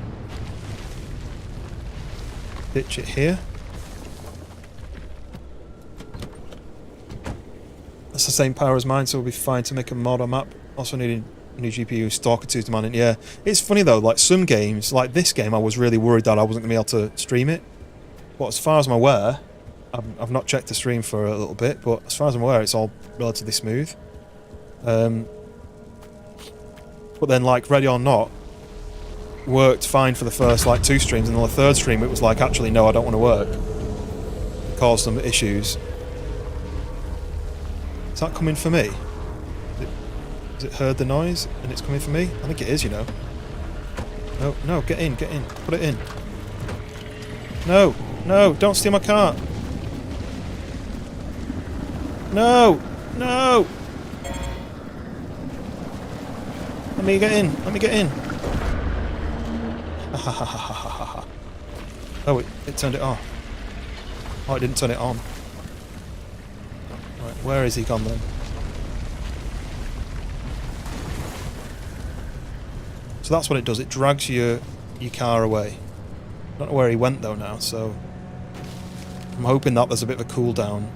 Ditch it here. That's the same power as mine, so we'll be fine to make a mod on map. Also needing a new GPU, Stalker 2's demanding. Yeah, it's funny though, like some games, like this game, I was really worried that I wasn't going to be able to stream it. But as far as I'm aware, I've not checked the stream for a little bit, but as far as I'm aware, it's all relatively smooth. But then, like, Ready or Not worked fine for the first, like, 2 streams, and on the 3rd stream it was like, actually, no, I don't want to work. Caused some issues. Is that coming for me? Has it heard the noise and it's coming for me? I think it is, you know. No, no, get in, put it in. No, no, don't steal my car. No, no. Let me get in, let me get in. Oh, it turned it off. Oh, it didn't turn it on. Right, where is he gone then? So that's what it does, it drags your car away. I don't know where he went though now, so I'm hoping that there's a bit of a cooldown.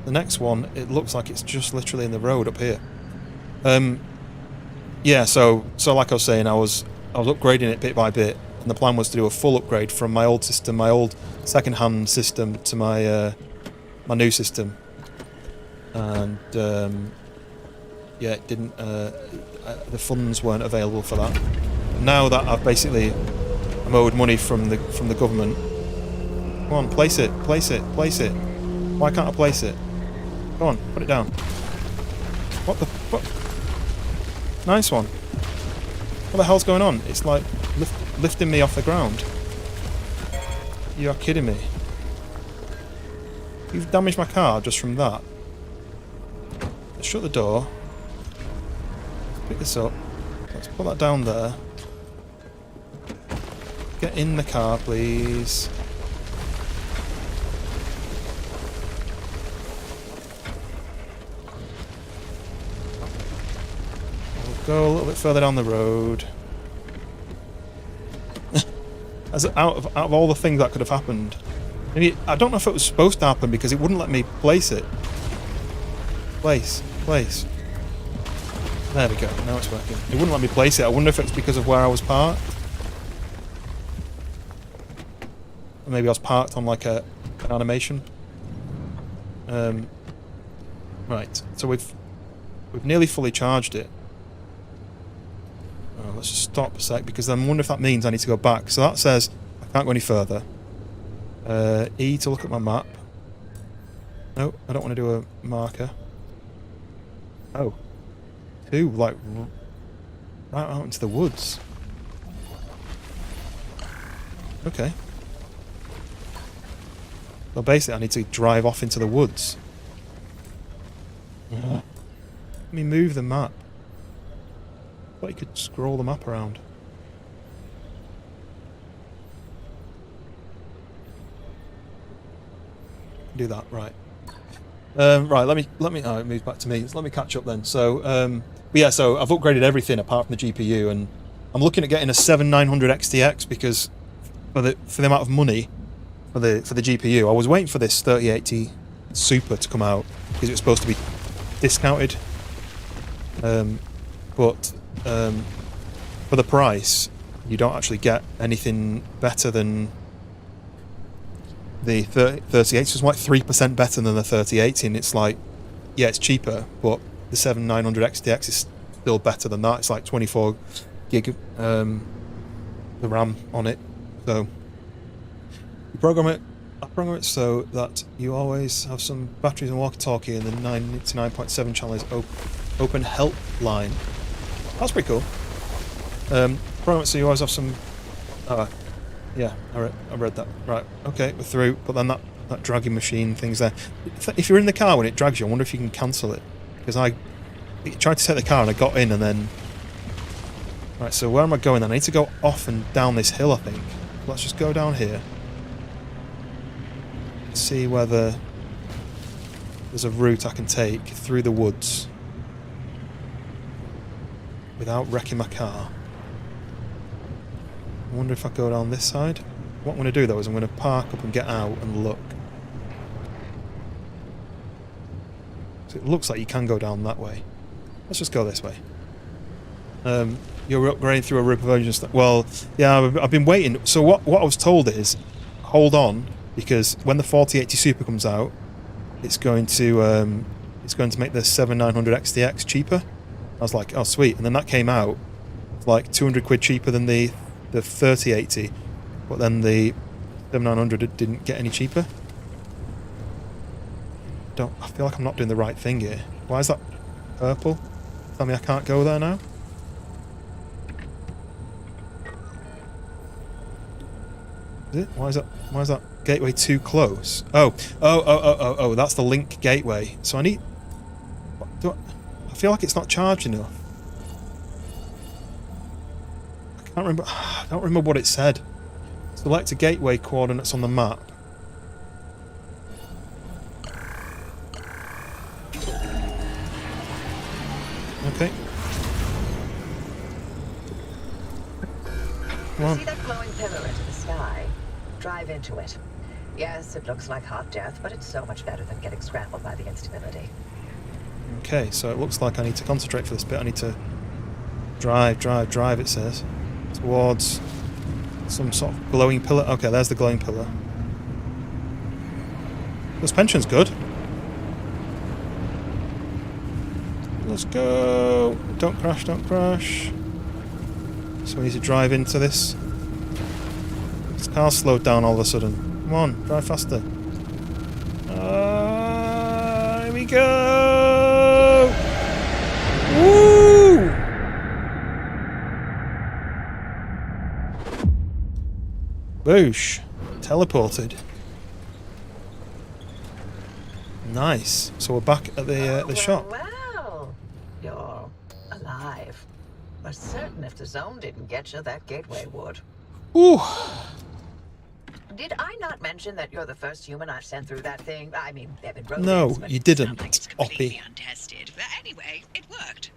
The next one, it looks like it's just literally in the road up here. Yeah, so like I was saying, I was upgrading it bit by bit, and the plan was to do a full upgrade from my old system, my old second-hand system, to my my new system. And yeah, it didn't. The funds weren't available for that. Now that I've basically, I'm owed money from the government. Come on, place it, place it, place it. Why can't I place it? Go on, put it down. What the fuck? Nice one. What the hell's going on? It's like lifting me off the ground. You are kidding me. You've damaged my car just from that. Let's shut the door. Pick this up. Let's put that down there. Get in the car, please. We'll go a little bit further down the road. As out of all the things that could have happened. Maybe, I don't know if it was supposed to happen because it wouldn't let me place it. Place. There we go, now it's working. It wouldn't let me place it. I wonder if it's because of where I was parked. Or maybe I was parked on like an animation. Right, so we've nearly fully charged it. Oh, let's just stop a sec because I wonder if that means I need to go back. So that says I can't go any further. E to look at my map. No, I don't want to do a marker. Oh. 2, like, right out into the woods. Okay. Well, basically I need to drive off into the woods. Let me move the map. I thought you could scroll the map around. Do that, right. Right, let me oh, it moves back to me. So let me catch up then. So but yeah, so I've upgraded everything apart from the GPU, and I'm looking at getting a 7900 XTX because for the amount of money for the GPU, I was waiting for this 3080 Super to come out because it was supposed to be discounted. But for the price, you don't actually get anything better than the 3080. It's like 3% better than the 3080, and it's like, yeah, it's cheaper, but the 7900 XTX is still better than that. It's like 24 gig the RAM on it. So you I program it so that you always have some batteries and walkie-talkie, and the 99.7 channel is open help line. That's pretty cool. Program it so you always have some. Yeah, I read that. Right, okay, we're through. But then that dragging machine thing's there. If you're in the car when it drags you, I wonder if you can cancel it. Because I tried to take the car and I got in and then... Right, so where am I going then? I need to go off and down this hill, I think. Let's just go down here. See whether there's a route I can take through the woods without wrecking my car. I wonder if I go down this side. What I'm going to do though is I'm going to park up and get out and look. So it looks like you can go down that way. Let's just go this way. You're upgrading through a rip version stuff. Well, yeah, I've been waiting. So what I was told is, hold on, because when the 4080 Super comes out, it's going to make the 7900 XTX cheaper. I was like, oh sweet, and then that came out like 200 quid cheaper than the 3080, but then the 7900 didn't get any cheaper. I feel like I'm not doing the right thing here. Why is that purple? Tell me I can't go there now? Is it? Why is that gateway too close? Oh, that's the link gateway. So I need... I feel like it's not charged enough. I can't remember... I don't remember what it said. Select a gateway coordinates on the map. Okay. Come on. See that glowing pillar into the sky? Drive into it. Yes, it looks like hot death, but it's so much better than getting scrambled by the instability. Okay, so it looks like I need to concentrate for this bit. I need to drive, it says. Towards some sort of glowing pillar. Okay, there's the glowing pillar. Suspension's good. Let's go. Don't crash, don't crash. So we need to drive into this. This car's slowed down all of a sudden. Come on, drive faster. Here we go! Woo! Boosh. Teleported. Nice. So we're back at the shop. Well, you're alive. We're certain if the zone didn't get you, that gateway would. Ooh. Did I not mention that you're the first human I've sent through that thing? I mean, they've been rodents, No, but you Not didn't, like it's completely Oppie. untested. But anyway, it worked.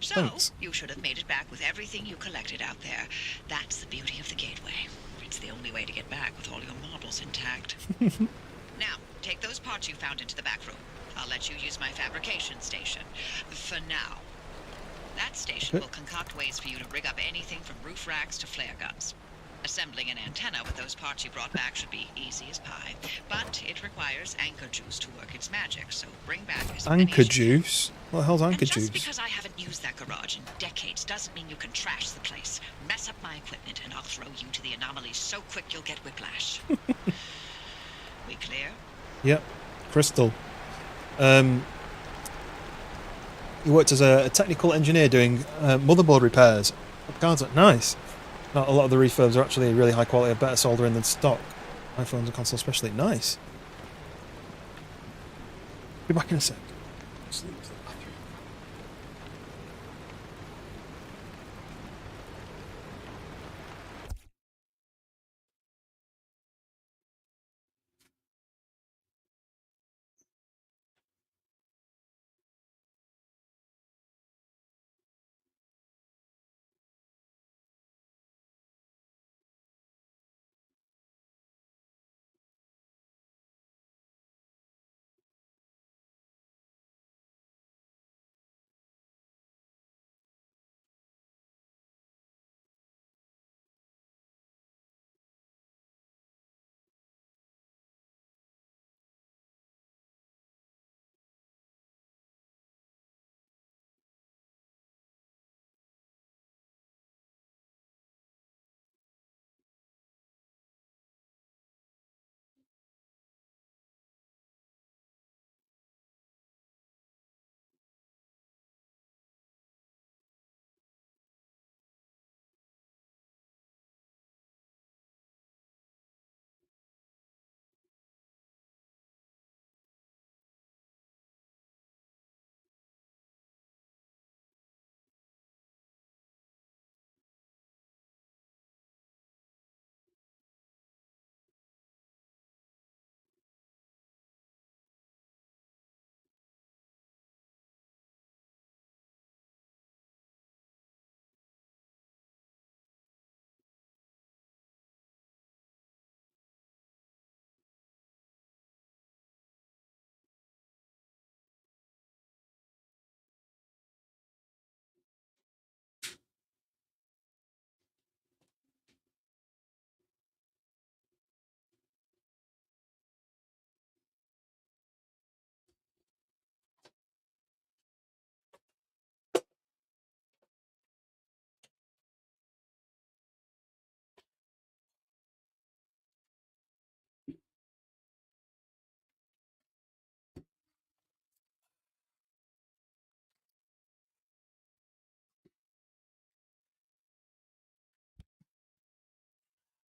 So, Thanks. you should have made it back with everything you collected out there. That's the beauty of the gateway. It's the only way to get back with all your marbles intact. Now, take those parts you found into the back room. I'll let you use my fabrication station. For now. That station Okay. will concoct ways for you to rig up anything from roof racks to flare guns. Assembling an antenna with those parts you brought back should be easy as pie, but it requires anchor juice to work its magic, so bring back as many Anchor as you can. juice? What the hell's anchor And just juice? because I haven't used that garage in decades doesn't mean you can trash the place. Mess up my equipment and I'll throw you to the anomalies so quick you'll get whiplash. We clear? Yep. Crystal. He worked as a technical engineer doing motherboard repairs. Cards are nice. A lot of the refurbs are actually really high quality, better soldering than stock. iPhones and consoles especially. Nice. Be back in a sec. Sleep.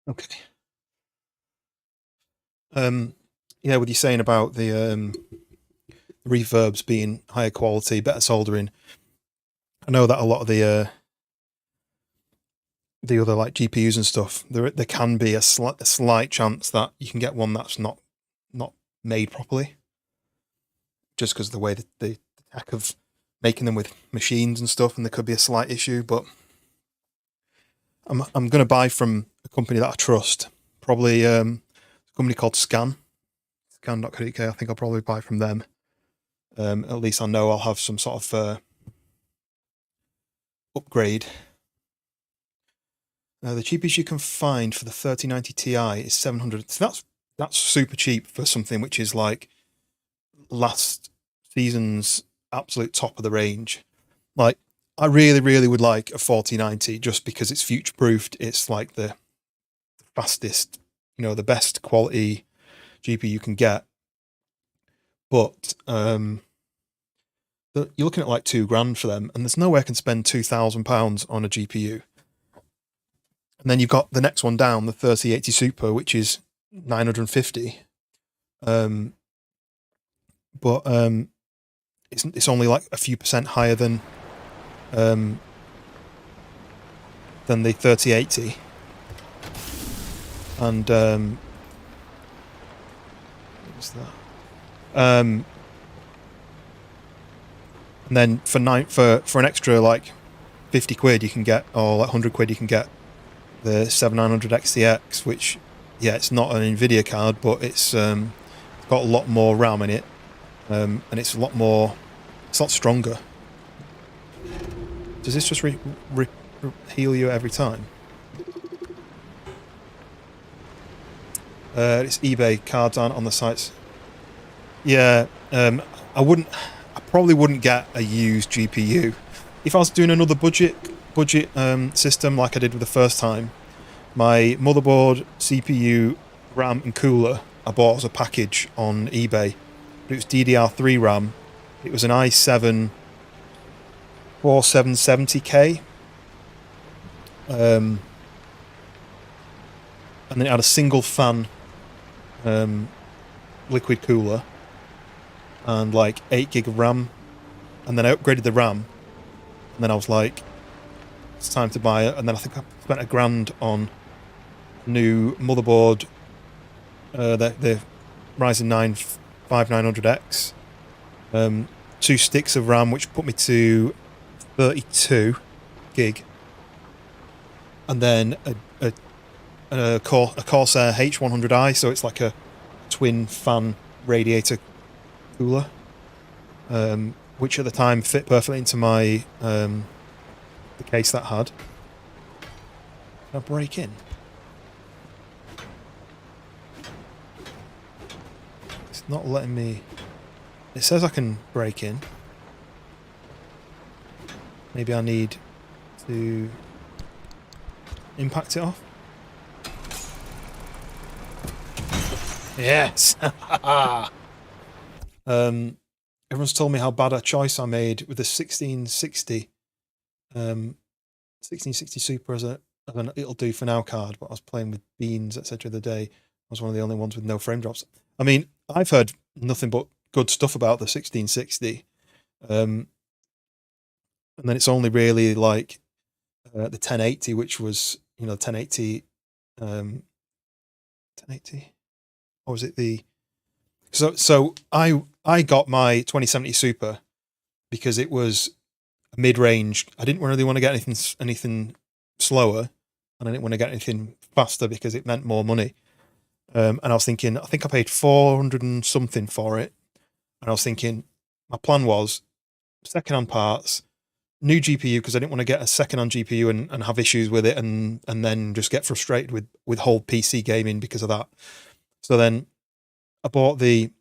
Okay. Yeah, with you saying about the reverbs being higher quality, better soldering, I know that a lot of the other like GPUs and stuff, there can be a slight chance that you can get one that's not made properly, just because of the way that the tech of making them with machines and stuff, and there could be a slight issue. But I'm going to buy from a company that I trust, probably a company called scan.co.uk. I think I'll probably buy from them. At least I know I'll have some sort of upgrade. The cheapest you can find for the 3090 Ti is 700. So that's super cheap for something which is like last season's absolute top of the range. Like, I really, really would like a 4090 just because it's future proofed. It's like the fastest, the best quality GPU you can get. But you're looking at like $2,000 for them, and there's no way I can spend £2,000 on a GPU. And then you've got the next one down, the 3080 Super, which is 950. But it's only like a few percent higher than the 3080. And what's that? And then for an extra like 50 quid you can get, or like 100 quid you can get the 7900 XTX, which, yeah, it's not an Nvidia card, but it's got a lot more RAM in it, and it's a lot stronger. Does this just heal you every time? It's eBay, cards aren't on the sites. Yeah, I probably wouldn't get a used GPU. If I was doing another budget system like I did with the first time, my motherboard, CPU, RAM and cooler I bought as a package on eBay. It was DDR3 RAM. It was an i7 4770K. And then it had a single fan liquid cooler and like 8 gig of RAM. And then I upgraded the RAM. And then I was like, it's time to buy it. And then I think I spent £1,000 on new motherboard, the Ryzen 9 5900X, 2 sticks of RAM, which put me to 32 gig, and then a Corsair H100i, so it's like a twin fan radiator cooler, which at the time fit perfectly into my the case that had. Can I break in? It's not letting me. It says I can break in. Maybe I need to impact it off. Yes. Everyone's told me how bad a choice I made with the 1660 Super as an it'll do for now card, but I was playing with beans, etc. the day. I was one of the only ones with no frame drops. I mean, I've heard nothing but good stuff about the 1660. And then it's only really like the 1080, which was, 1080, 1080, or was it the? So I got my 2070 Super because it was mid-range. I didn't really want to get anything slower, and I didn't want to get anything faster because it meant more money. And I was thinking, I think I paid 400 and something for it. And I was thinking, my plan was second-hand parts, new GPU, because I didn't want to get a second-hand GPU and have issues with it and then just get frustrated with whole PC gaming because of that. So then I bought the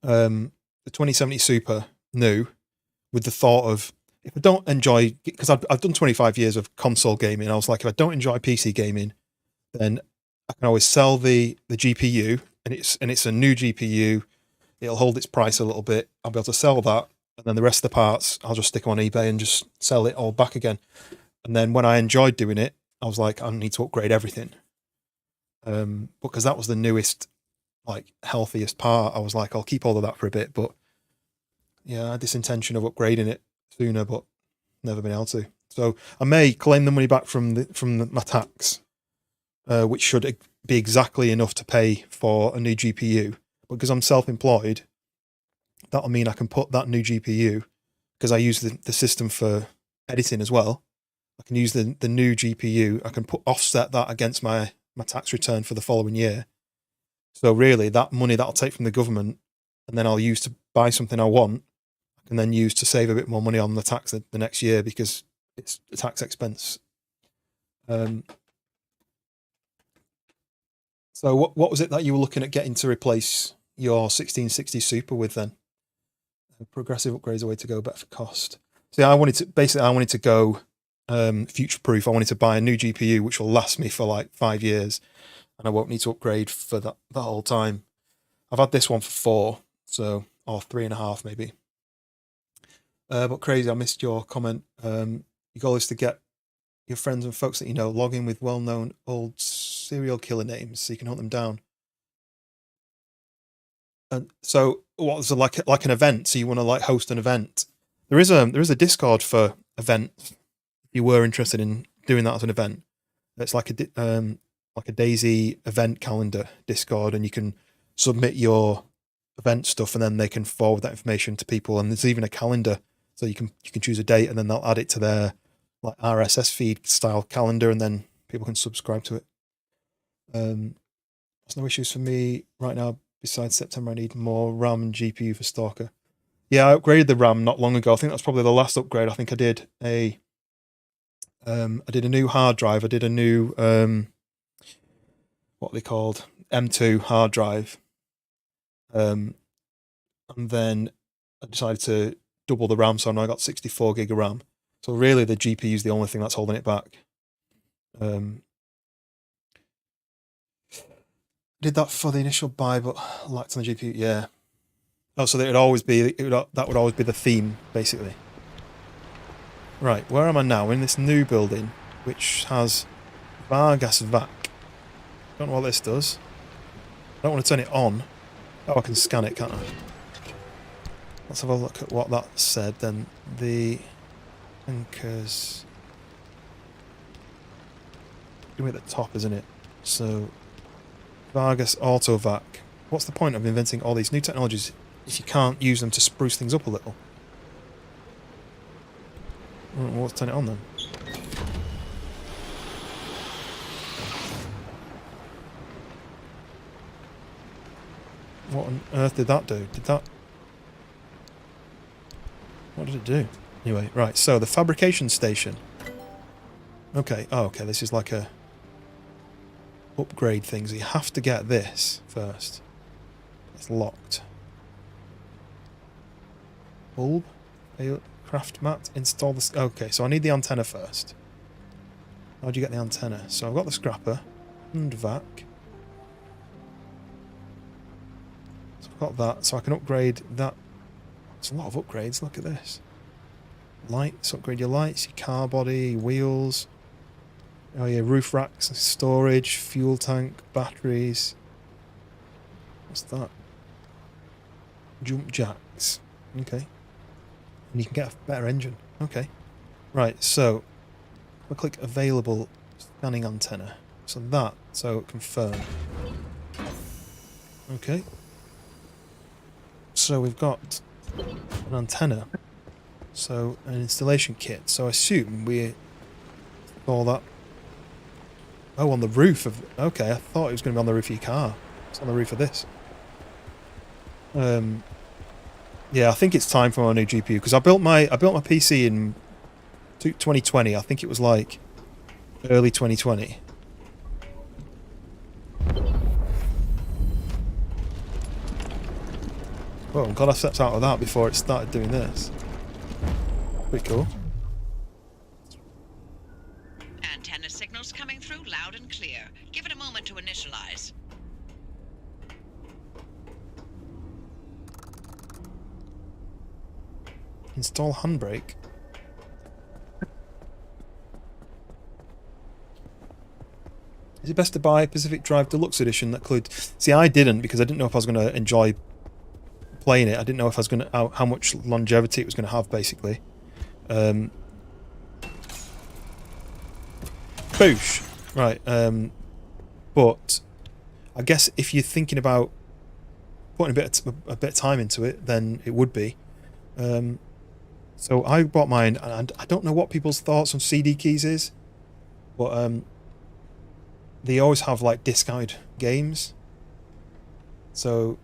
2070 Super new with the thought of, if I don't enjoy, because I've done 25 years of console gaming, I was like, if I don't enjoy PC gaming, then I can always sell the GPU, and it's a new GPU. It'll hold its price a little bit. I'll be able to sell that, and then the rest of the parts, I'll just stick them on eBay and just sell it all back again. And then when I enjoyed doing it, I was like, I need to upgrade everything. because that was the newest, like, healthiest part. I was like, I'll keep all of that for a bit, but yeah, I had this intention of upgrading it sooner, but never been able to. So I may claim the money back from my tax, which should be exactly enough to pay for a new GPU. But because I'm self-employed, that'll mean I can put that new GPU, because I use the system for editing as well. I can use the new GPU. I can offset that against my tax return for the following year. So really, that money that I'll take from the government, and then I'll use to buy something I want, I can then use to save a bit more money on the tax the next year, because it's a tax expense. So what was it that you were looking at getting to replace your 1660 Super with then? Progressive upgrades a way to go, better for cost. See, I wanted to go future proof. I wanted to buy a new GPU which will last me for like 5 years, and I won't need to upgrade for that whole time. I've had this one for 4, so, or 3.5 maybe. But crazy, I missed your comment. Your goal is to get your friends and folks that you know log in with well-known old serial killer names so you can hunt them down. And so, what was it, like an event? So you want to like host an event? There is a Discord for events. If you were interested in doing that as an event, it's like a Daisy event calendar Discord, and you can submit your event stuff, and then they can forward that information to people. And there's even a calendar, so you can choose a date, and then they'll add it to their like RSS feed style calendar, and then people can subscribe to it. There's no issues for me right now. Besides September, I need more RAM and GPU for Stalker. Yeah, I upgraded the RAM not long ago. I think that's probably the last upgrade. I think I did a new hard drive. I did a new what are they called? M2 hard drive. And then I decided to double the RAM, so now I got 64 gig of RAM. So really, the GPU is the only thing that's holding it back. Did that for the initial buy, but lacked on the GPU. Yeah. Oh, so that would always be the theme, basically. Right, where am I now? In this new building, which has Vargas Vac. Don't know what this does. I don't want to turn it on. Oh, I can scan it, can't I? Let's have a look at what that said then. The anchors. Going at the top, isn't it? So, Vargas Autovac. What's the point of inventing all these new technologies if you can't use them to spruce things up a little? Well, let's turn it on then. What on earth did that do? What did it do? Anyway, right, so the fabrication station. Okay, oh, okay, this is like a upgrade thing, so you have to get this first. It's locked. Bulb? Craft mat? Install this. Okay, so I need the antenna first. How do you get the antenna? So I've got the scrapper and vac. So I've got that, so I can upgrade that. It's a lot of upgrades, look at this. Lights, upgrade your lights, your car body, your wheels. Oh yeah, roof racks, storage, fuel tank, batteries. What's that? Jump jacks. Okay. And you can get a better engine. Okay. Right, so we'll click available scanning antenna. So confirm. Okay. So we've got an antenna. So an installation kit. So I assume we install that. Oh, on the roof of. Okay, I thought it was going to be on the roof of your car. It's on the roof of this. Yeah, I think it's time for my new GPU, because I built my PC in 2020. I think it was like early 2020. Well, I'm glad I stepped out of that before it started doing this. Pretty cool. Antenna signals coming through loud and clear. Give it a moment to initialize. Install handbrake. Is Is it best to buy Pacific Drive Deluxe Edition that includes... See, I didn't, because I didn't know if I was going to enjoy playing it. I didn't know if I was going to... how much longevity it was going to have, basically. Boosh! Right, but I guess if you're thinking about putting a bit of time into it, then it would be. So I bought mine, and I don't know what people's thoughts on CD keys is, but they always have like discounted games. So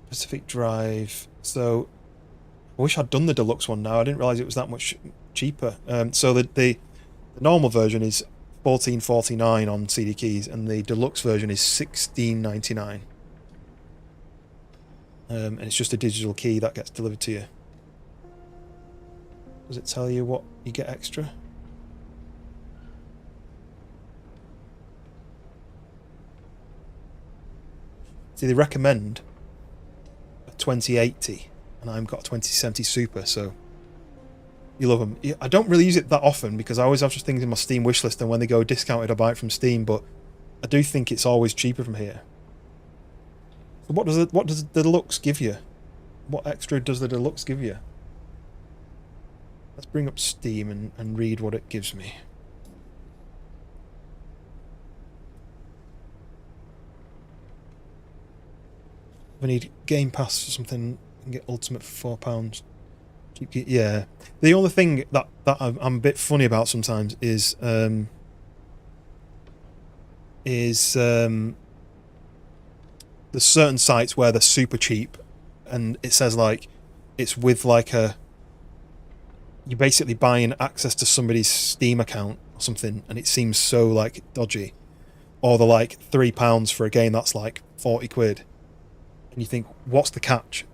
Pacific Drive. So I wish I'd done the deluxe one now. I didn't realise it was that much cheaper. So the normal version is $14.49 on CD keys, and the deluxe version is $16.99. And it's just a digital key that gets delivered to you. Does it tell you what you get extra? See, they recommend a 2080, and I've got a 2070 Super, so you love them. I don't really use it that often because I always have just things in my Steam wishlist, and when they go discounted, I buy it from Steam. But I do think it's always cheaper from here. So what does the deluxe give you? What extra does the deluxe give you? Let's bring up Steam and read what it gives me. I need Game Pass or something and get Ultimate for £4. Yeah. The only thing that I'm a bit funny about sometimes is there's certain sites where they're super cheap, and it says like it's with like you're basically buying access to somebody's Steam account or something, and it seems so like dodgy. Or they're like £3 for a game that's like 40 quid, and you think, what's the catch?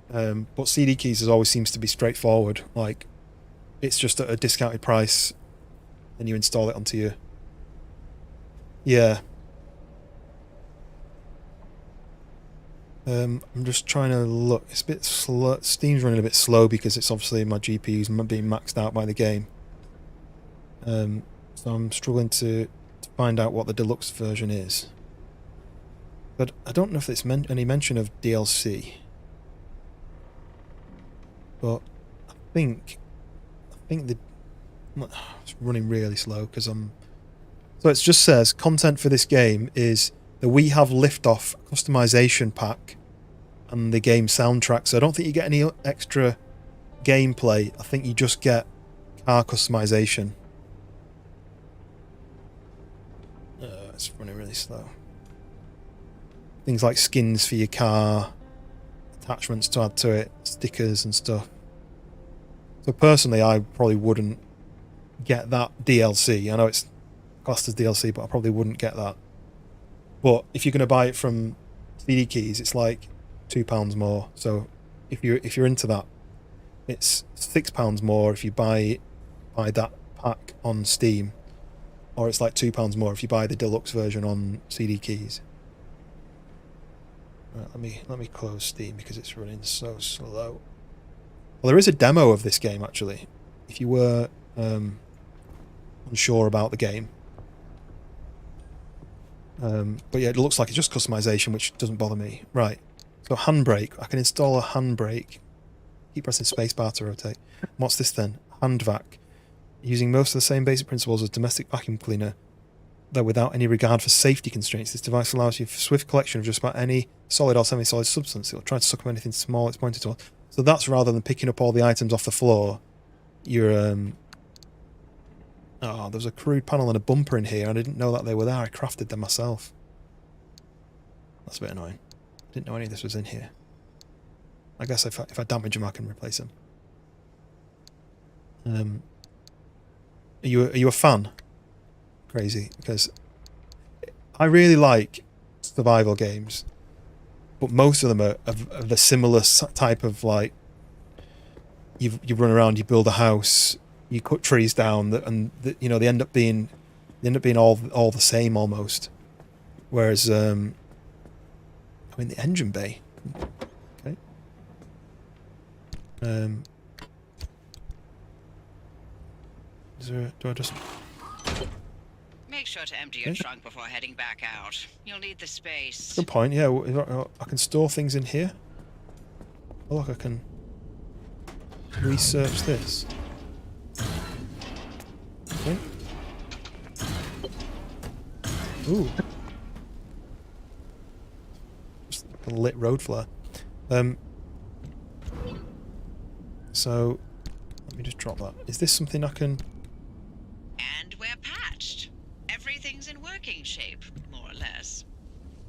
But CD keys always seems to be straightforward. Like it's just at a discounted price, and you install it onto your... Yeah. I'm just trying to look. It's a bit slow. Steam's running a bit slow because it's obviously my GPU's being maxed out by the game. So I'm struggling to find out what the deluxe version is. But I don't know if there's any mention of DLC. But I think it's running really slow because I'm... So it just says content for this game is the We Have Liftoff customization pack and the game soundtrack. So I don't think you get any extra gameplay. I think you just get car customization. It's running really slow. Things like skins for your car, attachments to add to it, stickers and stuff. So personally, I probably wouldn't get that DLC. I know it's classed as DLC, but I probably wouldn't get that. But if you're going to buy it from CD Keys, it's like £2 more. So if you're into that, it's £6 more if you buy that pack on Steam, or it's like £2 more if you buy the deluxe version on CD Keys. Right, let me close Steam because it's running so slow. Well, there is a demo of this game actually. If you were unsure about the game. But yeah, it looks like it's just customization, which doesn't bother me. Right, so handbrake. I can install a handbrake. Keep pressing spacebar to rotate. What's this then? Hand vac. Using most of the same basic principles as domestic vacuum cleaner, though without any regard for safety constraints. This device allows you for swift collection of just about any solid or semi-solid substance. It'll try to suck up anything small it's pointed towards. So that's rather than picking up all the items off the floor. You're Oh, there was a crude panel and a bumper in here, and I didn't know that they were there. I crafted them myself. That's a bit annoying. Didn't know any of this was in here. I guess if I damage them, I can replace them. Are you a fan? Crazy, because I really like survival games, but most of them are of the similar type of like you run around, you build a house, you cut trees down, and you know they end up being all the same almost. Whereas I'm in the engine bay. Okay. Do I just... Make sure to empty your Okay. trunk before heading back out. You'll need the space. Good point. Yeah, I can store things in here. Oh, look, I can research this. Okay. Ooh. Just like a lit road flare. So, let me just drop that. Is this something I can... And we're patched. Everything's in working shape, more or less.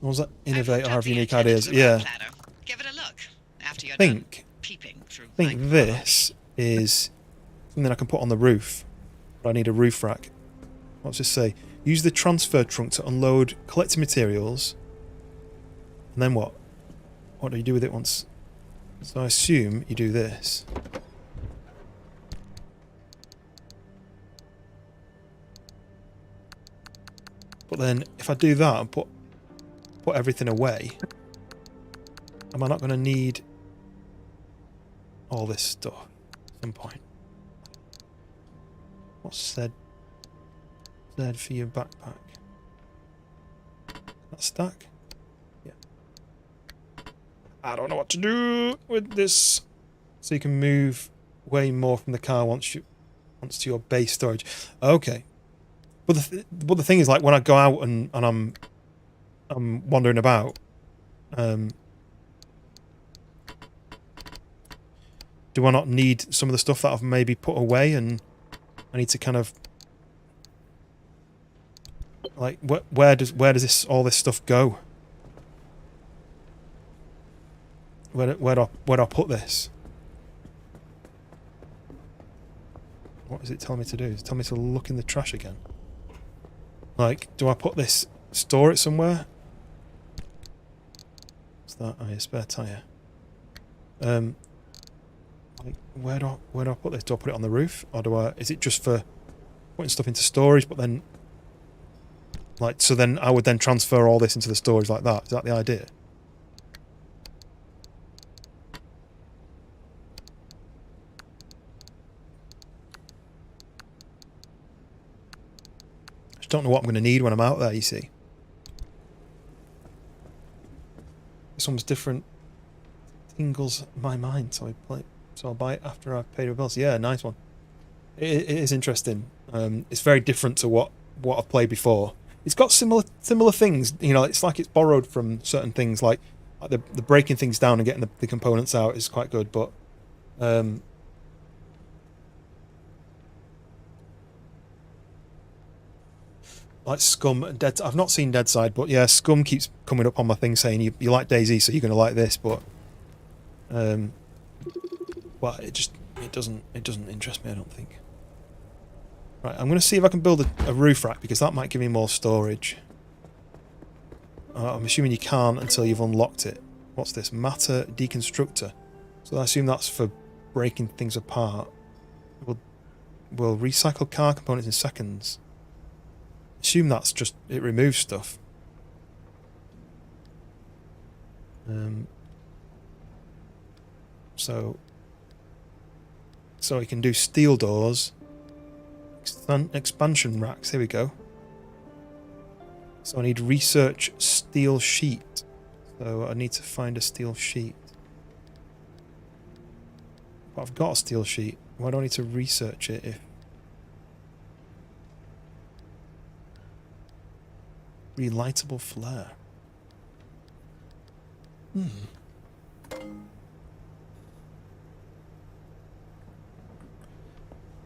What was that? I've Innovate hooked or up have the unique antenna ideas? to the Yeah. web platter. Give it a look after you're I done think peeping through. this is something I can put on the roof. But I need a roof rack. What's this say? Use the transfer trunk to unload collected materials. And then what? What do you do with it once? So I assume you do this. But then if I do that and put everything away, am I not going to need all this stuff at some point? What's said for your backpack? That stack? Yeah. I don't know what to do with this. So you can move way more from the car once to your base storage. Okay. But the thing is, like, when I go out and I'm wandering about, do I not need some of the stuff that I've maybe put away, and I need to kind of like where does all this stuff go? Where do I put this? What is it telling me to do? It's telling me to look in the trash again. Like, do I put this, store it somewhere? What's that? Oh, yeah, spare tyre. Like, where do I put this? Do I put it on the roof, or is it just for putting stuff into storage? But then, like, so then I would then transfer all this into the storage like that. Is that the idea? Don't know what I'm going to need when I'm out there, you see. This one's different. Tingles my mind, so I'll buy it after I've paid my bills. Yeah, nice one. It is interesting. It's very different to what I've played before. It's got similar things, you know. It's like it's borrowed from certain things, like the breaking things down and getting the components out is quite good, but like Scum and Dead. I've not seen Dead Side, but yeah, Scum keeps coming up on my thing saying you like DayZ, so you're going to like this. But well, it doesn't interest me, I don't think. Right, I'm going to see if I can build a roof rack, because that might give me more storage. I'm assuming you can't until you've unlocked it. What's this? Matter Deconstructor. So I assume that's for breaking things apart. We'll recycle car components in seconds. Assume that's just, it removes stuff. So we can do steel doors, expansion racks. Here we go. So I need research steel sheet. So I need to find a steel sheet. But I've got a steel sheet. Why do I need to research it if... Relightable flare.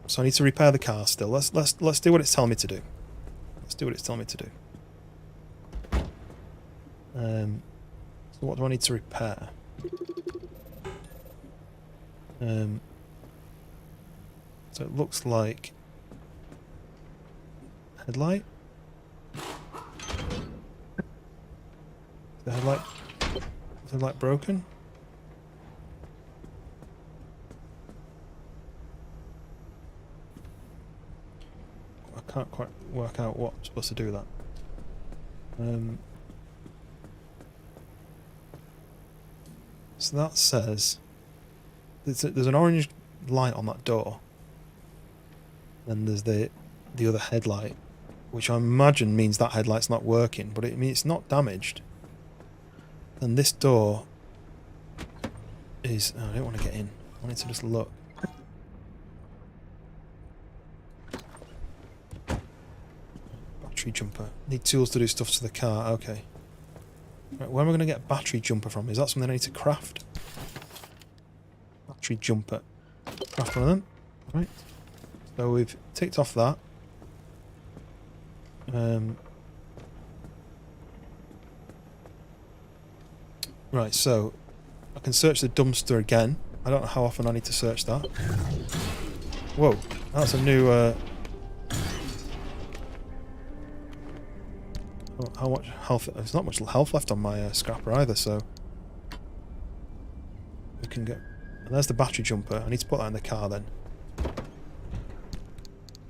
So I need to repair the car still. Let's do what it's telling me to do. Let's do what it's telling me to do. So what do I need to repair? So it looks like headlight. Is the headlight broken? I can't quite work out what I'm supposed to do with that. So that says there's an orange light on that door. Then there's the other headlight, which I imagine means that headlight's not working, but I mean, it's not damaged. And this door is... Oh, I don't want to get in. I wanted to just look. Battery jumper. Need tools to do stuff to the car. Okay. Right, where am I going to get a battery jumper from? Is that something I need to craft? Battery jumper. Craft one of them. Right. So we've ticked off that. Right, so I can search the dumpster again. I don't know how often I need to search that. Whoa, that's a new... how much health... There's not much health left on my scrapper either, so... We can get... And there's the battery jumper. I need to put that in the car then.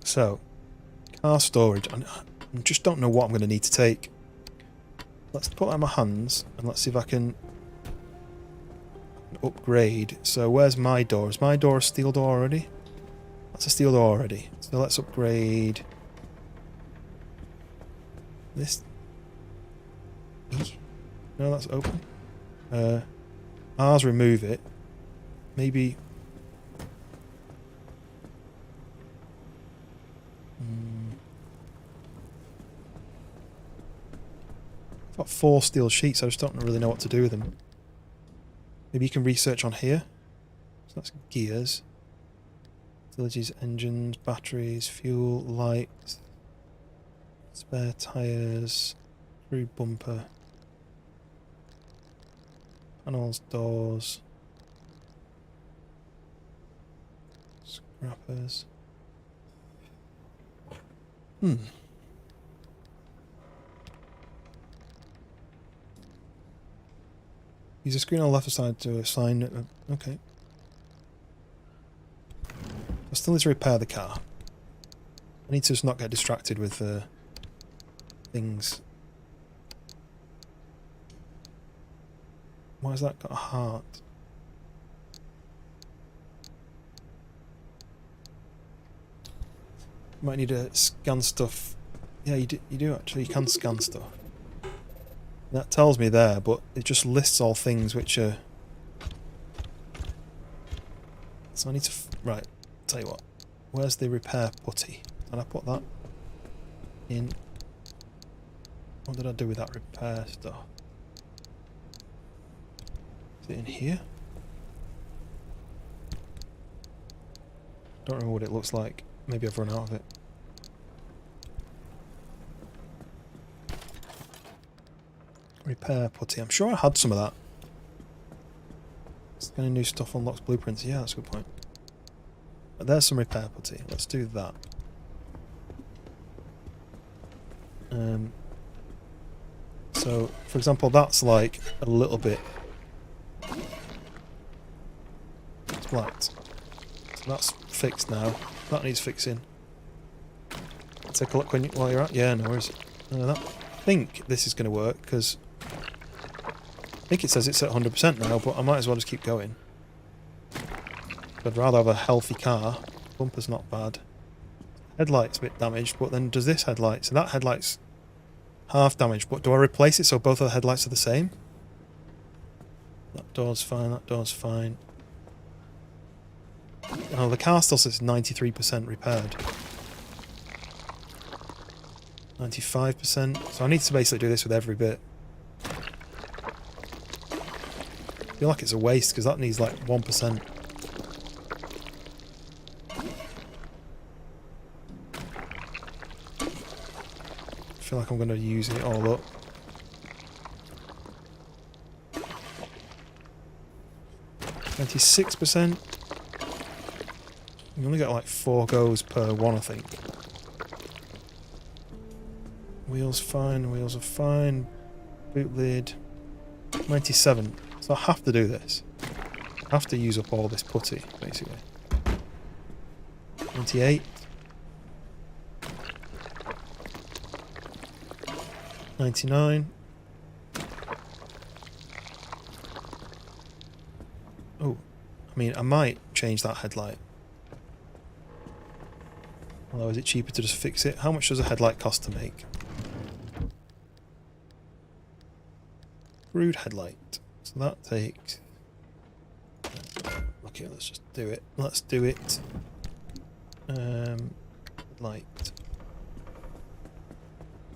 So, car storage. I just don't know what I'm going to need to take. Let's put that in my hands and let's see if I can upgrade. So where's my door? Is my door a steel door already? That's a steel door already. So let's upgrade this. No, that's open. R's remove it. Maybe... I've got 4 steel sheets, I just don't really know what to do with them. Maybe you can research on here. So that's gears. Utilities, engines, batteries, fuel, lights, spare tyres, screw bumper, panels, doors, scrappers. Use the screen on the left side to assign... okay. I still need to repair the car. I need to just not get distracted with things. Why has that got a heart? Might need to scan stuff. Yeah, you do actually. You can scan stuff. That tells me there, but it just lists all things which are... So I need to... Right, tell you what. Where's the repair putty? Did I put that in? What did I do with that repair stuff? Is it in here? Don't remember what it looks like. Maybe I've run out of it. Repair putty. I'm sure I had some of that. Scanning new stuff unlocks blueprints. Yeah, that's a good point. But there's some repair putty. Let's do that. So, for example, that's like a little bit flat. So that's fixed now. That needs fixing. Take a look while you're at. Yeah, no worries. I think this is going to work because I think it says it's at 100% now, but I might as well just keep going. I'd rather have a healthy car. Bumper's not bad. Headlight's a bit damaged, but then does this headlight? So that headlight's half damaged, but do I replace it so both of the headlights are the same? That door's fine, that door's fine. Oh, the car still says 93% repaired. 95%. So I need to basically do this with every bit. I feel like it's a waste because that needs like 1%. I feel like I'm going to use it all up. %. You only get like 4 goes per one, I think. Wheels fine, wheels are fine. Boot lid. 97. So I have to do this. I have to use up all this putty, basically. 98. 99. Oh, I mean, I might change that headlight. Although, is it cheaper to just fix it? How much does a headlight cost to make? Crude headlight. So that takes... Okay, let's just do it. Let's do it. Light.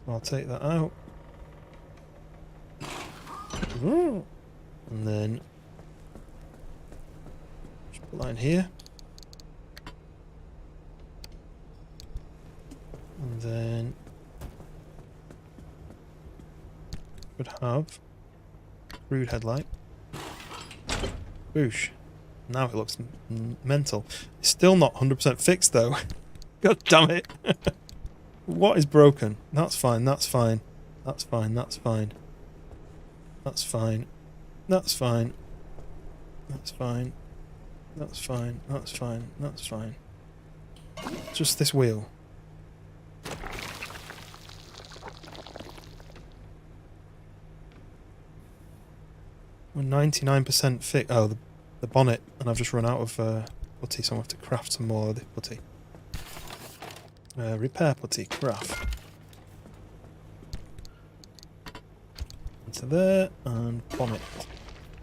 I'll take that out. And then just put that in here. And then would have crude headlight. Boosh. Now it looks mental. It's still not 100% fixed though. God damn it. What is broken? That's fine, that's fine. That's fine, that's fine. That's fine. That's fine. That's fine. That's fine. That's fine. That's fine. Just this wheel. We're 99% fixed. Oh, the bonnet, and I've just run out of putty, so I'm going to have to craft some more of the putty. Repair putty, craft. Into there, and bonnet.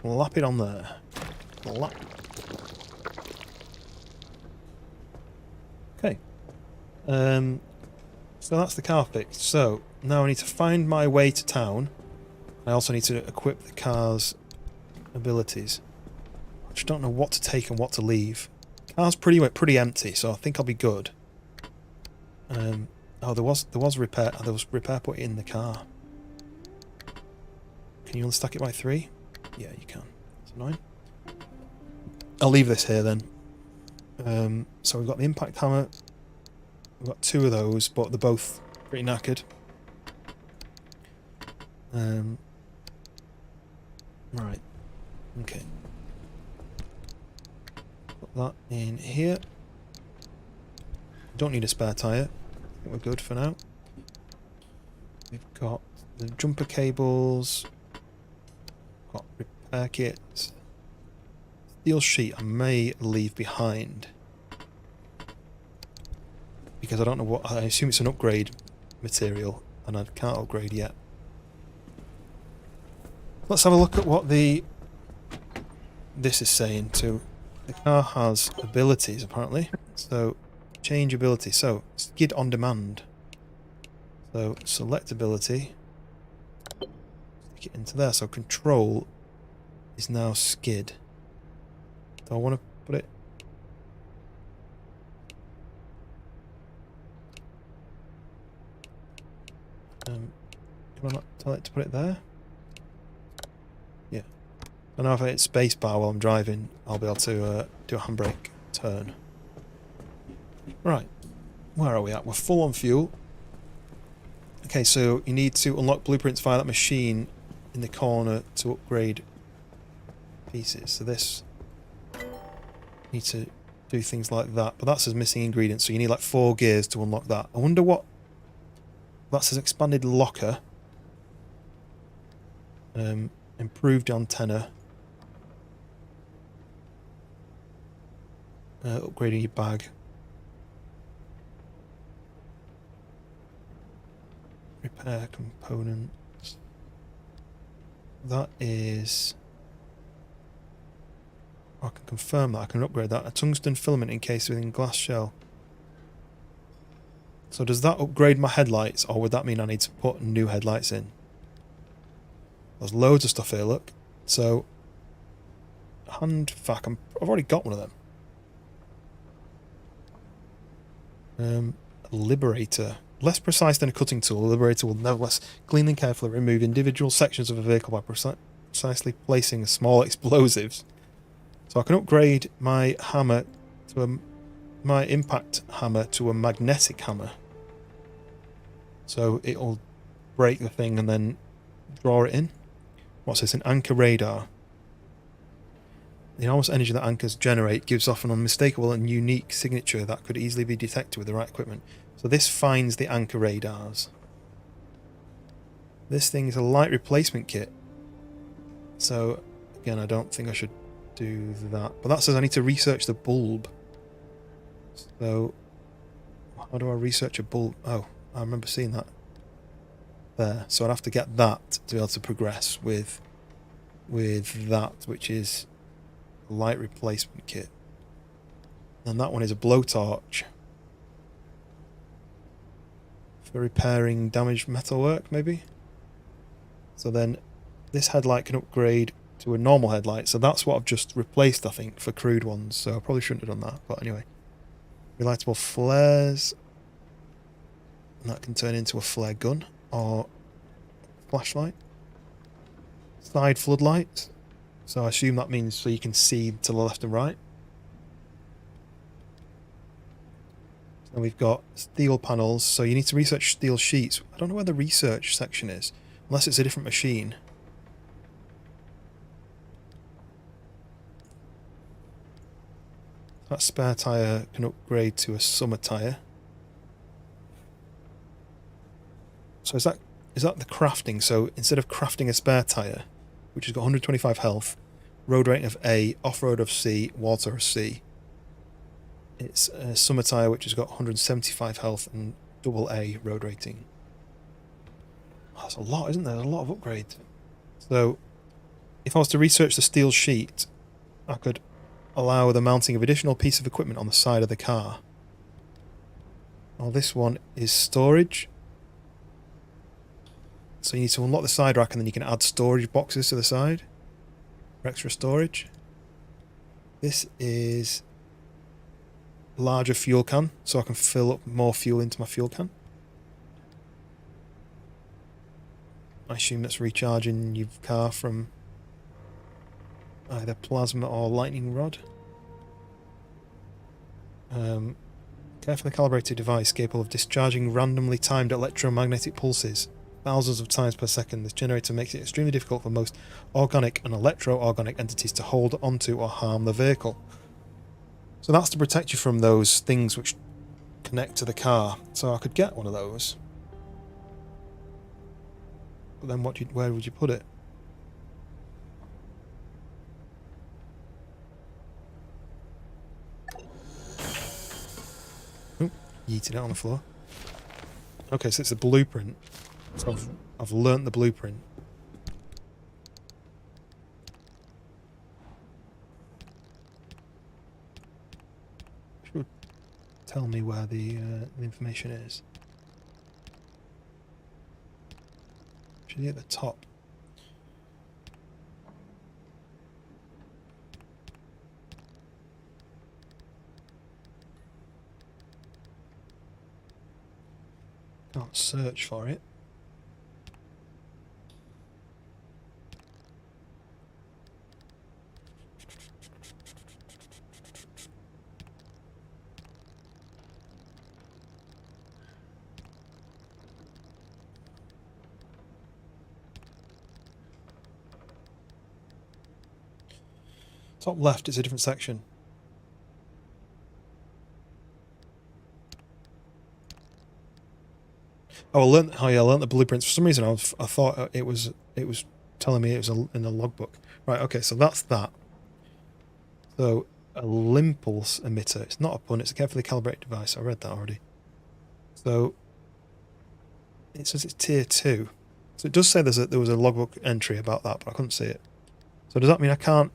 Lap it on there. Lap. Okay. So that's the car fixed. So, now I need to find my way to town. I also need to equip the car's abilities. I just don't know what to take and what to leave. Car's pretty empty, so I think I'll be good. Oh, there was repair put in the car. Can you only stack it by 3? Yeah, you can. That's annoying. I'll leave this here then. So we've got the impact hammer. We've got 2 of those, but they're both pretty knackered. Right. Okay. Put that in here. Don't need a spare tyre. I think we're good for now. We've got the jumper cables. Got repair kits. Steel sheet I may leave behind. Because I don't know what... I assume it's an upgrade material. And I can't upgrade yet. Let's have a look at what this is saying too. The car has abilities apparently. So... change ability. So, skid on demand. So, select ability. Stick it into there. So, control is now skid. Do I want to put it... can I not tell it to put it there? Yeah. I know if I hit spacebar while I'm driving, I'll be able to do a handbrake turn. Right, where are we at? We're full on fuel. Okay, so you need to unlock blueprints via that machine in the corner to upgrade pieces. So this, you need to do things like that, but that says missing ingredients, so you need like 4 gears to unlock that. I wonder what... That says expanded locker. Improved antenna. Upgrading your bag. Repair components. That is... I can confirm that. I can upgrade that. A tungsten filament encased within glass shell. So does that upgrade my headlights, or would that mean I need to put new headlights in? There's loads of stuff here, look. So... Hand vac. I've already got one of them. Liberator. Less precise than a cutting tool, a liberator will nevertheless cleanly and carefully remove individual sections of a vehicle by precisely placing small explosives. So I can upgrade my hammer to my impact hammer to a magnetic hammer. So it'll break the thing and then draw it in. What's this? An anchor radar. The enormous energy that anchors generate gives off an unmistakable and unique signature that could easily be detected with the right equipment. So this finds the anchor radars. This thing is a light replacement kit. So, again, I don't think I should do that. But that says I need to research the bulb. So, How do I research a bull? Oh, I remember seeing that there. So I'd have to get that to be able to progress with that, which is a light replacement kit. And that one is a blowtorch for repairing damaged metalwork, maybe. So then this headlight can upgrade to a normal headlight. So that's what I've just replaced, I think, for crude ones. So I probably shouldn't have done that. But anyway. Relightable flares. And that can turn into a flare gun or flashlight. Side floodlight. So I assume that means so you can see to the left and right. So we've got steel panels. So you need to research steel sheets. I don't know where the research section is. Unless it's a different machine. That spare tyre can upgrade to a summer tyre. So is that the crafting? So instead of crafting a spare tyre, which has got 125 health, road rating of A, off-road of C, water of C, it's a summer tyre which has got 175 health and double A road rating. Oh, that's a lot, isn't there? There's a lot of upgrades. So if I was to research the steel sheet, I could allow the mounting of additional piece of equipment on the side of the car. Well, this one is storage. So you need to unlock the side rack and then you can add storage boxes to the side for extra storage. This is larger fuel can, so I can fill up more fuel into my fuel can. I assume that's recharging your car from either plasma or lightning rod. Carefully calibrated device capable of discharging randomly timed electromagnetic pulses thousands of times per second. This generator makes it extremely difficult for most organic and electro-organic entities to hold onto or harm the vehicle. So that's to protect you from those things which connect to the car. So I could get one of those. But then where would you put it? Oop, yeeted it on the floor. Okay, so it's a blueprint. So I've learnt the blueprint. Should tell me where the information is. Should be at the top. Can't search for it. Top left is a different section. Oh, I learned the blueprints. For some reason, I thought it was telling me it was in the logbook. Right. Okay. So that's that. So a limpulse emitter. It's not a pun. It's a carefully calibrated device. I read that already. So it says it's tier 2. So it does say there was a logbook entry about that, but I couldn't see it. So does that mean I can't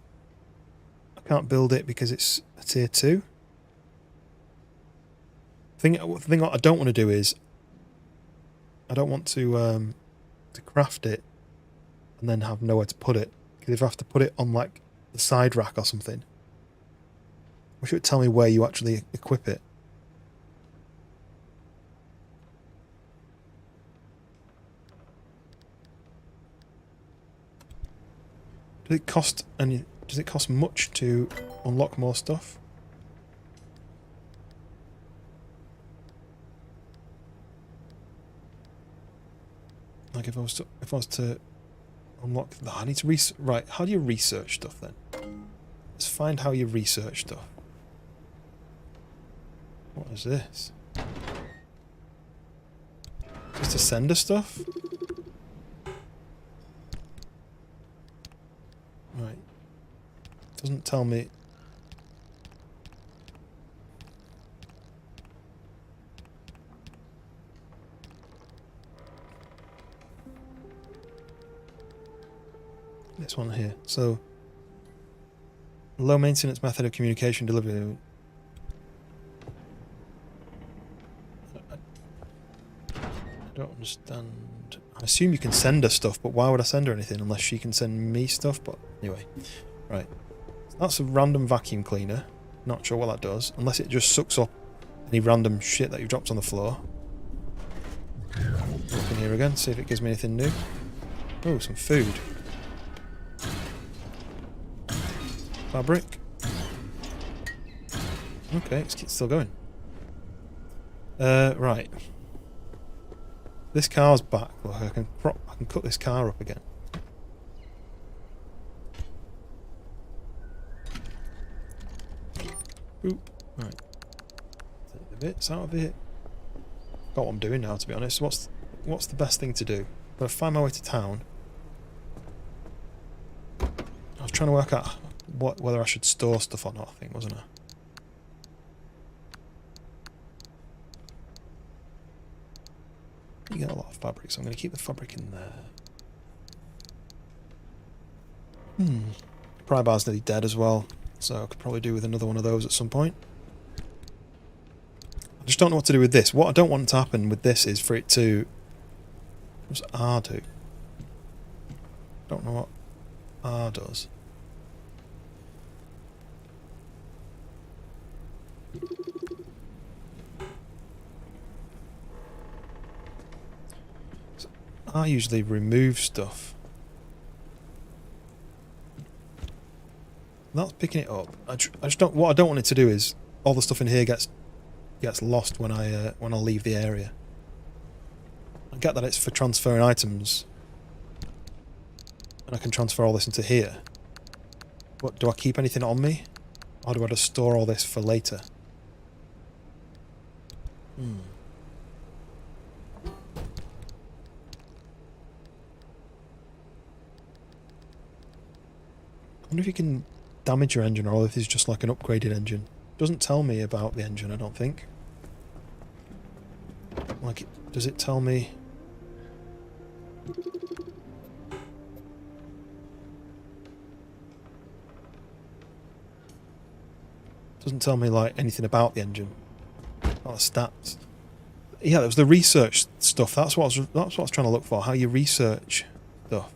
build it because it's a tier 2? The thing what I don't want to do is I don't want to craft it and then have nowhere to put it. Because if I have to put it on like the side rack or something, I wish it would tell me where you actually equip it. Does it cost much to unlock more stuff? Like if I was to unlock that, I need to right. How do you research stuff then? Let's find how you research stuff. What is this? Just to send us stuff? Right. Doesn't tell me. this one here. So, low maintenance method of communication delivery. I don't understand. I assume you can send her stuff, but why would I send her anything unless she can send me stuff? But anyway, right. So that's a random vacuum cleaner. Not sure what that does, unless it just sucks up any random shit that you've dropped on the floor. Look in here again, see if it gives me anything new. Oh, some food. Fabric. Okay, it's still going. Right. This car's back. Look, I can cut this car up again. Oop. Right. Take the bits out of it. Got what I'm doing now, to be honest. What's the best thing to do? Gotta find my way to town. I was trying to work out whether I should store stuff or not, I think, wasn't I? You get a lot of fabric, so I'm going to keep the fabric in there. Pry bar's nearly dead as well, so I could probably do with another one of those at some point. I just don't know what to do with this. What I don't want to happen with this is for it to... What's R do? Don't know what R does. So R usually removes stuff. That's picking it up. I just don't. What I don't want it to do is all the stuff in here gets lost when I leave the area. I get that it's for transferring items, and I can transfer all this into here. But do I keep anything on me, or do I just store all this for later? I wonder if you can damage your engine, or if it's just like an upgraded engine. Doesn't tell me about the engine, I don't think. Like, does it tell me? Doesn't tell me like anything about the engine, about the stats. Yeah, that was the research stuff. That's what I was trying to look for. How you research stuff.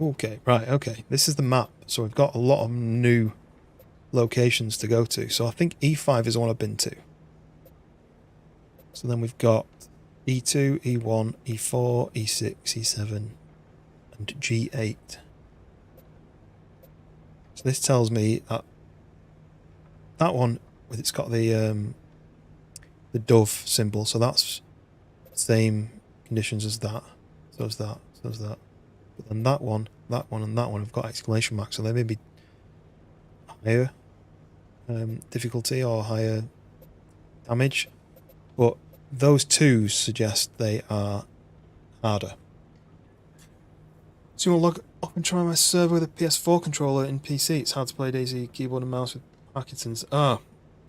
Okay, right, okay. This is the map. So we've got a lot of new locations to go to. So I think E5 is the one I've been to. So then we've got E2, E1, E4, E6, E7, and G8. So this tells me that that one, it's got the dove symbol. So that's the same conditions as that. So is that. So is that. But then that one, and that one have got exclamation marks, so they may be higher difficulty or higher damage. But those two suggest they are harder. So we'll log up and try my server with a PS4 controller in PC. It's hard to play Daisy keyboard and mouse with Parkinson's. Ah,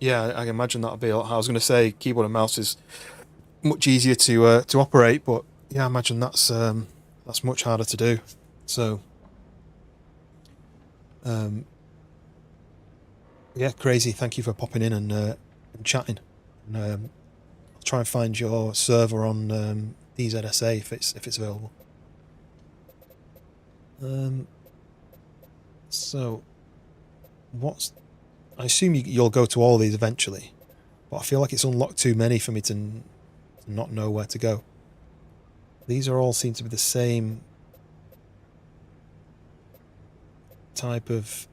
yeah, I can imagine that'll be a lot. I was going to say keyboard and mouse is much easier to operate, but yeah, I imagine that's much harder to do. So, yeah, crazy. Thank you for popping in and chatting. And I'll try and find your server on DZSA if it's available. So, I assume you'll go to all of these eventually, but I feel like it's unlocked too many for me to not know where to go. These all seem to be the same type of...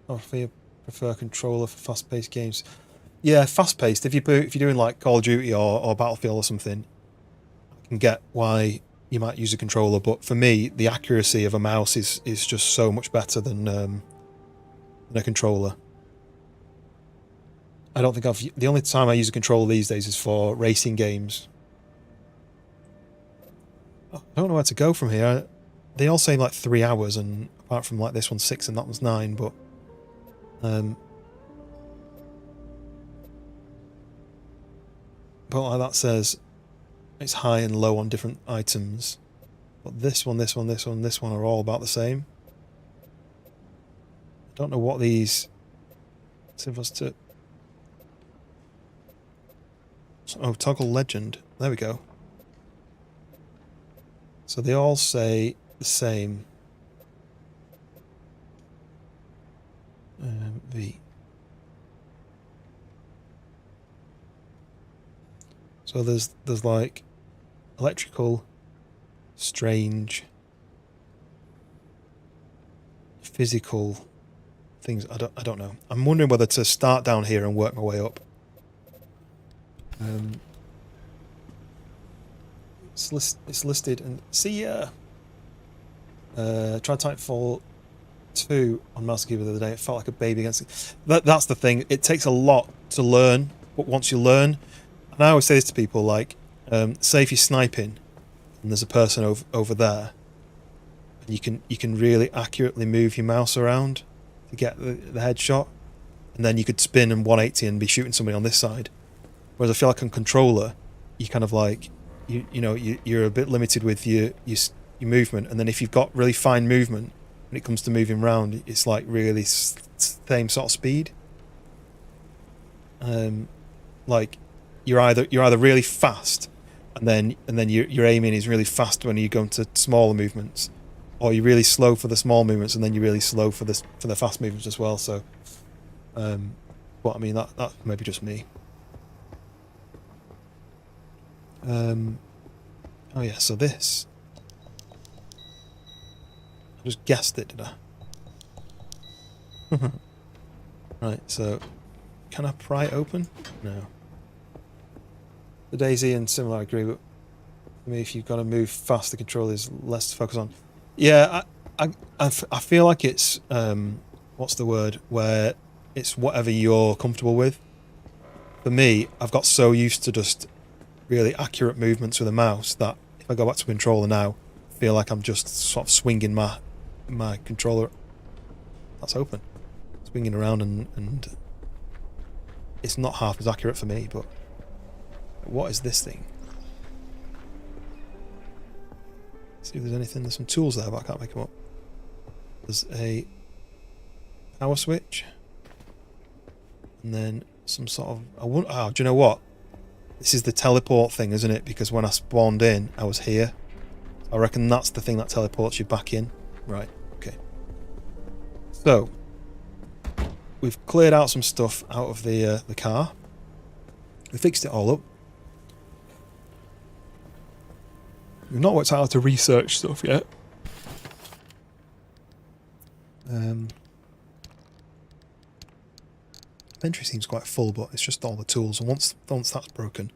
Oh, if you prefer a controller for fast-paced games. Yeah, fast-paced. If you're doing like Call of Duty or Battlefield or something, I can get why you might use a controller, but for me, the accuracy of a mouse is just so much better than a controller. I don't think the only time I use a controller these days is for racing games. I don't know where to go from here. They all say like 3 hours, and apart from like this one's 6 and that one's 9, but like that says it's high and low on different items. But this one are all about the same. I don't know what these... So if I was to... Oh, toggle legend. There we go. So they all say the same. V. So there's like electrical, strange, physical things. I don't know. I'm wondering whether to start down here and work my way up. It's listed and see tried Titanfall 2 on mouse and keyboard the other day. It felt like a baby against it. That's the thing. It takes a lot to learn, but once you learn, and I always say this to people, like, say if you're sniping and there's a person over there, and you can really accurately move your mouse around to get the headshot, and then you could spin and 180 and be shooting somebody on this side. Whereas I feel like on controller, you kind of like you're a bit limited with your movement, and then if you've got really fine movement when it comes to moving around, it's like really same sort of speed. Like you're either really fast, and then your aiming is really fast when you go into smaller movements, or you're really slow for the small movements, and then you're really slow for the fast movements as well. So, but I mean that may be just me. Oh yeah, so this. I just guessed it, did I? Right, so can I pry it open? No. The Daisy and similar, I agree, but for me, if you've got to move fast, the controller is less to focus on. Yeah, I feel like it's what's the word? Where it's whatever you're comfortable with. For me, I've got so used to just really accurate movements with a mouse that if I go back to a controller now, I feel like I'm just sort of swinging my controller. That's open. Swinging around and it's not half as accurate for me, but what is this thing? See if there's anything. There's some tools there, but I can't make them up. There's a power switch. And then some sort of... Oh, do you know what? This is the teleport thing, isn't it? Because when I spawned in, I was here. I reckon that's the thing that teleports you back in. Right, okay. So, we've cleared out some stuff out of the car. We fixed it all up. We've not worked out how to research stuff yet. Inventory seems quite full, but it's just all the tools. And once that's broken,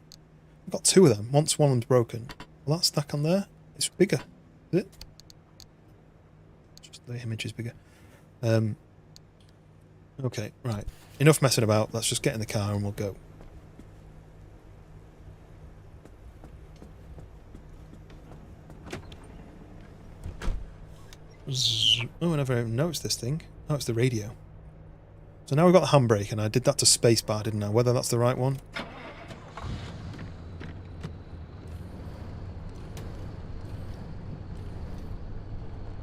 we've got 2 of them. Once one of them's broken, will that stack on there? It's bigger, is it? Just the image is bigger. Okay, right. Enough messing about. Let's just get in the car and we'll go. Oh, I never even noticed this thing. Oh, it's the radio. So now we've got the handbrake, and I did that to spacebar, didn't I? Whether that's the right one.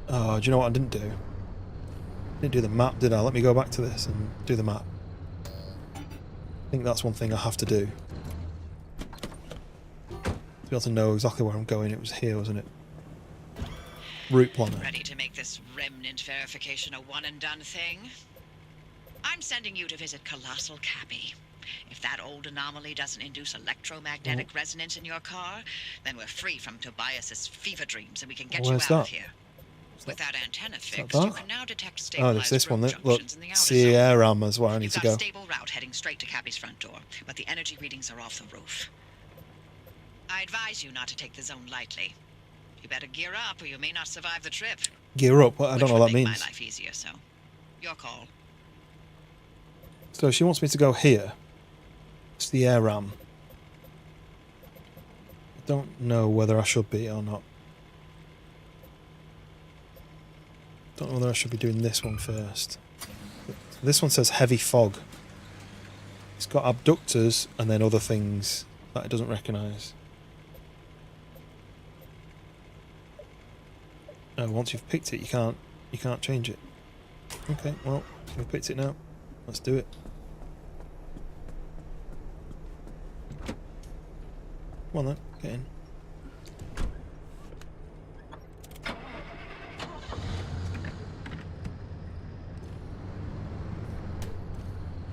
Oh, do you know what I didn't do? I didn't do the map, did I? Let me go back to this and do the map. I think that's one thing I have to do. To be able to know exactly where I'm going. It was here, wasn't it? Route planner. Ready to make this remnant verification a one-and-done thing? I'm sending you to visit Colossal Cappy. If that old anomaly doesn't induce electromagnetic resonance in your car, then we're free from Tobias's fever dreams and we can get you out of here. With that antenna fixed, you can now detect stabilized there's this one. Look, junctions in the outer zone. Sierra is where I need to go. You've got a stable route heading straight to Cappy's front door, but the energy readings are off the roof. I advise you not to take the zone lightly. You better gear up or you may not survive the trip. Gear up? Well, I Which don't know would what that make means. my life easier, so your call. So she wants me to go here. It's the air ram. I don't know whether I should be or not. Don't know whether I should be doing this one first. This one says heavy fog. It's got abductors and then other things that it doesn't recognise. Once you've picked it, you can't change it. Okay, well, we've picked it now. Let's do it. Come on then, get in.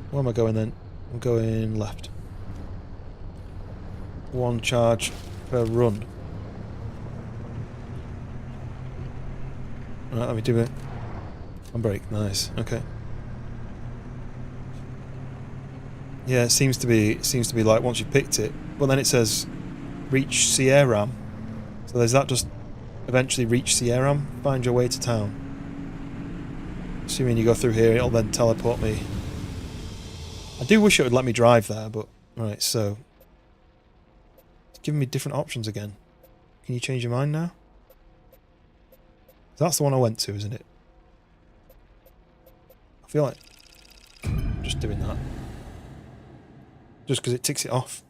Where am I going then? I'm going left. One charge per run. Right, let me do it. On brake, nice. Okay. Yeah, it seems to be like once you picked it, but then it says reach Sierra. So does that just eventually reach Sierra? Find your way to town. Assuming you go through here, it'll then teleport me. I do wish it would let me drive there, but right. So it's giving me different options again. Can you change your mind now? That's the one I went to, isn't it? I feel like I'm just doing that. Just because it ticks it off.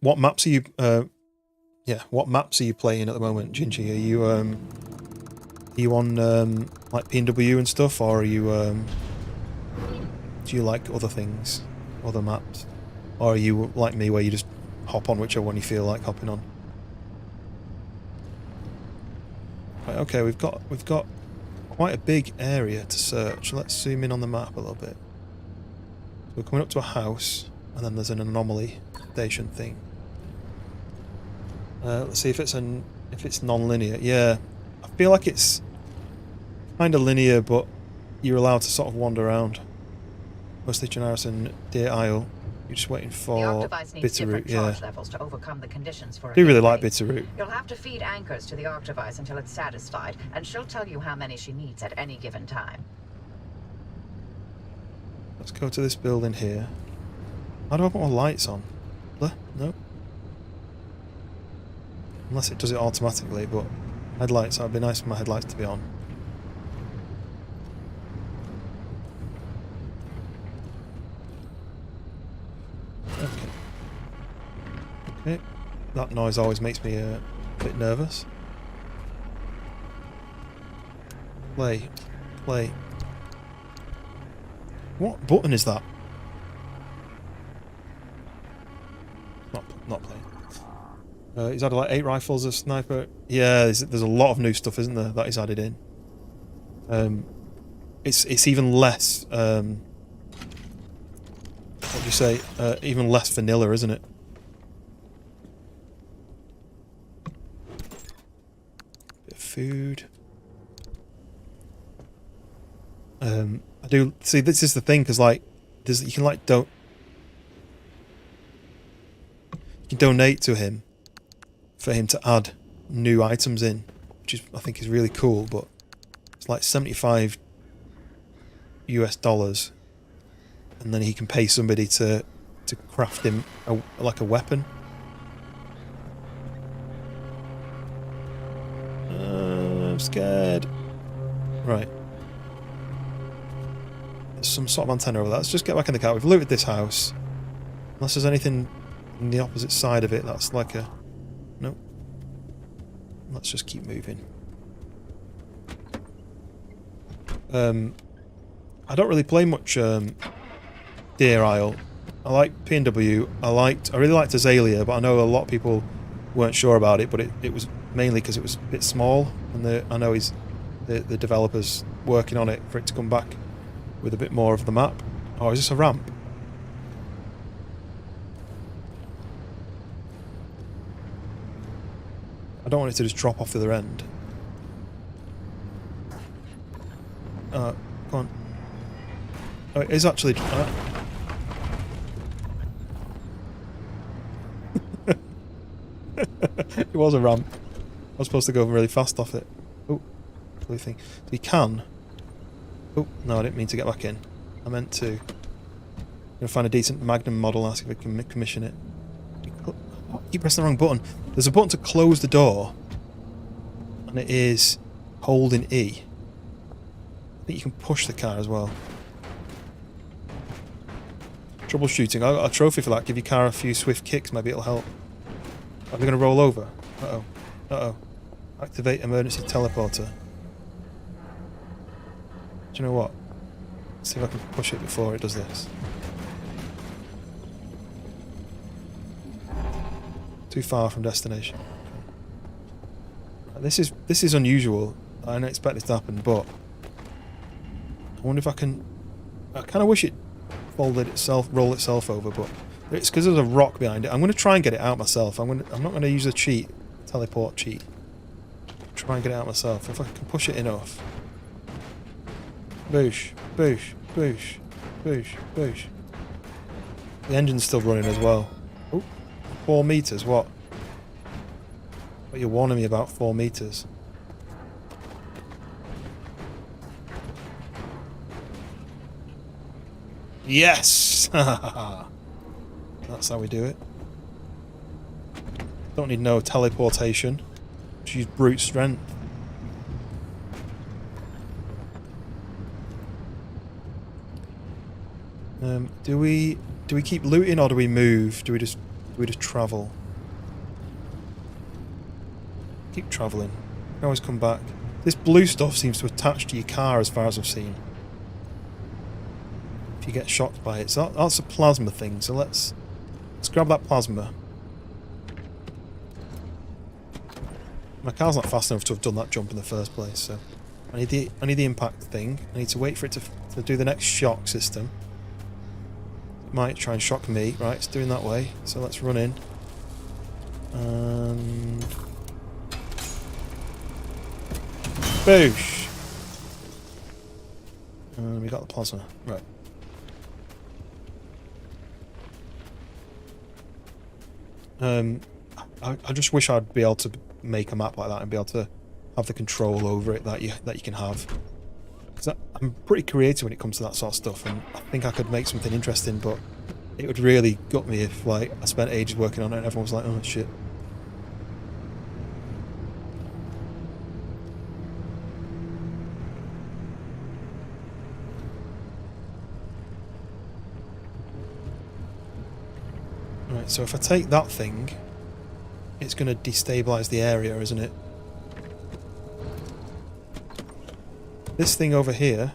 What maps are you... what maps are you playing at the moment, Gingy? Are you on, like, P&W and stuff, or are you, do you like other things? Other maps? Or are you like me, where you just hop on whichever one you feel like hopping on? Right, okay, we've got quite a big area to search. Let's zoom in on the map a little bit. So we're coming up to a house, and then there's an anomaly station thing. Let's see if it's non-linear. Yeah, I feel like it's kind of linear, but you're allowed to sort of wander around. Mostly Harrison, Deer Isle. You're just waiting for Bitterroot, yeah. Levels to overcome the conditions for I do really like Bitterroot. You'll have to feed anchors to the arc device until it's satisfied, and she'll tell you how many she needs at any given time. Let's go to this building here. How do I put my lights on? No. Unless it does it automatically, but headlights, that'd be nice for my headlights to be on. Okay. That noise always makes me a bit nervous. Play. What button is that? Not playing. He's added like 8 rifles, a sniper. Yeah, there's a lot of new stuff, isn't there, that he's added in. It's even less. What do you say? Even less vanilla, isn't it? Bit of food. I do see. This is the thing, because like, you can like you can donate to him for him to add new items in, which I think is really cool. But it's like $75 US, and then he can pay somebody to craft him like a weapon. I'm scared. Right. There's some sort of antenna over there. Let's just get back in the car. We've looted this house. Unless there's anything on the opposite side of it that's like a... Nope. Let's just keep moving. I don't really play much Deer Isle. I like P&W. I really liked Azalea, but I know a lot of people weren't sure about it, but it was mainly because it was a bit small, and I know the developer's working on it for it to come back with a bit more of the map. Oh, is this a ramp? I don't want it to just drop off the other end. Go on. Oh, it is actually... was a ramp. I was supposed to go really fast off it. Oh, blue thing. So you can. Oh, no, I didn't mean to get back in. I meant to. I'm gonna find a decent Magnum model, ask if I can commission it. Oh, I keep pressing the wrong button. There's a button to close the door, and it is holding E. I think you can push the car as well. Troubleshooting. I got a trophy for that. Give your car a few swift kicks, maybe it'll help. Are they going to roll over? Uh-oh. Uh-oh. Activate emergency teleporter. Do you know what? Let's see if I can push it before it does this. Too far from destination. This is unusual. I didn't expect this to happen, but I wonder if I can. I kind of wish it roll itself over, but it's because there's a rock behind it. I'm going to try and get it out myself. I'm not going to use a cheat, teleport cheat. Try and get it out myself. If I can push it enough. Boosh, boosh, boosh, boosh, boosh. The engine's still running as well. Oh, 4 meters. What? What you're warning me about 4 meters? Yes! That's how we do it. Don't need no teleportation. Just use brute strength. Do we keep looting or do we move? Do we just travel? Keep travelling. You can always come back. This blue stuff seems to attach to your car as far as I've seen. You get shocked by it. So that's a plasma thing. So let's grab that plasma. My car's not fast enough to have done that jump in the first place, so I need the impact thing. I need to wait for it to do the next shock system. It might try and shock me. Right, it's doing that way. So let's run in. And boosh. And we got the plasma. Right. I just wish I'd be able to make a map like that and be able to have the control over it that you can have. Because I'm pretty creative when it comes to that sort of stuff, and I think I could make something interesting, but it would really gut me if like I spent ages working on it and everyone was like, oh shit. Right, so if I take that thing, it's going to destabilise the area, isn't it? This thing over here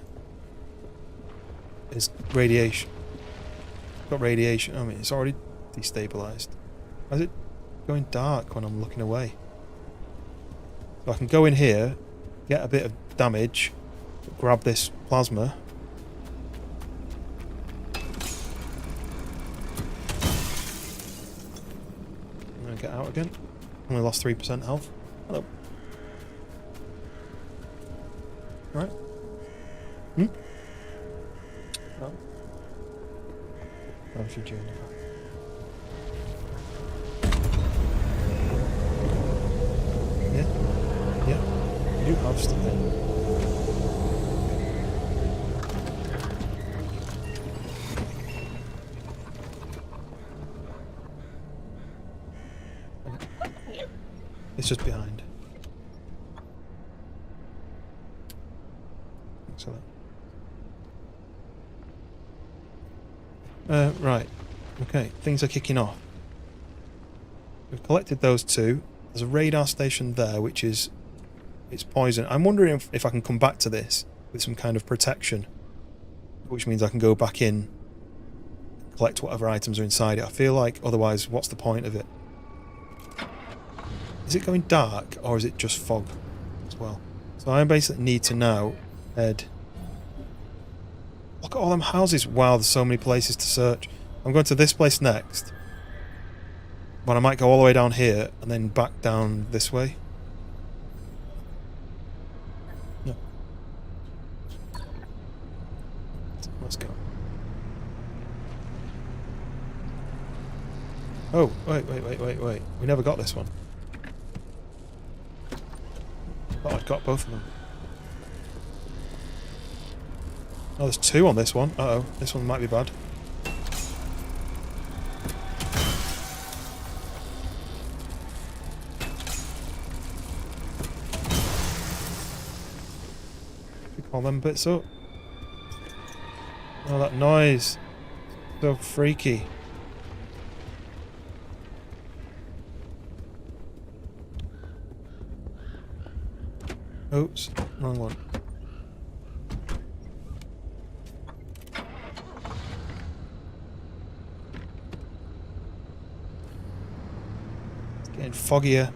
is radiation. Got radiation. I mean, it's already destabilised. Why is it going dark when I'm looking away? So I can go in here, get a bit of damage, grab this plasma. Get out again. Only lost 3% health. Hello. Right. Oh. How's your journey? Yeah. Yeah. You do have stuff there. It's just behind. Excellent. Right. Okay, things are kicking off. We've collected those two. There's a radar station there, which is... it's poison. I'm wondering if I can come back to this with some kind of protection. Which means I can go back in, collect whatever items are inside it. I feel like otherwise, what's the point of it? Is it going dark, or is it just fog as well? So I basically need to now head... Look at all them houses. Wow, there's so many places to search. I'm going to this place next. But I might go all the way down here, and then back down this way. No. Let's go. Oh, wait. We never got this one. Thought I'd got both of them. Oh, there's 2 on this one. Uh-oh, this one might be bad. Pick all them bits up. Oh, that noise. So freaky. Oops, wrong one. It's getting foggier.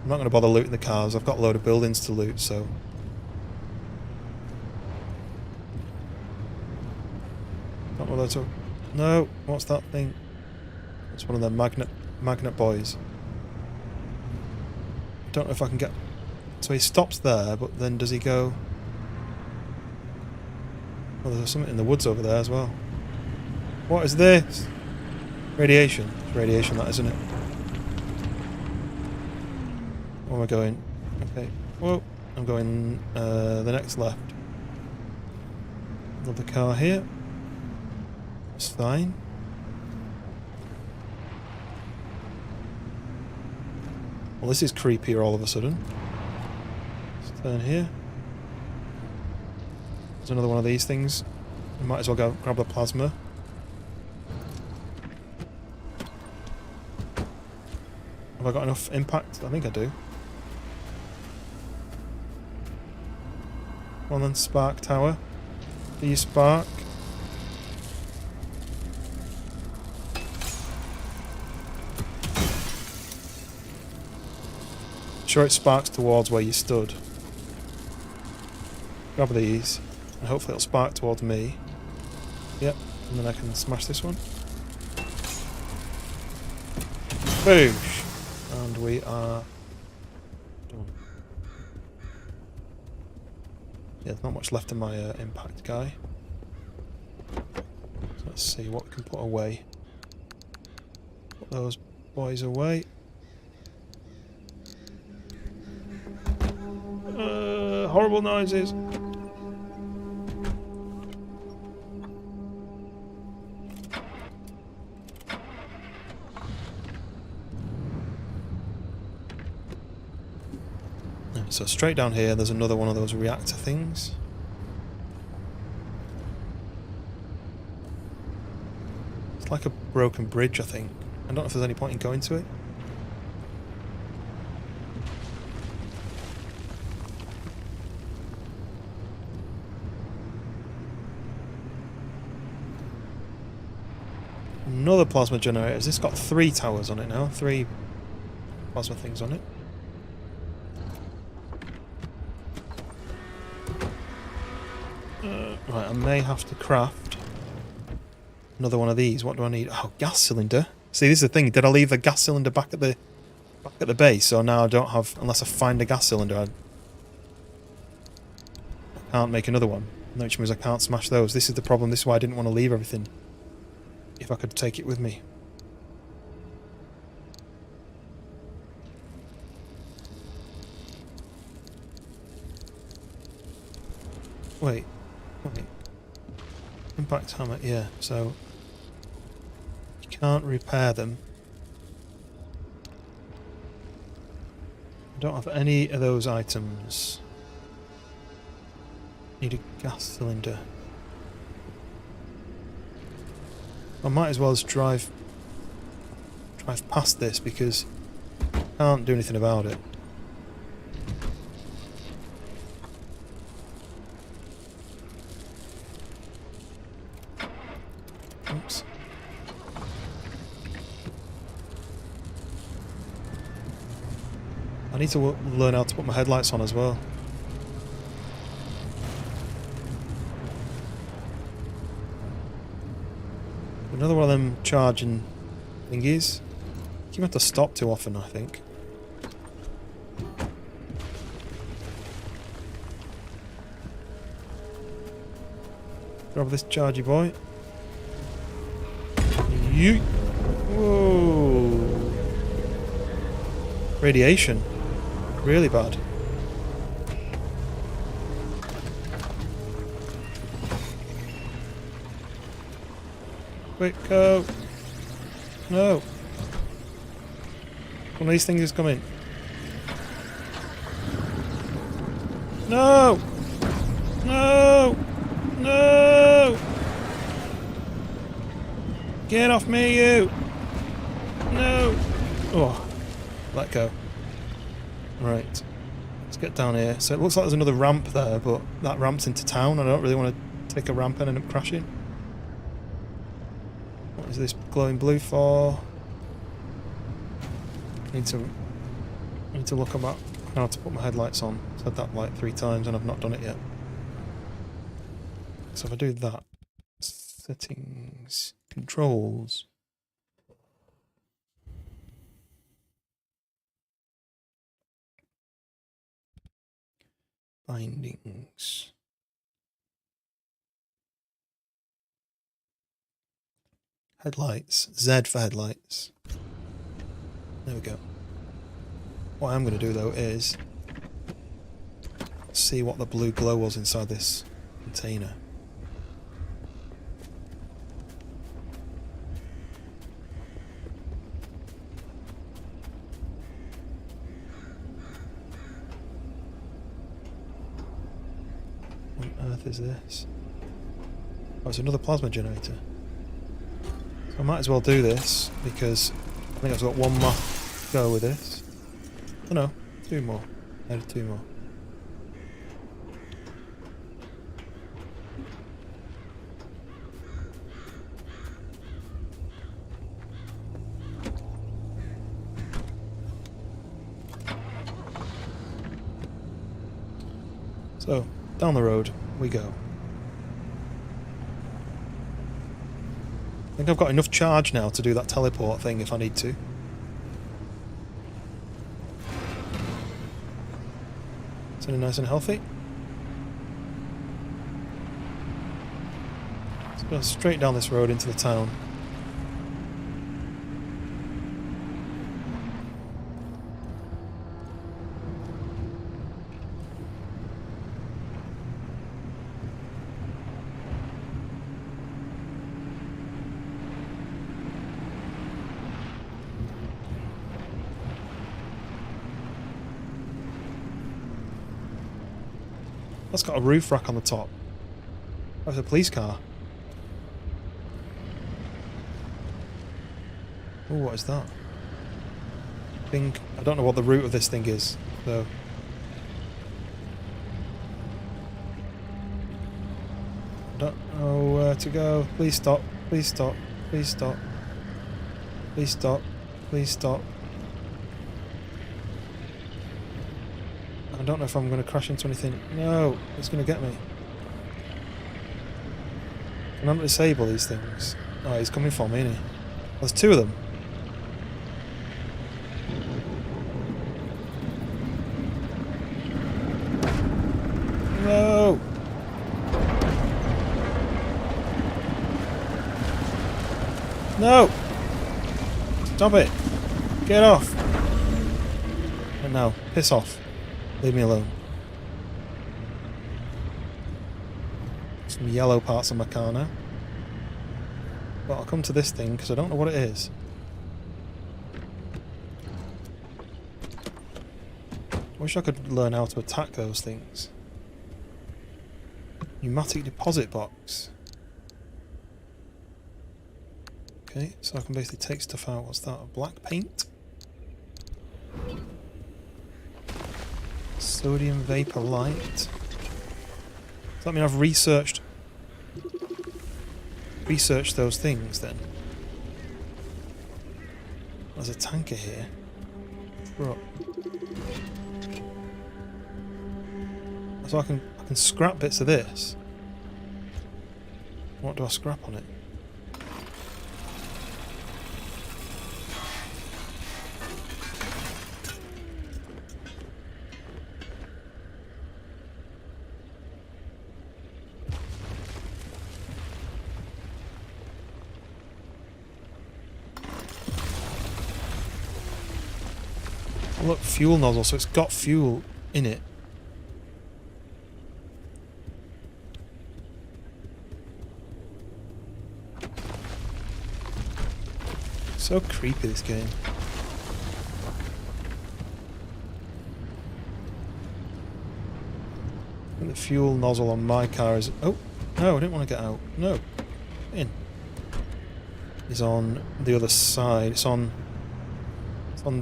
I'm not going to bother looting the cars. I've got a load of buildings to loot, so... Not one of those... No, what's that thing? It's one of the magnet boys. Don't know if I can get... So he stops there, but then does he go... Oh, there's something in the woods over there as well. What is this? Radiation. It's radiation, that, isn't it? Where am I going? Okay. Whoa. I'm going the next left. Another car here. It's fine. Well, this is creepier all of a sudden. Let's turn here. There's another one of these things. We might as well go grab the plasma. Have I got enough impact? I think I do. Come on then, Spark Tower. Do you spark? Sure it sparks towards where you stood. Grab these, and hopefully it'll spark towards me. Yep, and then I can smash this one. Boosh! And we are done. Yeah, there's not much left in my impact guy. So let's see what we can put away. Put those boys away. Horrible noises. So straight down here, there's another one of those reactor things. It's like a broken bridge, I think. I don't know if there's any point in going to it. Another plasma generator. Has this got 3 towers on it now? 3 plasma things on it. Right, I may have to craft another one of these. What do I need? Oh, gas cylinder. See, this is the thing. Did I leave the gas cylinder back at the base? So now I don't have, unless I find a gas cylinder, I can't make another one. Which means I can't smash those. This is the problem. This is why I didn't want to leave everything. If I could take it with me. Wait. Impact hammer, yeah, so you can't repair them. I don't have any of those items. Need a gas cylinder. I might as well just drive past this because I can't do anything about it. Oops. I need to learn how to put my headlights on as well. Another one of them charging thingies. You have to stop too often, I think. Grab this chargy boy. Yeet. Whoa. radiation. Really bad. Quick, go! No! One of these things is coming. No! No! No! Get off me, you! No! Oh, let go. Right. Let's get down here. So it looks like there's another ramp there, but that ramp's into town. I don't really want to take a ramp and end up crashing. What is this glowing blue for? I need to look about how to put my headlights on. I've said that like 3 times and I've not done it yet. So if I do that, settings, controls. Bindings. Headlights. Z for headlights. There we go. What I'm going to do though is see what the blue glow was inside this container. What on earth is this? Oh, it's another plasma generator. So I might as well do this because I think I've got one more go with this. Oh no, 2 more. I added 2 more. So, down the road we go. I think I've got enough charge now to do that teleport thing if I need to. Sitting nice and healthy. Let's go straight down this road into the town. That's got a roof rack on the top. That's a police car. Oh, what is that? I don't know what the route of this thing is, so. I don't know where to go. Please stop. Please stop. Please stop. Please stop. Please stop. I don't know if I'm going to crash into anything. No, it's going to get me. Can I disable these things? Oh, he's coming for me, isn't he? There's 2 of them. No! No! Stop it! Get off! And now, piss off. Leave me alone. Some yellow parts on my car now. But I'll come to this thing because I don't know what it is. I wish I could learn how to attack those things. Pneumatic deposit box. Okay, so I can basically take stuff out. What's that? Black paint? Sodium vapor light. Does that mean I've researched those things then? There's a tanker here. Right. So I can scrap bits of this. What do I scrap on it? Oh, look, fuel nozzle, so it's got fuel in it. So creepy, this game. And the fuel nozzle on my car is... Oh, no, I didn't want to get out. No. In. Is on the other side. It's on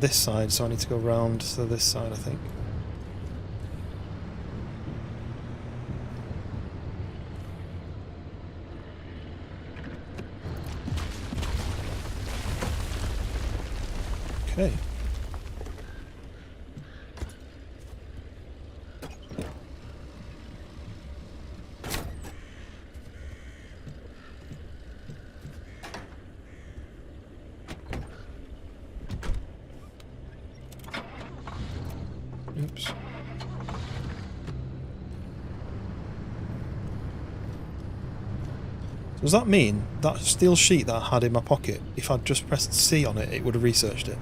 this side, so I need to go round to this side, I think. Okay. Oops. Does that mean that steel sheet that I had in my pocket, if I'd just pressed C on it, it would have researched it?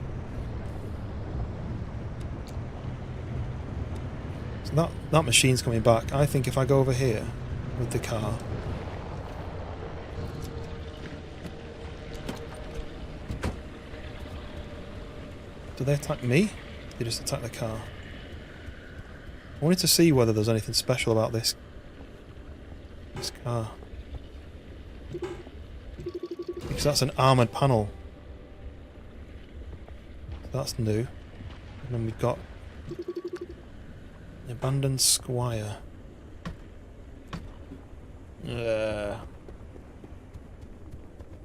So that machine's coming back. I think if I go over here with the car... Do they attack me? They just attack the car. I wanted to see whether there's anything special about this car. Because that's an armoured panel. That's new. And then we've got the abandoned squire.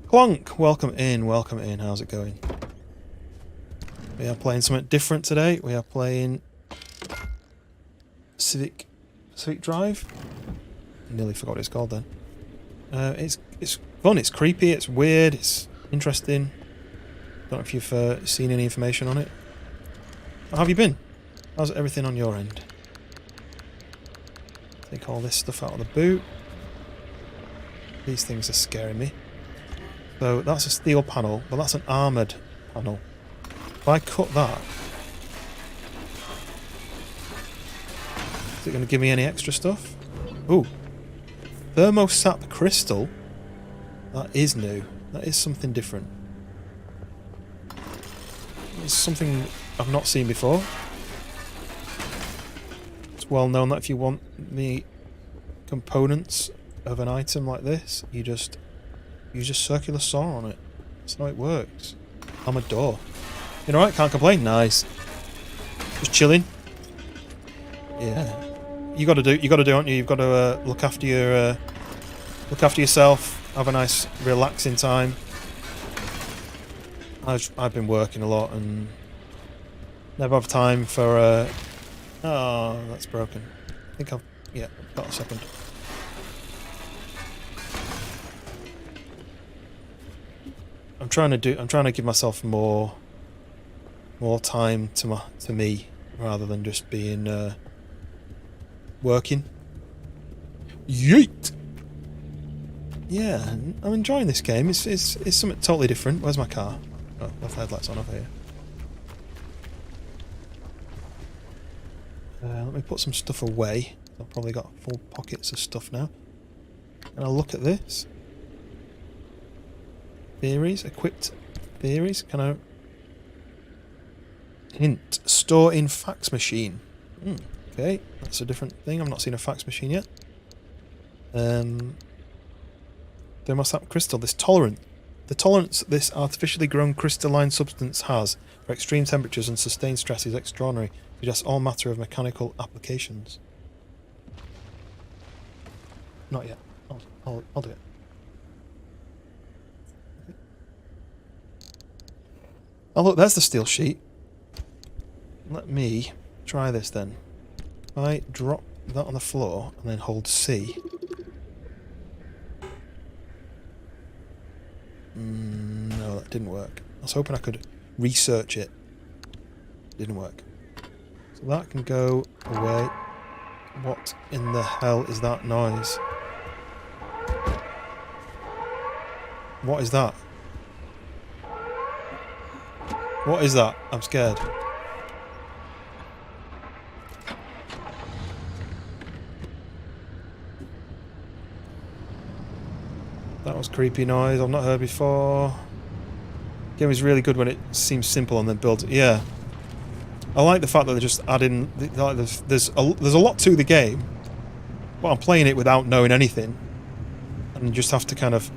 Clunk! Welcome in, welcome in. How's it going? We are playing something different today. We are playing Civic Drive. I nearly forgot what it's called then. It's fun, it's creepy, it's weird, it's interesting. Don't know if you've seen any information on it. How have you been? How's everything on your end? Take all this stuff out of the boot. These things are scaring me. So that's a steel panel, but that's an armoured panel. If I cut that, is it going to give me any extra stuff? Ooh. Thermosap crystal. That is new. That is something different. It's something I've not seen before. It's well known that if you want the components of an item like this, you just use a circular saw on it. That's how it works. I'm a door. You know, right? Can't complain. Nice. Just chilling. Yeah. You got to do, aren't you? You've got to look after yourself. Have a nice, relaxing time. I've been working a lot and never have time for. Oh, that's broken. I think I've got a second. I'm trying to give myself more time to me rather than just being working. Yeet. Yeah, I'm enjoying this game. It's something totally different. Where's my car? Oh, left headlights on over here. Let me put some stuff away. I've probably got full pockets of stuff now. And I'll look at this. Theories, equipped theories. Can I... Hint, store in fax machine. Okay, that's a different thing. I've not seen a fax machine yet. Thermosap crystal. The tolerance this artificially grown crystalline substance has for extreme temperatures and sustained stress is extraordinary. Suggests all matter of mechanical applications. Not yet. I'll do it. Oh look, there's the steel sheet. Let me try this then. If I drop that on the floor and then hold C. No, that didn't work. I was hoping I could research it. Didn't work. So that can go away. What in the hell is that noise? What is that? What is that? I'm scared. That was a creepy noise I've not heard before. Game is really good when it seems simple and then builds. Yeah, I like the fact that they're just adding. Like there's a lot to the game, but I'm playing it without knowing anything, and you just have to kind of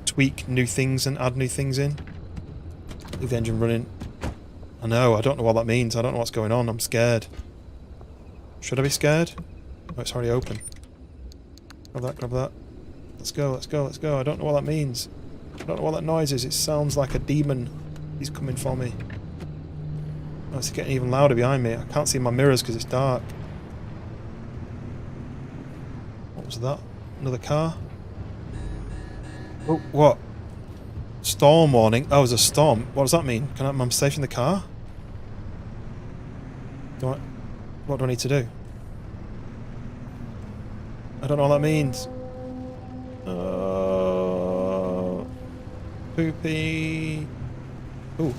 tweak new things and add new things in. Leave the engine running. I know. I don't know what that means. I don't know what's going on. I'm scared. Should I be scared? Oh, it's already open. Grab that. Grab that. Let's go. Let's go. Let's go. I don't know what that means. I don't know what that noise is. It sounds like a demon. He's coming for me. Oh, it's getting even louder behind me. I can't see my mirrors because it's dark. What was that? Another car? Oh, what? Storm warning. Oh, there's a storm. What does that mean? I'm safe in the car? What do I need to do? I don't know what that means. Poopy. Oh.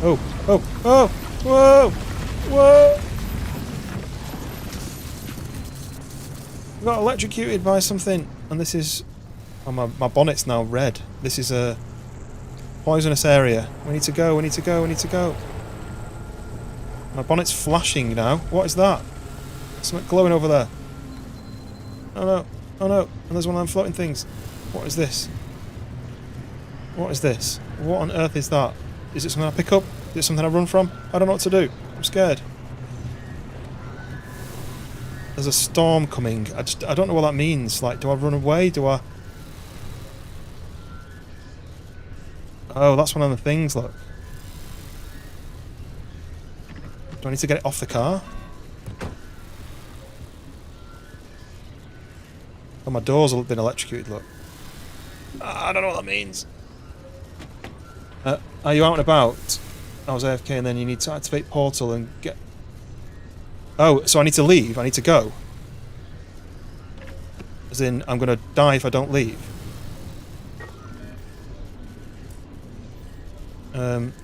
Oh. Oh. Oh. Whoa. Whoa. I got electrocuted by something. And this is... Oh, my bonnet's now red. This is a poisonous area. We need to go. We need to go. We need to go. My bonnet's flashing now. What is that? Something glowing over there. Oh no. Oh no. And there's one of them floating things. What is this? What is this? What on earth is that? Is it something I pick up? Is it something I run from? I don't know what to do. I'm scared. There's a storm coming. I don't know what that means. Like, do I run away? Do I... Oh, that's one of the things, look. Do I need to get it off the car? Oh, my doors have been electrocuted, look. I don't know what that means. Are you out and about? I was AFK and then you need to activate portal and get... Oh, so I need to leave? I need to go? As in, I'm going to die if I don't leave?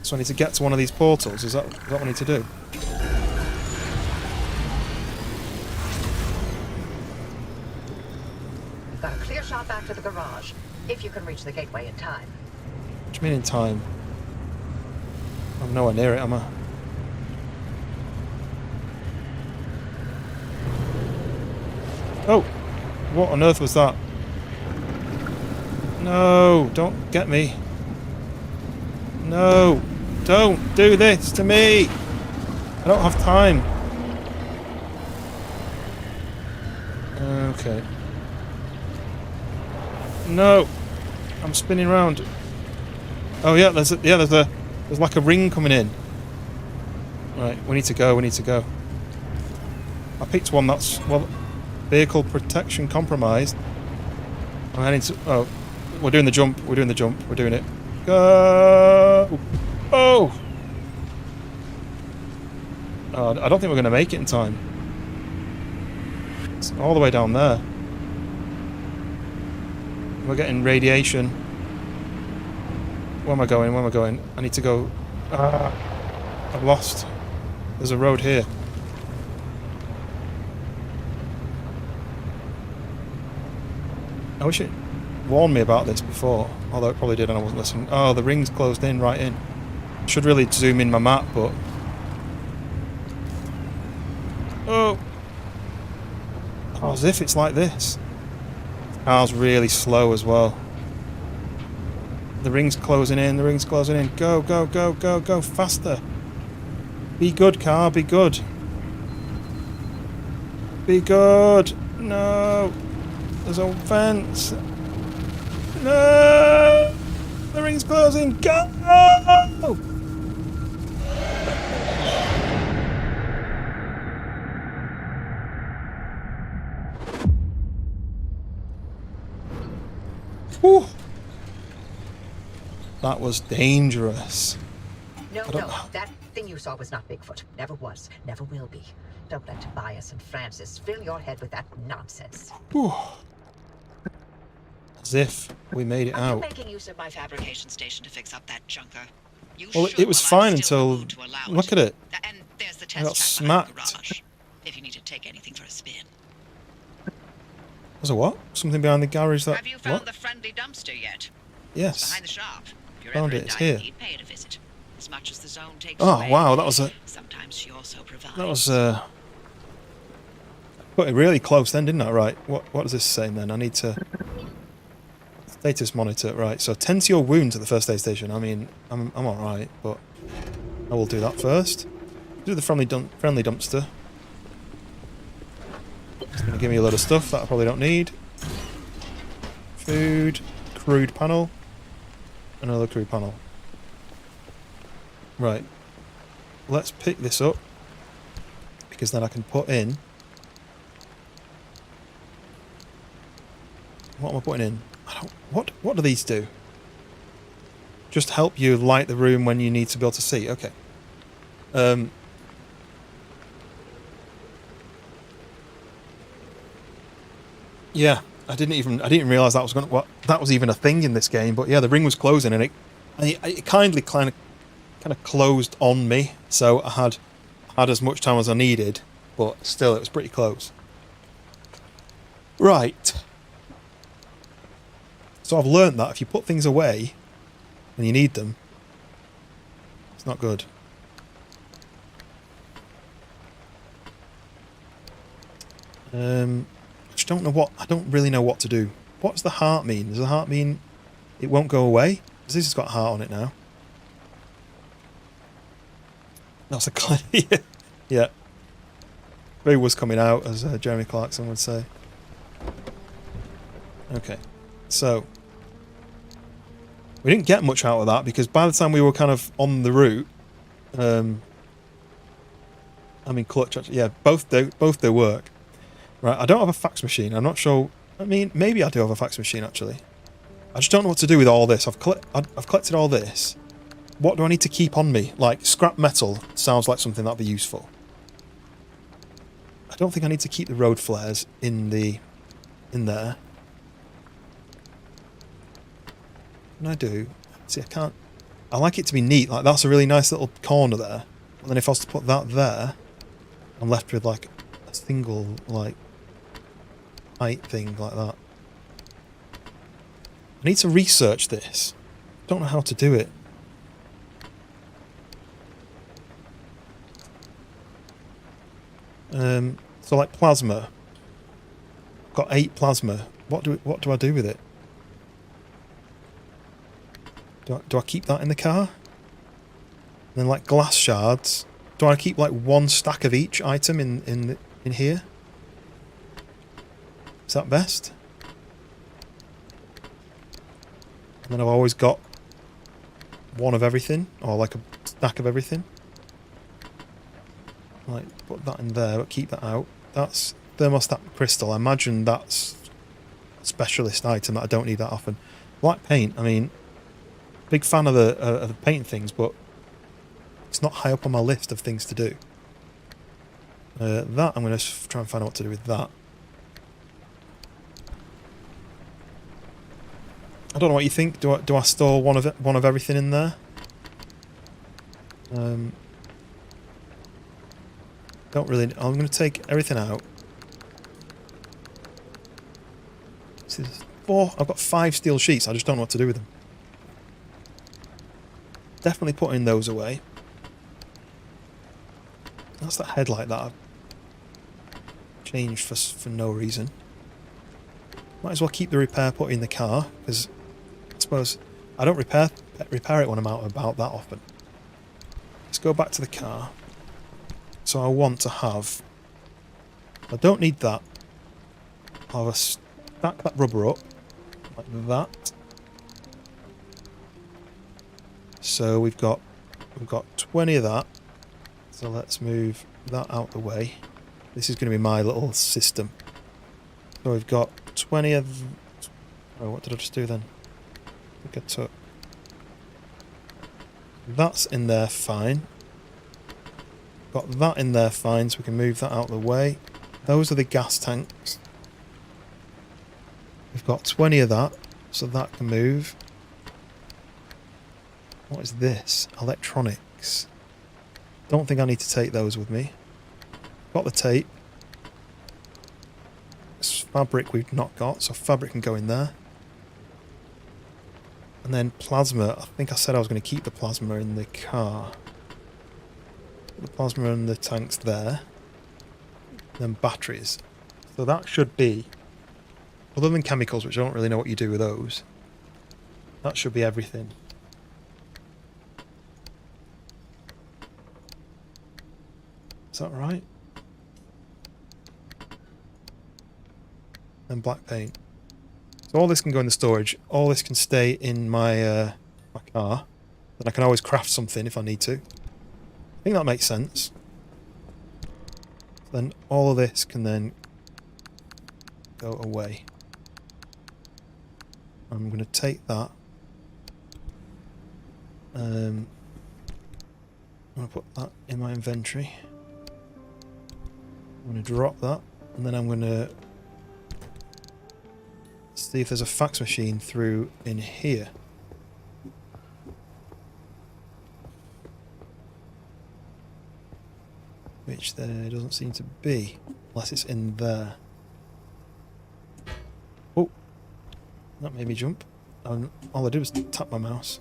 So I need to get to one of these portals. Is that what I need to do? Got a clear shot back to the garage, if you can reach the gateway in time. What do you mean in time? I'm nowhere near it, am I? Oh! What on earth was that? No! Don't get me! No! Don't do this to me! I don't have time. Okay. No! I'm spinning round. Oh yeah, there's like a ring coming in. Right, we need to go, we need to go. I picked one that's, well, vehicle protection compromised. I'm heading to, oh, we're doing the jump, we're doing the jump, we're doing it. Go! Oh! Oh, I don't think we're going to make it in time. It's all the way down there. We're getting radiation. Where am I going? Where am I going? I need to go... I've lost. There's a road here. I wish it warned me about this before. Although it probably did and I wasn't listening. Oh, the ring's closed in, right in. Should really zoom in my map, but... Oh! Oh, as if it's like this. Car's really slow as well. The ring's closing in, the ring's closing in. Go, go, go, go, go, faster. Be good, car, be good. Be good. No. There's a fence. No. The ring's closing. Go. Whew. That was dangerous. No, that thing you saw was not Bigfoot. Never was. Never will be. Don't let Tobias and Francis fill your head with that nonsense. Whew. As if we made it out. I'm making use of my fabrication station to fix up that junker. Well, it was fine until... Look at it. And there's the I got test track behind the smacked. garage, if you need to take anything for a spin. There's a what? Something behind the garage that... Have you found what? the friendly dumpster yet? It's Yes. behind the shop. If you're Found ever it, in it's dire here. need, pay it a visit. As much as the zone takes Oh, away, wow, that was a... sometimes she also provides. That was put it really close then, didn't I? Right. What does this say then? I need to status monitor. Right. So tend to your wounds at the first aid station. I mean, I'm all right, but I will do that first. Do the friendly dumpster. It's gonna give me a load of stuff that I probably don't need. Food, crude panel, another crude panel. Right. Let's pick this up because then I can put in. What am I putting in? What do these do? Just help you light the room when you need to be able to see. Okay. Yeah, I didn't realize that was that was even a thing in this game. But yeah, the ring was closing, and it kindly kind of closed on me. So I had as much time as I needed, but still, it was pretty close. Right. So I've learned that if you put things away when you need them, it's not good. I just don't know I don't really know what to do. What does the heart mean? Does the heart mean it won't go away? Because this has got a heart on it now. That's a yeah. Who was coming out, as Jeremy Clarkson would say. Okay, so we didn't get much out of that because by the time we were kind of on the route, I mean clutch. Actually, yeah, both do work. Right, I don't have a fax machine. I'm not sure. I mean, maybe I do have a fax machine actually. I just don't know what to do with all this. I've collected all this. What do I need to keep on me? Like scrap metal sounds like something that'd be useful. I don't think I need to keep the road flares in there. And I do. See, I can't. I like it to be neat. Like that's a really nice little corner there. And then if I was to put that there, I'm left with like a single like height thing like that. I need to research this. Don't know how to do it. So like plasma. I've got 8 plasma. What do I do with it? Do I keep that in the car? And then like glass shards. Do I keep like 1 stack of each item in here? Is that best? And then I've always got 1 of everything, or like a stack of everything. Like put that in there, but keep that out. That's thermostat crystal. I imagine that's a specialist item that I don't need that often. Black paint. I mean, big fan of the painting things, but it's not high up on my list of things to do. That I'm going to try and find out what to do with that. I don't know what you think. Do I store one of everything in there? Don't really. I'm going to take everything out. See, I've got 5 steel sheets. I just don't know what to do with them. Definitely putting those away. That's that headlight that I've changed for no reason. Might as well keep the repair put in the car, because I suppose I don't repair it when I'm out and about that often. Let's go back to the car. So I want to have... I don't need that. I'll have a stack that rubber up, like that. So we've got 20 of that. So let's move that out the way. This is going to be my little system. So we've got 20 of... Oh, what did I just do then? I think I took... That's in there fine. Got that in there fine, so we can move that out of the way. Those are the gas tanks. We've got 20 of that, so that can move. What is this? Electronics. Don't think I need to take those with me. Got the tape. It's fabric we've not got, so fabric can go in there. And then plasma, I think I said I was going to keep the plasma in the car. Put the plasma in the tanks there. Then batteries. So that should be, other than chemicals, which I don't really know what you do with those, that should be everything. Is that right? And black paint. So all this can go in the storage. All this can stay in my my car. Then I can always craft something if I need to. I think that makes sense. Then all of this can then go away. I'm going to take that. I'm going to put that in my inventory. I'm going to drop that, and then I'm going to see if there's a fax machine through in here. Which there doesn't seem to be, unless it's in there. Oh, that made me jump. All I did was tap my mouse.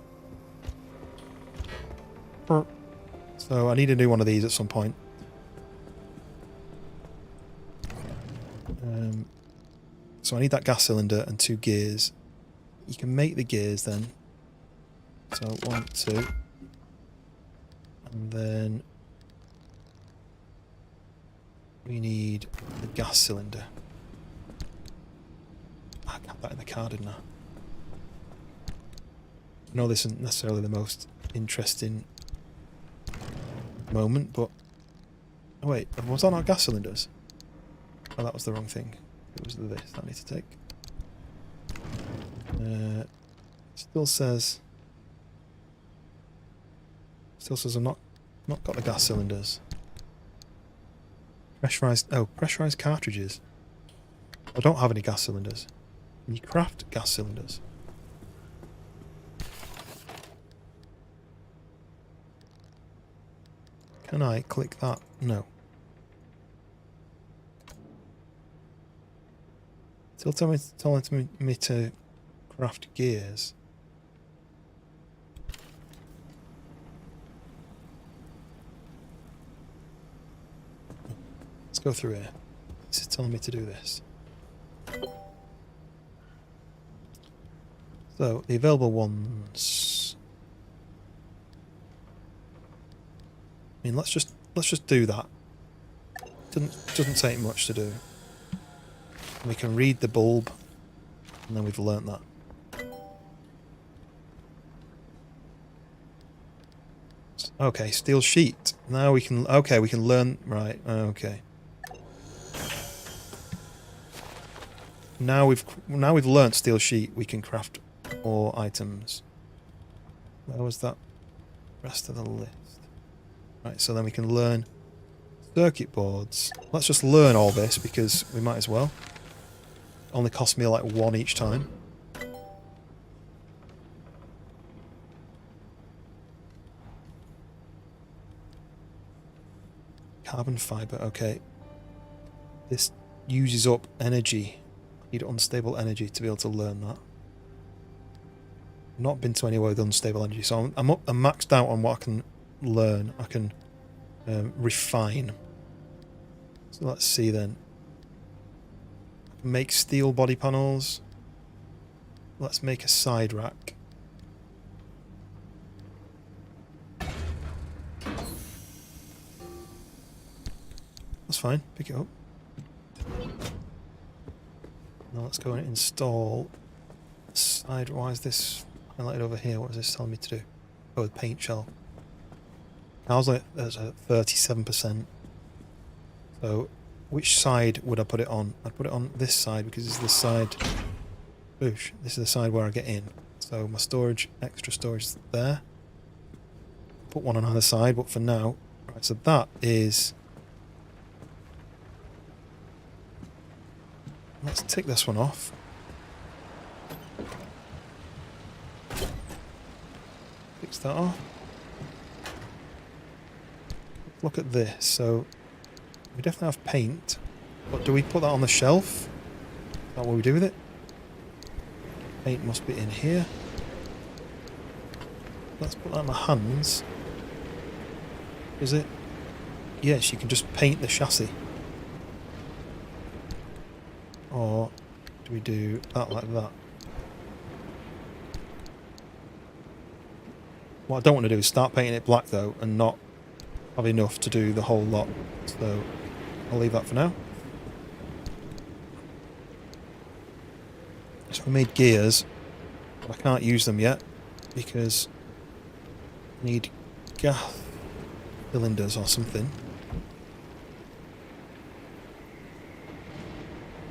So I need to do one of these at some point. So I need that gas cylinder and 2 gears. You can make the gears then. So 1, 2. And then we need the gas cylinder. I got that in the car, didn't I? I know this isn't necessarily the most interesting moment, but... Oh wait, was that not gas cylinders? Oh, that was the wrong thing. It was this that I need to take. Still says I've not got the gas cylinders. Pressurized cartridges. I don't have any gas cylinders. Can you craft gas cylinders? Can I click that? No. Still telling me to craft gears. Let's go through here. This is telling me to do this. So the available ones. I mean, let's just do that. Doesn't take much to do. We can read the bulb, and then we've learnt that. Okay, steel sheet. Now we can. Okay, we can learn. Right. Okay. Now we've learnt steel sheet. We can craft more items. Where was that rest of the list? Right. So then we can learn circuit boards. Let's just learn all this because we might as well. Only cost me like 1 each time. Carbon fibre, okay. This uses up energy. I need unstable energy to be able to learn that. Not been to anywhere with unstable energy, so I'm maxed out on what I can learn. I can refine. So let's see then. Make steel body panels. Let's make a side rack. That's fine, pick it up. Now let's go and install side. Why is this highlighted over here? What is this telling me to do? Oh, the paint shell. I was like, there's a 37%. So which side would I put it on? I'd put it on this side because this is the side... Boosh. This is the side where I get in. So my storage, extra storage is there. Put one on either side, but for now... Right, so that is... Let's take this one off. Fix that off. Look at this. So... We definitely have paint, but do we put that on the shelf? that what we do with it? Paint must be in here. Let's put that in my hands. Is it? Yes, you can just paint the chassis. Or do we do that like that? What I don't want to do is start painting it black though and not have enough to do the whole lot. So I'll leave that for now. So I made gears, but I can't use them yet because I need gas cylinders or something.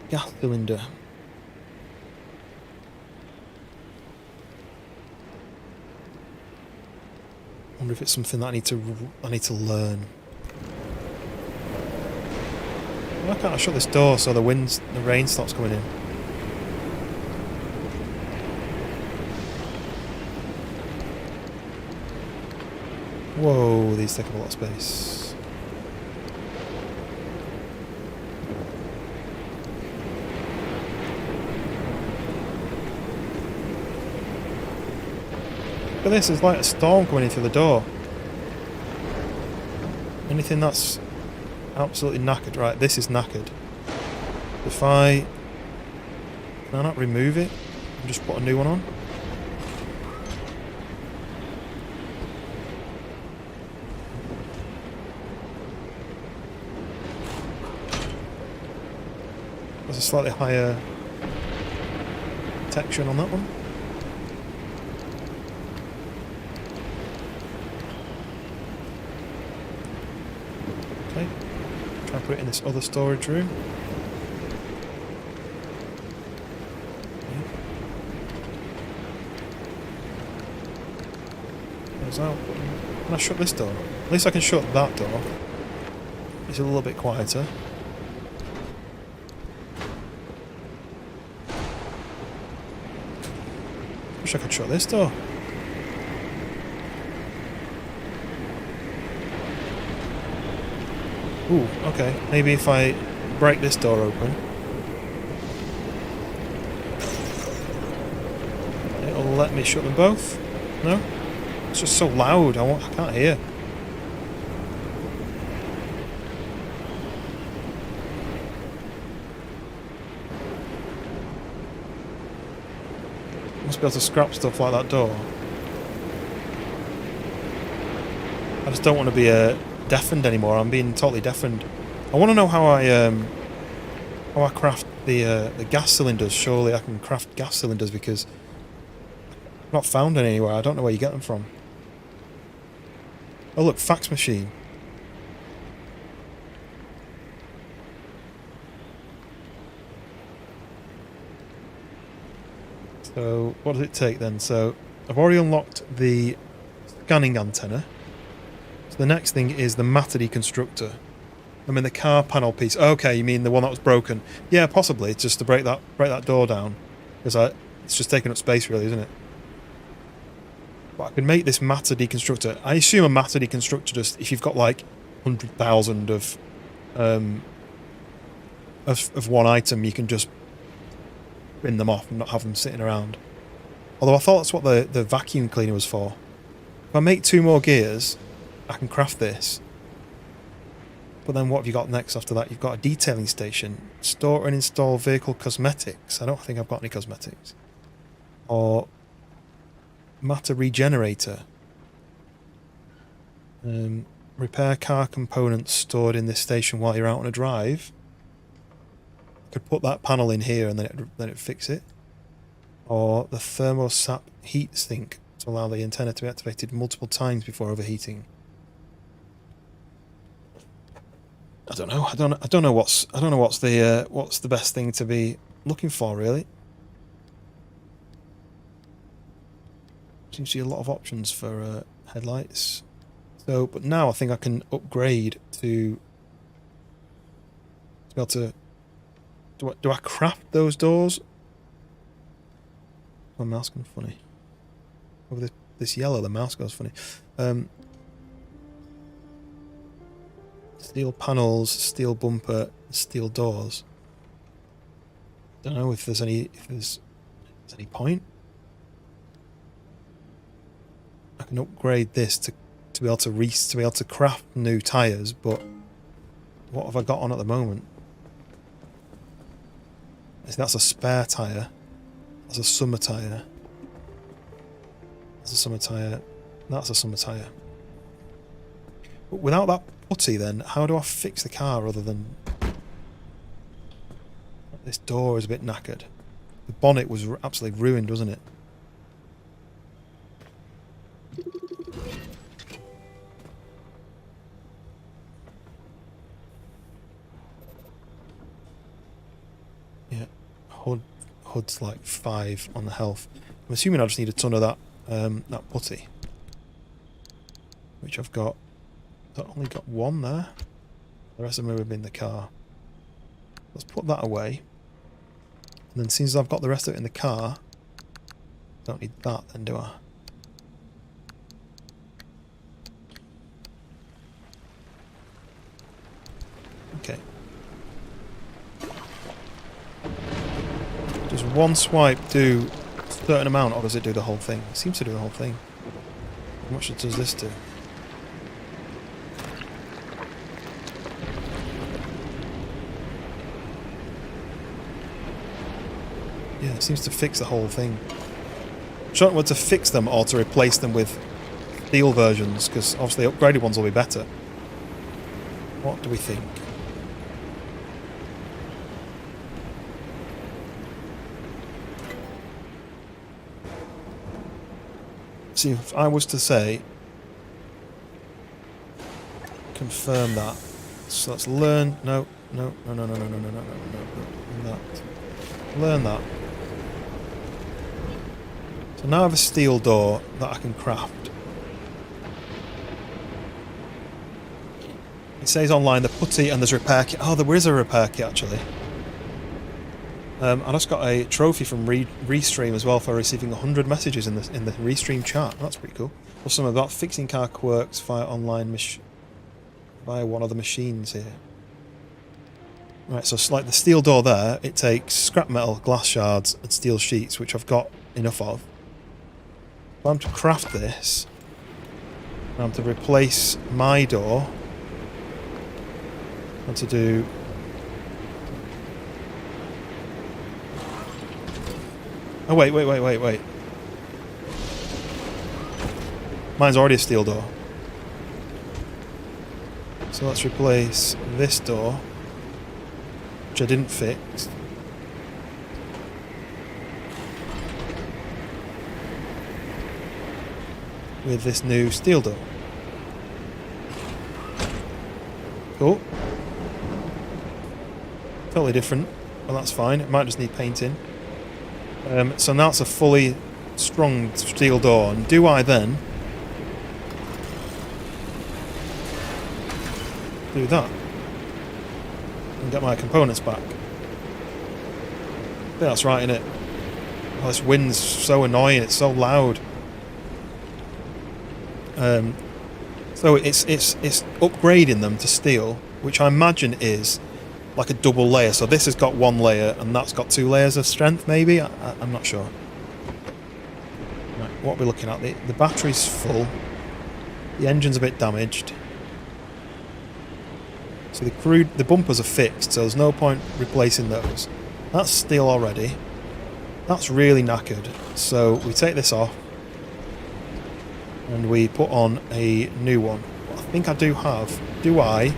Gas cylinder. Wonder if it's something that I need to learn. Why can't I shut this door so the rain stops coming in? Whoa, these take up a lot of space. Look at this, it's like a storm coming in through the door. Anything that's absolutely knackered, right, this is knackered. If can I not remove it and just put a new one on? There's a slightly higher protection on that one. Okay, try and put it in this other storage room. There's out. Can I shut this door? At least I can shut that door. It's a little bit quieter. Wish I could shut this door. Ooh, okay. Maybe if I break this door open, it'll let me shut them both. No? It's just so loud, I can't hear. Must be able to scrap stuff like that door. I just don't want to be deafened anymore. I'm being totally deafened. I want to know how I craft the gas cylinders. Surely I can craft gas cylinders because I've not found any anywhere. I don't know where you get them from. Oh look, fax machine. So what does it take then? So I've already unlocked the scanning antenna. So the next thing is the matter deconstructor. I mean the car panel piece. Okay, you mean the one that was broken? Yeah, possibly. It's just to break that door down because it's just taking up space, really, isn't it? But I can make this matter deconstructor. I assume a matter deconstructor just if you've got like 100,000 of one item, you can just bin them off and not have them sitting around. Although I thought that's what the vacuum cleaner was for. If I make 2 more gears, I can craft this. But then what have you got next after that? You've got a detailing station. Store and install vehicle cosmetics. I don't think I've got any cosmetics. Or matter regenerator. Repair car components stored in this station while you're out on a drive. Could put that panel in here and then it fix it. Or the thermostat heat sink to allow the antenna to be activated multiple times before overheating. I don't know. I don't know what's the best thing to be looking for, really. Seems to be a lot of options for headlights. So, but now I think I can upgrade to be able to. Do I craft those doors? My mouse goes funny. Over this yellow, the mouse goes funny. Steel panels, steel bumper, steel doors. Don't know if there's any point. I can upgrade this to be able to craft new tires, but what have I got on at the moment? That's a spare tire. That's a summer tire. That's a summer tire. That's a summer tire. But without that putty, then how do I fix the car other than this door is a bit knackered. The bonnet was absolutely ruined, wasn't it? Yeah, hood's like 5 on the health. I'm assuming I just need a ton of that that putty, which I've got. I've only got 1 there. The rest of them have been in the car. Let's put that away. And then since I've got the rest of it in the car, don't need that then, do I? Okay. Does one swipe do a certain amount, or does it do the whole thing? It seems to do the whole thing. How much does this do? Yeah, it seems to fix the whole thing. I don't know whether to fix them or to replace them with steel versions, because obviously upgraded ones will be better. What do we think? See, if I was to say confirm that, so let's learn. No. That. Learn that. So now I have a steel door that I can craft. It says online the putty and there's a repair kit. Oh, there is a repair kit actually. I just got a trophy from Restream as well for receiving 100 messages in the Restream chat. That's pretty cool. Plus some about fixing car quirks via online via one of the machines here. Right, so it's like the steel door there, it takes scrap metal, glass shards and steel sheets, which I've got enough of. If I'm to craft this, I'm to replace my door, and to do... Oh wait. Mine's already a steel door. So let's replace this door, which I didn't fix. With this new steel door. Cool. Totally different. Well, that's fine. It might just need painting. So now it's a fully strong steel door. And do I then do that and get my components back? I think that's right, innit? Oh, this wind's so annoying. It's so loud. So it's upgrading them to steel, which I imagine is like a double layer. So this has got 1 layer and that's got 2 layers of strength, maybe? I'm not sure. Right, what are we looking at? The battery's full. The engine's a bit damaged. So the bumpers are fixed, so there's no point replacing those. That's steel already. That's really knackered. So we take this off and we put on a new one. What I think I do have, do I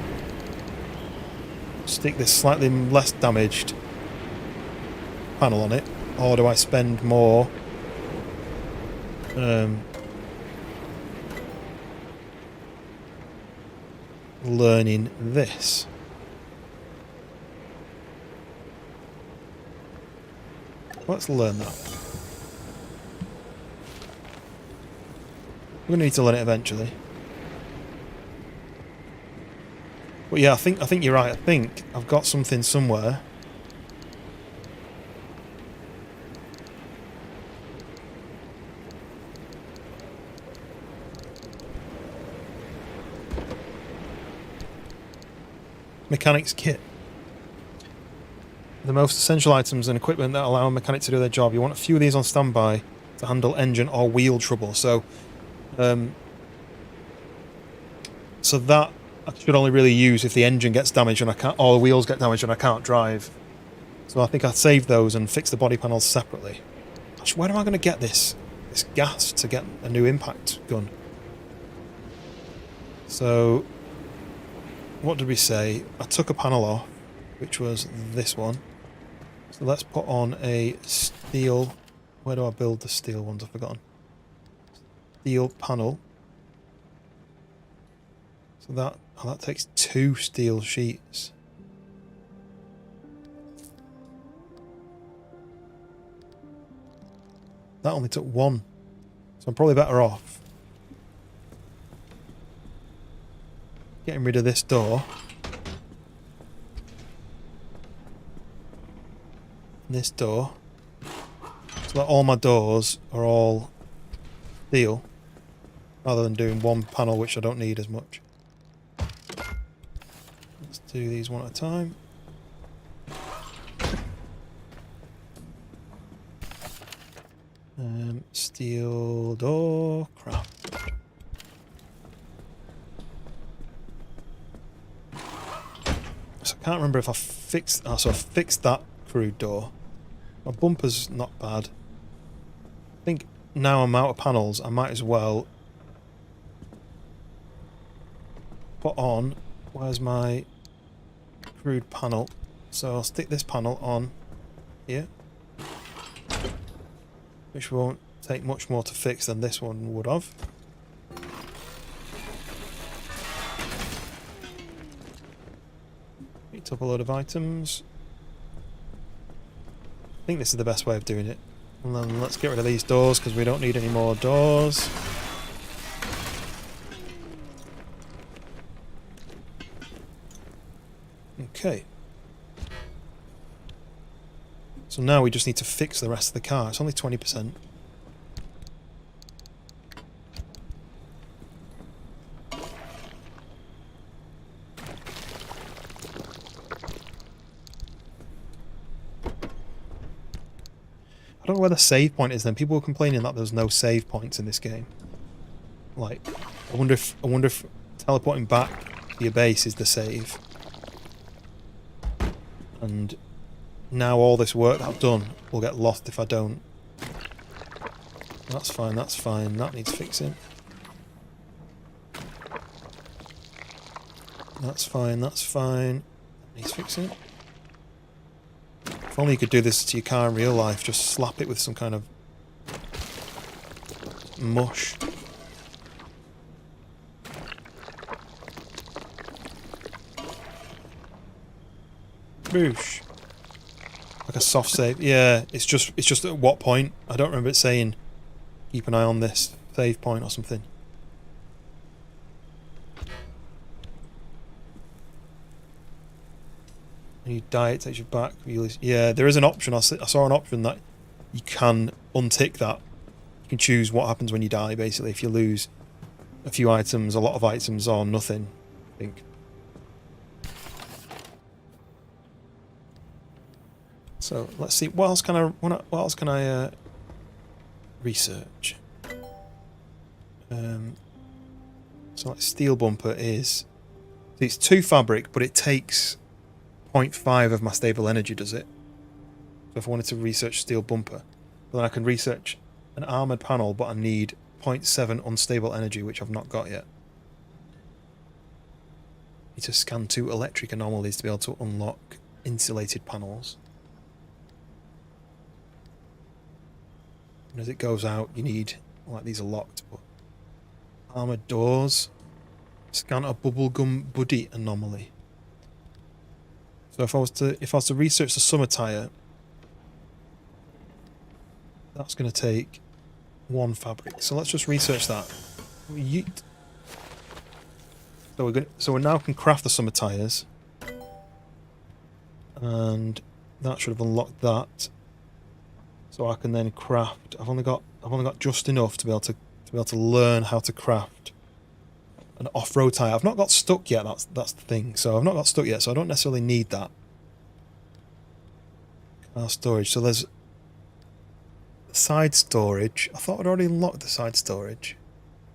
stick this slightly less damaged panel on it, or do I spend more learning this? Let's learn that. We're gonna need to learn it eventually. But yeah, I think you're right. I think I've got something somewhere. Mechanics kit. the most essential items and equipment that allow a mechanic to do their job. You want a few of these on standby to handle engine or wheel trouble. So, so that I should only really use if the engine gets damaged and I can't, or the wheels get damaged and I can't drive. So I think I'll save those and fix the body panels separately. Gosh, where am I going to get this gas to get a new impact gun? So, what did we say? I took a panel off, which was this one. So let's put on a steel. Where do I build the steel ones? I've forgotten. Steel panel. So that takes 2 steel sheets. That only took 1. So I'm probably better off getting rid of this door. And this door. So that all my doors are all steel. Rather than doing one panel which I don't need as much. Let's do these one at a time. Steel door craft. So I can't remember if I fixed. So I fixed that crude door. My bumper's not bad. I think now I'm out of panels. I might as well put on. Where's my crude panel? So I'll stick this panel on here, which won't take much more to fix than this one would have. Picked up a load of items. I think this is the best way of doing it. And then let's get rid of these doors because we don't need any more doors. Okay. So now we just need to fix the rest of the car. It's only 20%. I don't know where the save point is then. People were complaining that there's no save points in this game. Like, I wonder if teleporting back to your base is the save. And now all this work that I've done will get lost if I don't. That's fine, that's fine. That needs fixing. That's fine, that's fine. That needs fixing. If only you could do this to your car in real life, just slap it with some kind of mush. Boosh. Like a soft save. Yeah, it's just at what point? I don't remember it saying keep an eye on this save point or something. When you die, it takes you back. Yeah, there is an option. I saw an option that you can untick that. You can choose what happens when you die, basically. If you lose a few items, a lot of items, or nothing, I think. So let's see. What else can I research? So like steel bumper is. It's 2 fabric, but it takes 0.5 of my stable energy, does it? So if I wanted to research steel bumper, then I can research an armoured panel, but I need 0.7 unstable energy, which I've not got yet. Need to scan 2 electric anomalies to be able to unlock insulated panels. And as it goes out, you need, like, these are locked, but armoured doors. Scan a bubblegum buddy anomaly. So if I was to research the summer tyre, that's going to take 1 fabric. So let's just research that. Yeet. So we now can craft the summer tyres, and that should have unlocked that. So I can then craft. I've only got just enough to be able to learn how to craft an off-road tyre. I've not got stuck yet. That's the thing. So I've not got stuck yet. So I don't necessarily need that. Our storage. So there's side storage. I thought I'd already unlocked the side storage.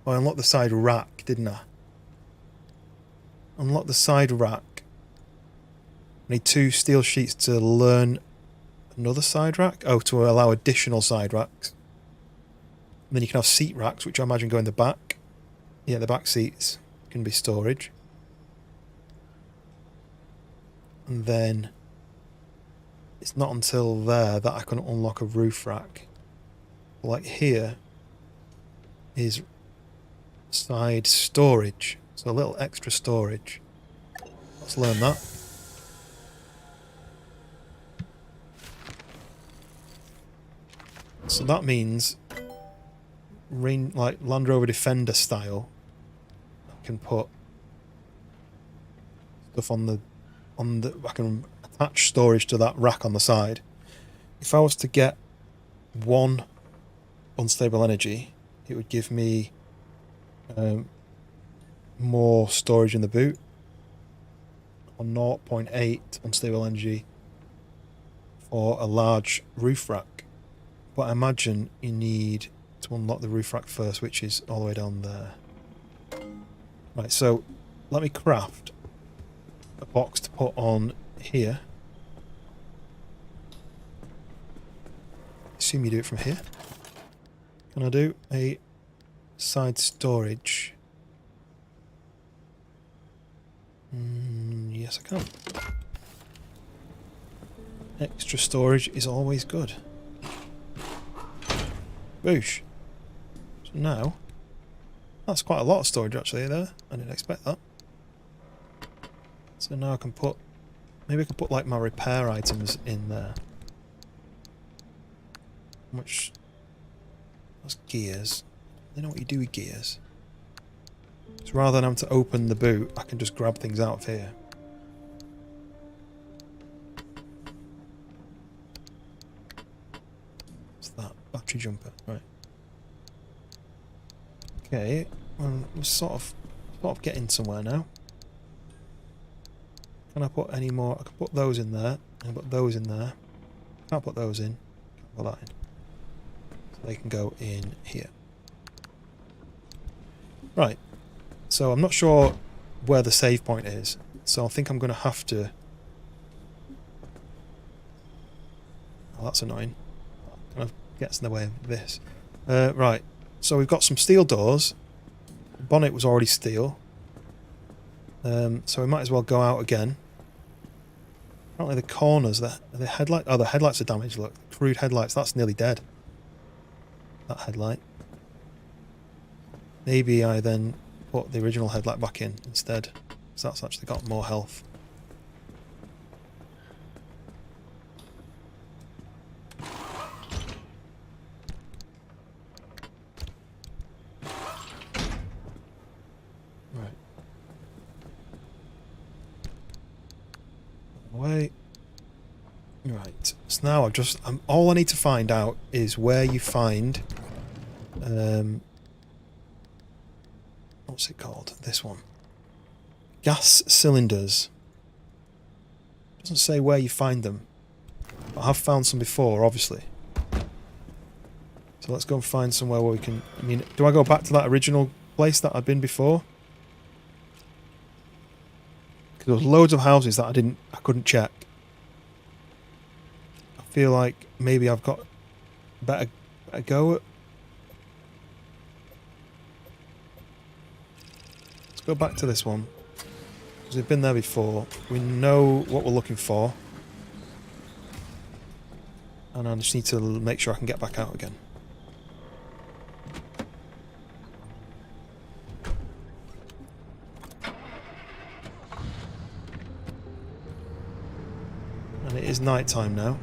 Oh, I unlocked the side rack, didn't I? Unlock the side rack. I need 2 steel sheets to learn another side rack. Oh, to allow additional side racks. And then you can have seat racks, which I imagine go in the back. Yeah, the back seats can be storage. And then it's not until there that I can unlock a roof rack. Like here is side storage. So a little extra storage. Let's learn that. So that means like Land Rover Defender style, I can put stuff on the I can attach storage to that rack on the side. If I was to get 1 unstable energy, it would give me more storage in the boot, or 0.8 unstable energy for a large roof rack. But I imagine you need to unlock the roof rack first, which is all the way down there. Right, so let me craft a box to put on here. Assume you do it from here. Can I do a side storage? Yes, I can. Extra storage is always good. Boosh. So now, that's quite a lot of storage actually there. I didn't expect that. So now I can put, maybe I can put like my repair items in there. Which, that's gears. I don't know what you do with gears. So rather than having to open the boot, I can just grab things out of here. What's that? Battery jumper, right. Okay, well, we're sort of getting somewhere now. Can I put any more? I can put those in there. I can put those in there. Can't put those in. Can't put that in. So they can go in here. Right. So I'm not sure where the save point is. So I think I'm going to have to... Oh, that's annoying. That kind of gets in the way of this. Right. So we've got some steel doors. The bonnet was already steel. So we might as well go out again. Apparently the corners, the headlight... Oh, the headlights are damaged, look. Crude headlights, that's nearly dead. That headlight. Maybe I then put the original headlight back in instead. So that's actually got more health. Right. Away. Right. So now all I need to find out is where you find what's it called? This one. Gas cylinders. Doesn't say where you find them. But I have found some before, obviously. So let's go and find somewhere where we can... I mean, do I go back to that original place that I'd been before? Because there was loads of houses that I couldn't check. I feel like maybe I've got better go at... Go back to this one, because we've been there before. We know what we're looking for, and I just need to make sure I can get back out again. And it is night time now.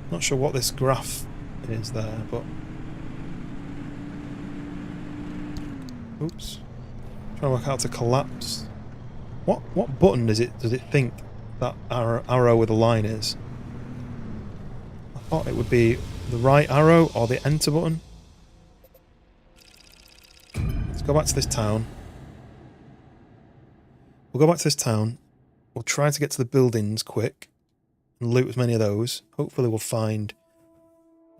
Not sure what this graph is there, but oops. Trying to work out how to collapse. What button does it think that arrow with a line is? I thought it would be the right arrow or the enter button. Let's go back to this town. We'll go back to this town. We'll try to get to the buildings quick and loot as many of those. Hopefully we'll find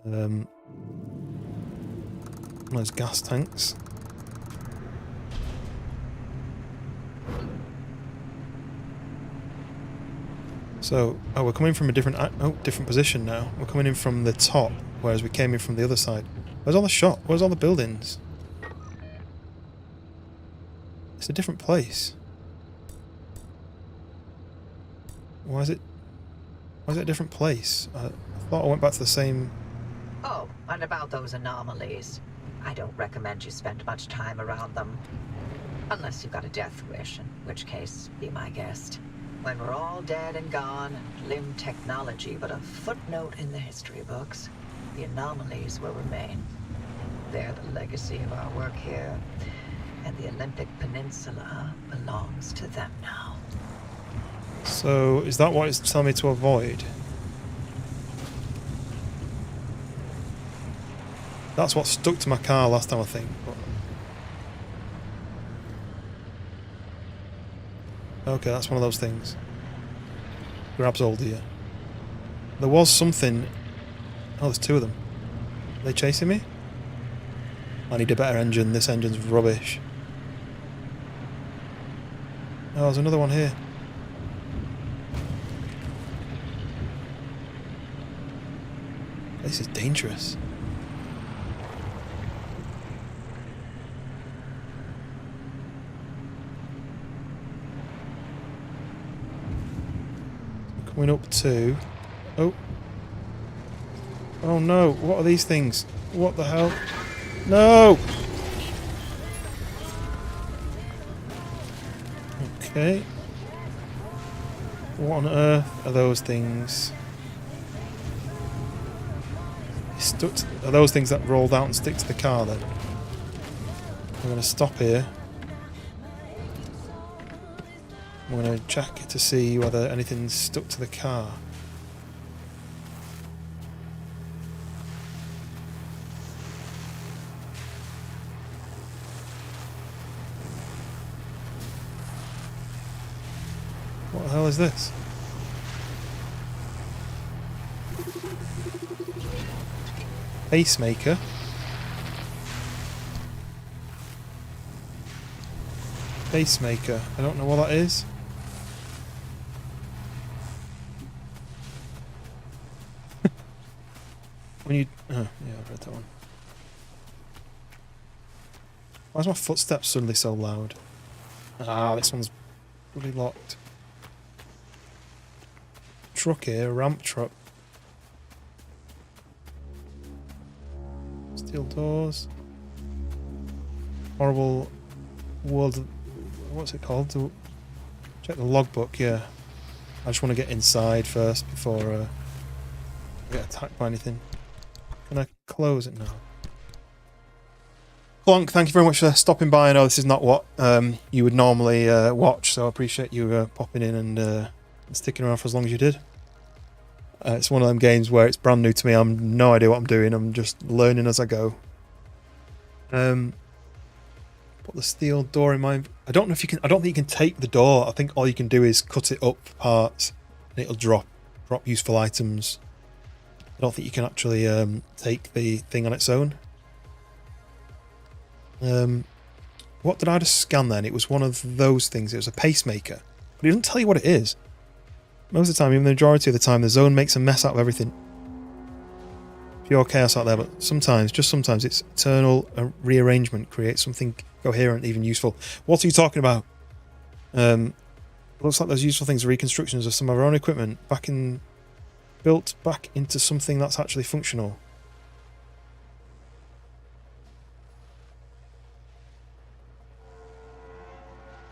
one of those gas tanks. So, oh, we're coming from a different position now. We're coming in from the top, whereas we came in from the other side. Where's all the shop? Where's all the buildings? It's a different place. Why is it a different place? I thought I went back to the same... Oh, and about those anomalies. I don't recommend you spend much time around them. Unless you've got a death wish, in which case, be my guest. When we're all dead and gone, and limb technology but a footnote in the history books, the anomalies will remain. They're the legacy of our work here, and the Olympic Peninsula belongs to them now. So, is that what it's telling me to avoid? That's what stuck to my car last time, I think. Okay, that's one of those things. Grabs hold of you. There was something... Oh, there's two of them. Are they chasing me? I need a better engine. This engine's rubbish. Oh, there's another one here. This is dangerous. Coming up to... Oh. Oh no, what are these things? What the hell? No! Okay. What on earth are those things? Are those things that rolled out and stick to the car then? I'm going to stop here. I'm going to check to see whether anything's stuck to the car. What the hell is this? Pacemaker. Pacemaker. I don't know what that is. When you... Oh, yeah, I've read that one. Why is my footsteps suddenly so loud? Ah, this one's really locked. Truck here, ramp truck. Steel doors. Horrible world of... What's it called? Check the logbook, yeah. I just want to get inside first before I get attacked by anything. Can I close it now? Clonk, thank you very much for stopping by. I know this is not what you would normally watch, so I appreciate you popping in and sticking around for as long as you did. It's one of them games where it's brand new to me. I'm no idea what I'm doing. I'm just learning as I go. Put the steel door in my... I don't know if you can... I don't think you can take the door. I think all you can do is cut it up for parts and it'll drop useful items. I don't think you can actually take the thing on its own. What did I just scan then? It was one of those things. It was a pacemaker. But it doesn't tell you what it is. Most of the time, even the majority of the time, the zone makes a mess out of everything. Pure chaos out there, but sometimes, just sometimes, its eternal rearrangement creates something coherent, even useful. What are you talking about? Looks like those useful things are reconstructions of some of our own equipment built back into something that's actually functional.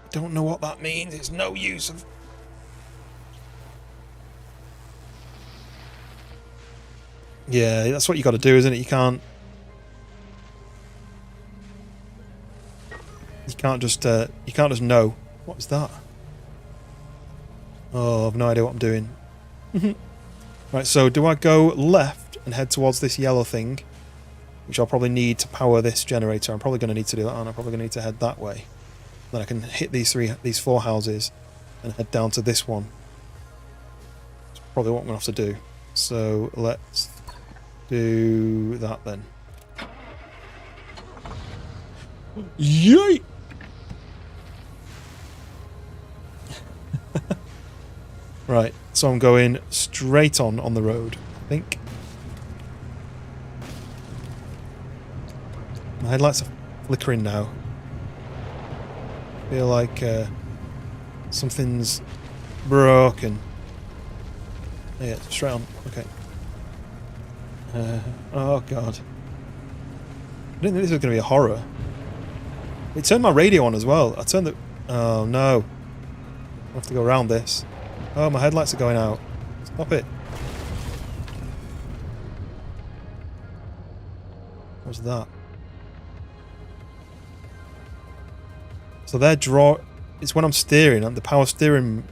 I don't know what that means. It's no use of... Yeah, that's what you got to do, isn't it? You can't just know. What is that? Oh, I've no idea what I'm doing. Right, so do I go left and head towards this yellow thing, which I'll probably need to power this generator? I'm probably going to need to do that, and I'm probably going to need to head that way. Then I can hit these 4 houses and head down to this one. That's probably what I'm going to have to do. So let's do that then. Yay! Right, so I'm going straight on the road, I think. My headlights are flickering now. I feel like something's broken. Yeah, straight on. Okay. Oh god. I didn't think this was going to be a horror. It turned my radio on as well. I turned the... Oh no. I have to go around this. Oh, my headlights are going out. Stop it. What's that? So they're it's when I'm steering, and the power steering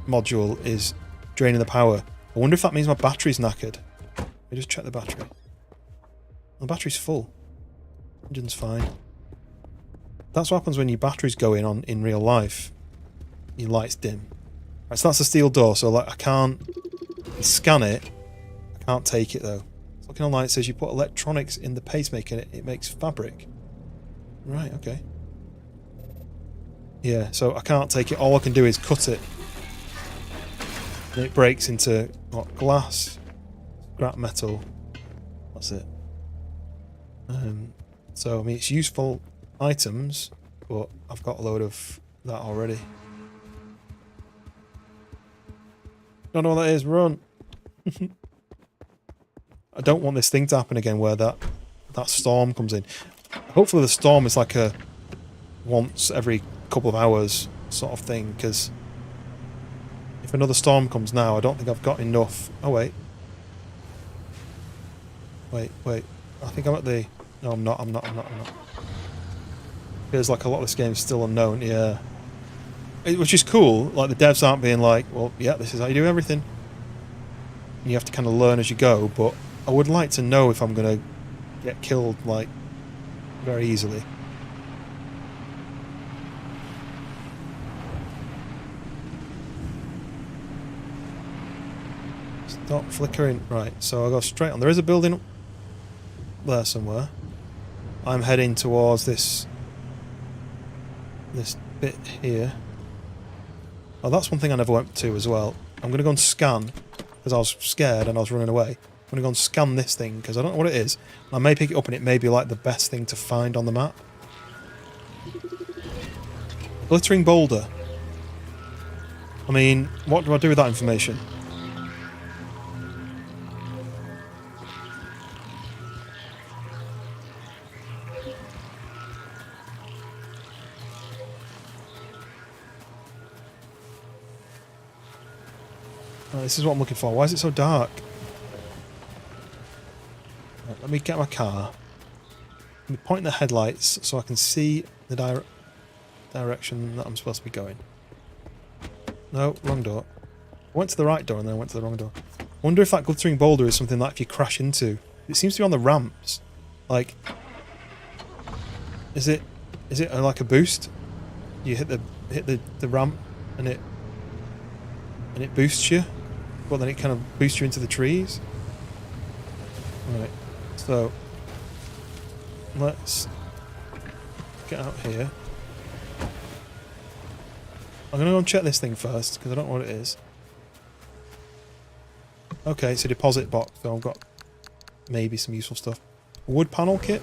module is draining the power. I wonder if that means my battery's knackered. Let me just check the battery. The battery's full. Engine's fine. That's what happens when your battery's going on in real life. Your lights dim. Right, so that's a steel door, so like I can't scan it. I can't take it though. It's looking online, it says you put electronics in the pacemaker and it makes fabric. Right, okay. Yeah, so I can't take it. All I can do is cut it. And it breaks into what, glass, scrap metal. That's it. So I mean it's useful items, but I've got a load of that already. Don't know what that is, run! I don't want this thing to happen again where that storm comes in. Hopefully the storm is like a once every couple of hours sort of thing, because if another storm comes now, I don't think I've got enough. Oh wait. Wait. I think I'm at the... No, I'm not. Feels like a lot of this game is still unknown, yeah. Which is cool, like the devs aren't being like, well, yeah, this is how you do everything. You have to kind of learn as you go, but I would like to know if I'm going to get killed, like, very easily. Stop flickering. Right, so I'll go straight on. There is a building up there somewhere. I'm heading towards this bit here. Oh, that's one thing I never went to as well. I'm going to go and scan, because I was scared and I was running away. I'm going to go and scan this thing, because I don't know what it is. I may pick it up and it may be like the best thing to find on the map. Glittering boulder. I mean, what do I do with that information? Oh, this is what I'm looking for. Why is it so dark? Right, let me get my car. Let me point the headlights so I can see the direction that I'm supposed to be going. No, wrong door. I went to the right door and then I went to the wrong door. I wonder if that glittering boulder is something that if you crash into... It seems to be on the ramps. Like... Is it like a boost? You hit the ramp and it boosts you? But then it kind of boosts you into the trees? Right, so... Let's get out here. I'm going to go and check this thing first, because I don't know what it is. Okay, it's a deposit box, so I've got maybe some useful stuff. A wood panel kit?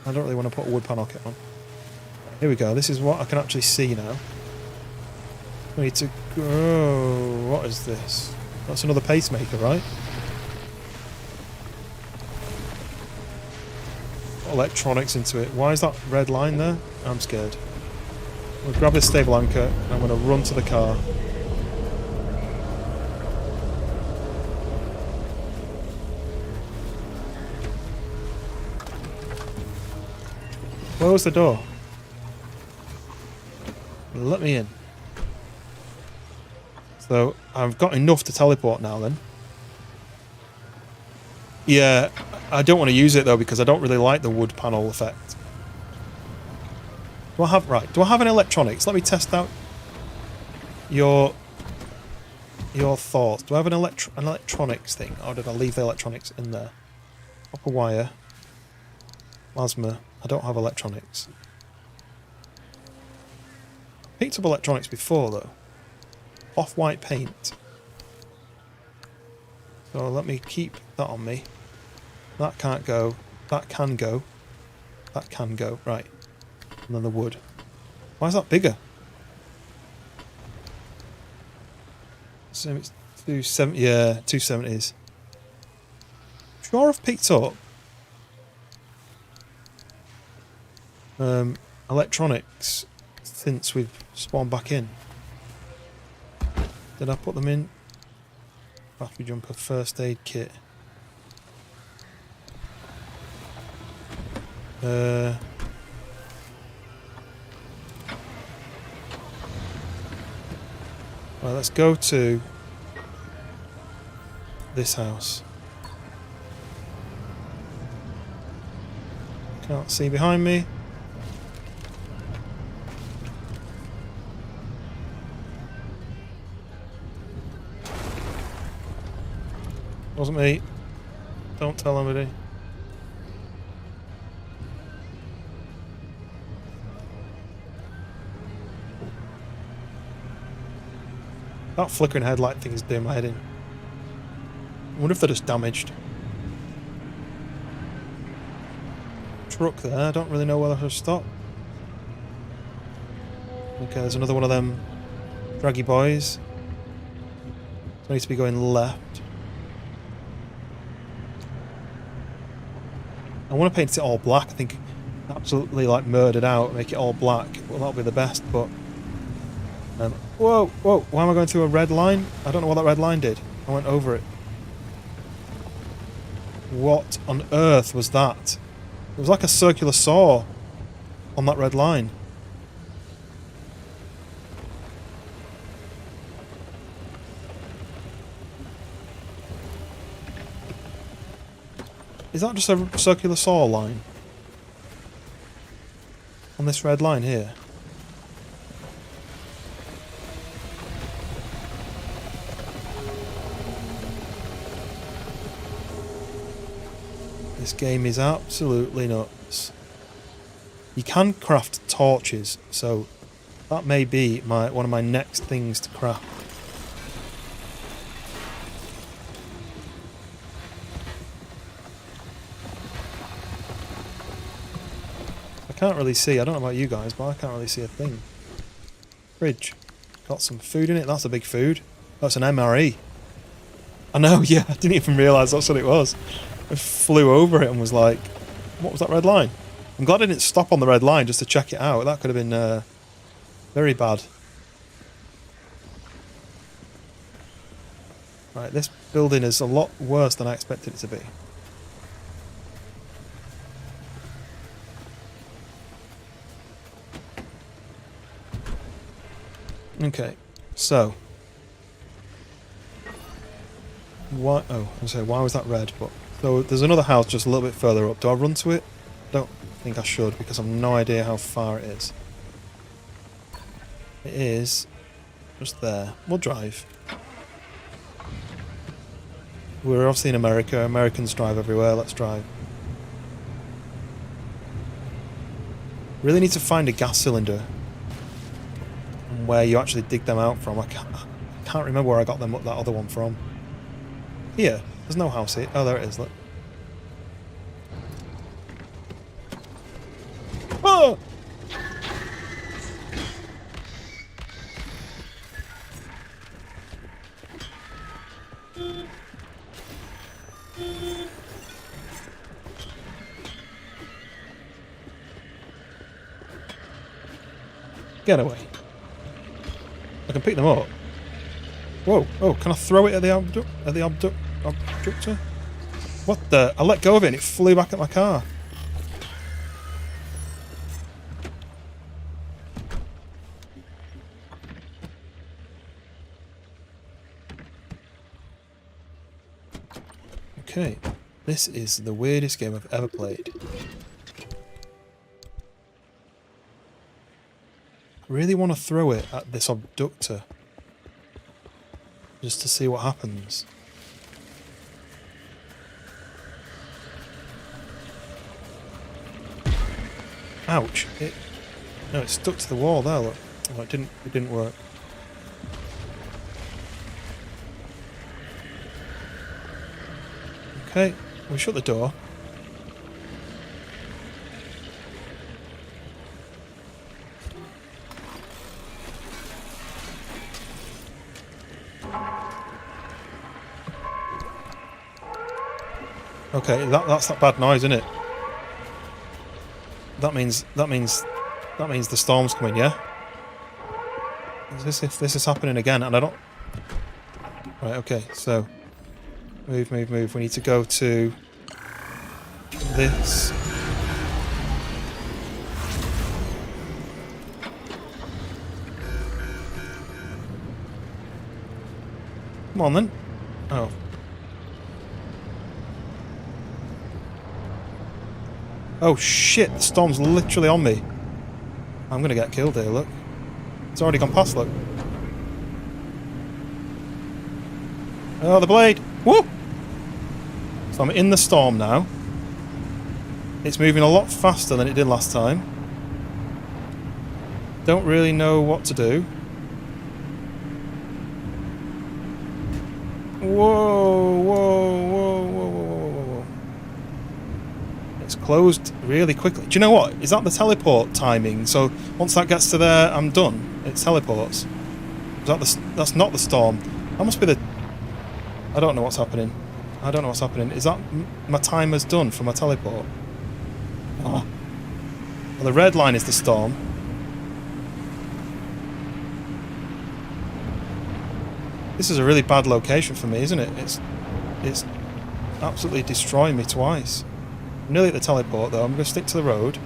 I don't really want to put a wood panel kit on. Here we go, this is what I can actually see now. I need to go... What is this? That's another pacemaker, right? Electronics into it. Why is that red line there? I'm scared. I'm going to grab this stable anchor and I'm going to run to the car. Where was the door? Let me in. So, I've got enough to teleport now then. Yeah, I don't want to use it though because I don't really like the wood panel effect. Do I have... Right, do I have an electronics? Let me test out your thoughts. Do I have an electronics thing? Or did I leave the electronics in there? Copper wire. Plasma. I don't have electronics. Picked up electronics before, though. Off-white paint. So let me keep that on me. That can't go. That can go. That can go. Right. And then the wood. Why is that bigger? So it's 270. Yeah, 270s. Sure, I've picked up electronics since we've spawned back in. Did I put them in? Battery jumper, first aid kit. Right, let's go to this house. Can't see behind me. Wasn't me. Don't tell anybody. That flickering headlight thing is doing my head in. I wonder if they're just damaged. Truck there, I don't really know whether to stop. Okay, there's another one of them draggy boys. So I need to be going left. I want to paint it all black. I think absolutely like murdered out, make it all black. Well, that'll be the best, but... whoa, whoa, why am I going through a red line? I don't know what that red line did. I went over it. What on earth was that? It was like a circular saw on that red line. Is that just a circular saw line? On this red line here? This game is absolutely nuts. You can craft torches, so that may be one of my next things to craft. I can't really see, I don't know about you guys, but I can't really see a thing. Fridge. Got some food in it, that's a big food. That's an MRE. I know, yeah, I didn't even realise that's what it was. I flew over it and was like, what was that red line? I'm glad I didn't stop on the red line just to check it out. That could have been very bad. Right, this building is a lot worse than I expected it to be. Okay, so... why? Oh, I was going to say, why was that red? But so there's another house just a little bit further up. Do I run to it? Don't think I should because I've no idea how far it is. It is just there. We'll drive. We're obviously in America. Americans drive everywhere. Let's drive. Really need to find a gas cylinder and where you actually dig them out from. I can't remember where I got that other one from. Here. There's no house here. Oh, there it is. Look. Oh! Get away. I can pick them up. Whoa, oh, can I throw it at the abductor? What the? I let go of it and it flew back at my car. Okay, this is the weirdest game I've ever played. Really want to throw it at this abductor. Just to see what happens. Ouch. No, it's stuck to the wall there, look. Oh, it didn't work. Okay, we shut the door. Okay, that's that bad noise, isn't it? That means the storm's coming, yeah? If this is happening again, and I don't... Right, okay, so... Move. We need to go to... this. Come on, then. Oh. Oh shit, the storm's literally on me. I'm gonna get killed here, look. It's already gone past, look. Oh, the blade! Woo! So I'm in the storm now. It's moving a lot faster than it did last time. Don't really know what to do. Whoa. It's closed really quickly. Do you know what? Is that the teleport timing? So once that gets to there, I'm done. It teleports. Is that that's not the storm. That must be the... I don't know what's happening. Is that my timer's done for my teleport? Oh. Well, the red line is the storm. This is a really bad location for me, isn't it? It's absolutely destroying me twice. I'm nearly at the teleport though. I'm going to stick to the road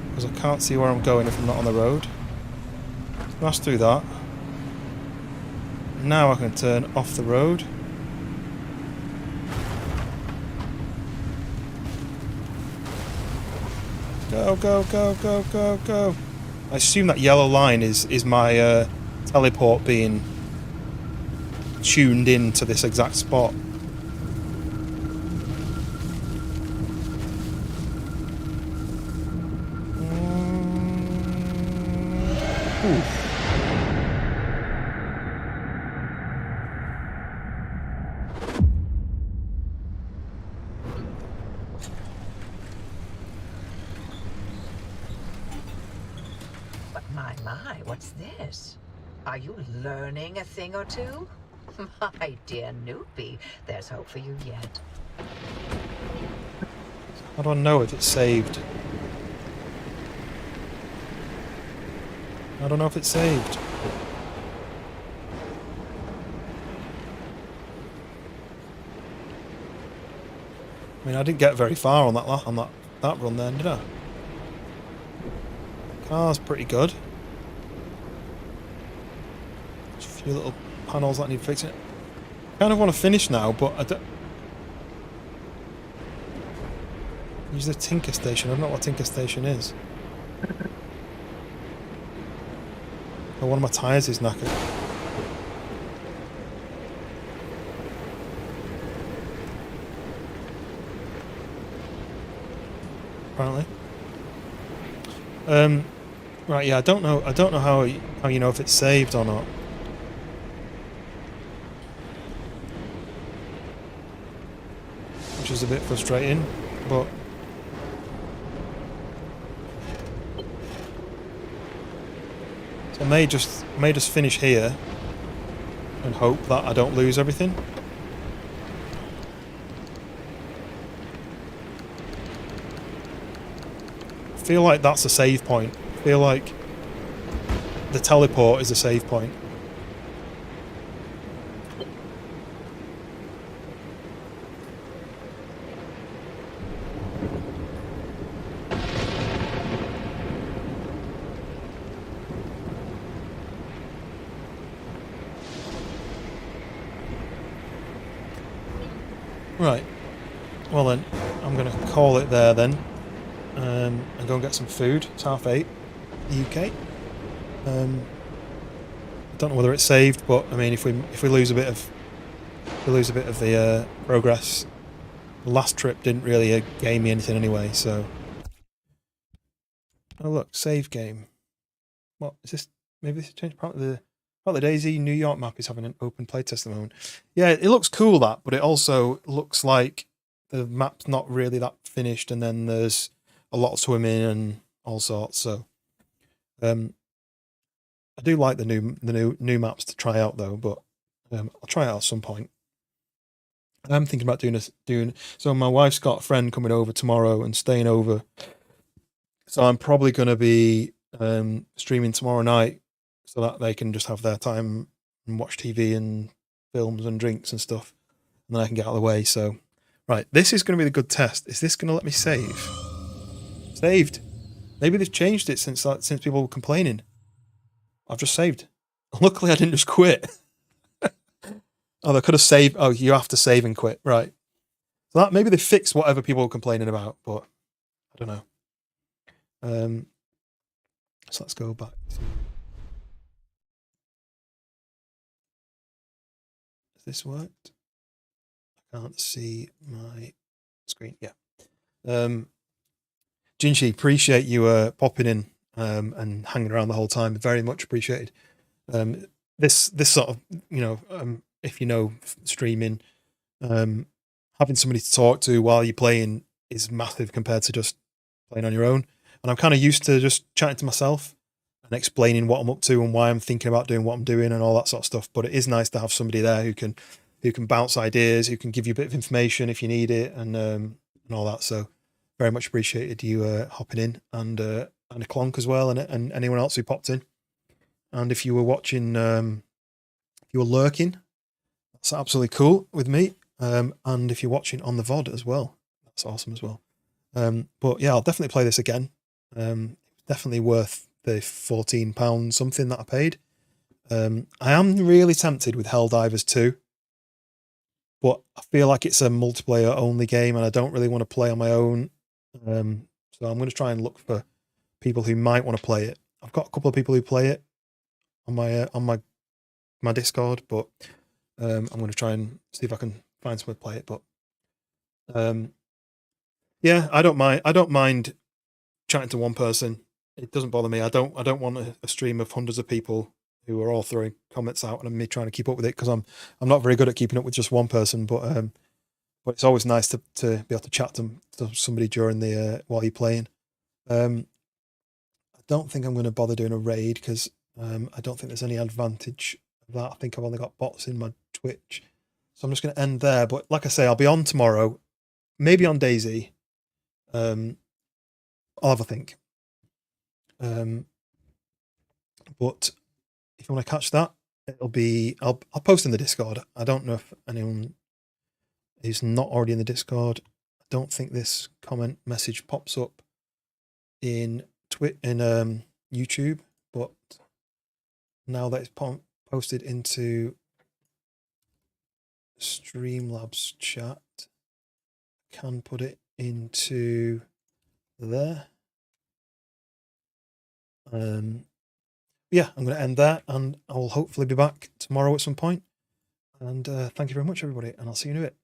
because I can't see where I'm going if I'm not on the road. Smash through that. Now I can turn off the road. Go. I assume that yellow line is my teleport being tuned in to this exact spot. But my, what's this? Are you learning a thing or two? My dear newbie, there's hope for you yet. How do I know if it's saved? I don't know if it's saved. I mean, I didn't get very far on that run then, did I? Car's pretty good. Just a few little panels that need fixing. I kind of want to finish now, but I don't... Use the Tinker Station. I don't know what Tinker Station is. Oh, one of my tyres is knackered. Apparently. Right, yeah, I don't know how you know if it's saved or not. Which is a bit frustrating, but so I may just finish here and hope that I don't lose everything. I feel like that's a save point. I feel like the teleport is a save point. Right. Well then, I'm going to call it there then. And go and get some food. It's 8:30 UK. I don't know whether it's saved, but I mean, if we lose a bit of the progress, the last trip didn't really gain me anything anyway. So, oh look, save game. What is this? Maybe this changed. Part of the Daisy New York map is having an open playtest at the moment. Yeah, it looks cool that, but it also looks like the map's not really that finished, and then there's a lot of swimming and all sorts. So, I do like the new maps to try out though, but I'll try it out at some point. I'm thinking about doing. So my wife's got a friend coming over tomorrow and staying over, so I'm probably going to be streaming tomorrow night so that they can just have their time and watch TV and films and drinks and stuff, and then I can get out of the way. So, right, this is going to be the good test. Is this going to let me save? Saved. Maybe they've changed it since people were complaining. I've just saved. Luckily, I didn't just quit. Oh, they could have saved. Oh, you have to save and quit. Right. So that maybe they fixed whatever people were complaining about, but I don't know. So let's go back to... Has this worked? I can't see my screen. Yeah. Jinshi, appreciate you popping in and hanging around the whole time. Very much appreciated. This sort of, if you know streaming, having somebody to talk to while you're playing is massive compared to just playing on your own. And I'm kind of used to just chatting to myself and explaining what I'm up to and why I'm thinking about doing what I'm doing and all that sort of stuff. But it is nice to have somebody there who can bounce ideas, who can give you a bit of information if you need it, and all that. So very much appreciated you hopping in, and a Clonk as well, and anyone else who popped in. And if you were watching, if you were lurking, that's absolutely cool with me. And if you're watching on the VOD as well, that's awesome as well. But yeah, I'll definitely play this again. Definitely worth the £14 something that I paid. I am really tempted with Helldivers 2, but I feel like it's a multiplayer only game and I don't really want to play on my own. So I'm going to try and look for people who might want to play it. I've got a couple of people who play it on my Discord, but I'm going to try and see if I can find someone to play it. But yeah, I don't mind chatting to one person. It doesn't bother me. I don't want a stream of hundreds of people who are all throwing comments out and me trying to keep up with it, because I'm not very good at keeping up with just one person. But it's always nice to be able to chat to somebody during the while you're playing. I don't think I'm going to bother doing a raid, because I don't think there's any advantage of that. I think I've only got bots in my Twitch, so I'm just going to end there. But like I say, I'll be on tomorrow, maybe on Daisy. I'll have a think. But if you want to catch that, it'll be I'll post in the Discord. I don't know if anyone is not already in the Discord. I don't think this comment message pops up in YouTube, but now that it's posted into Streamlabs chat, I can put it into there. Yeah, I'm going to end there, and I will hopefully be back tomorrow at some point. And thank you very much, everybody, and I'll see you in a bit.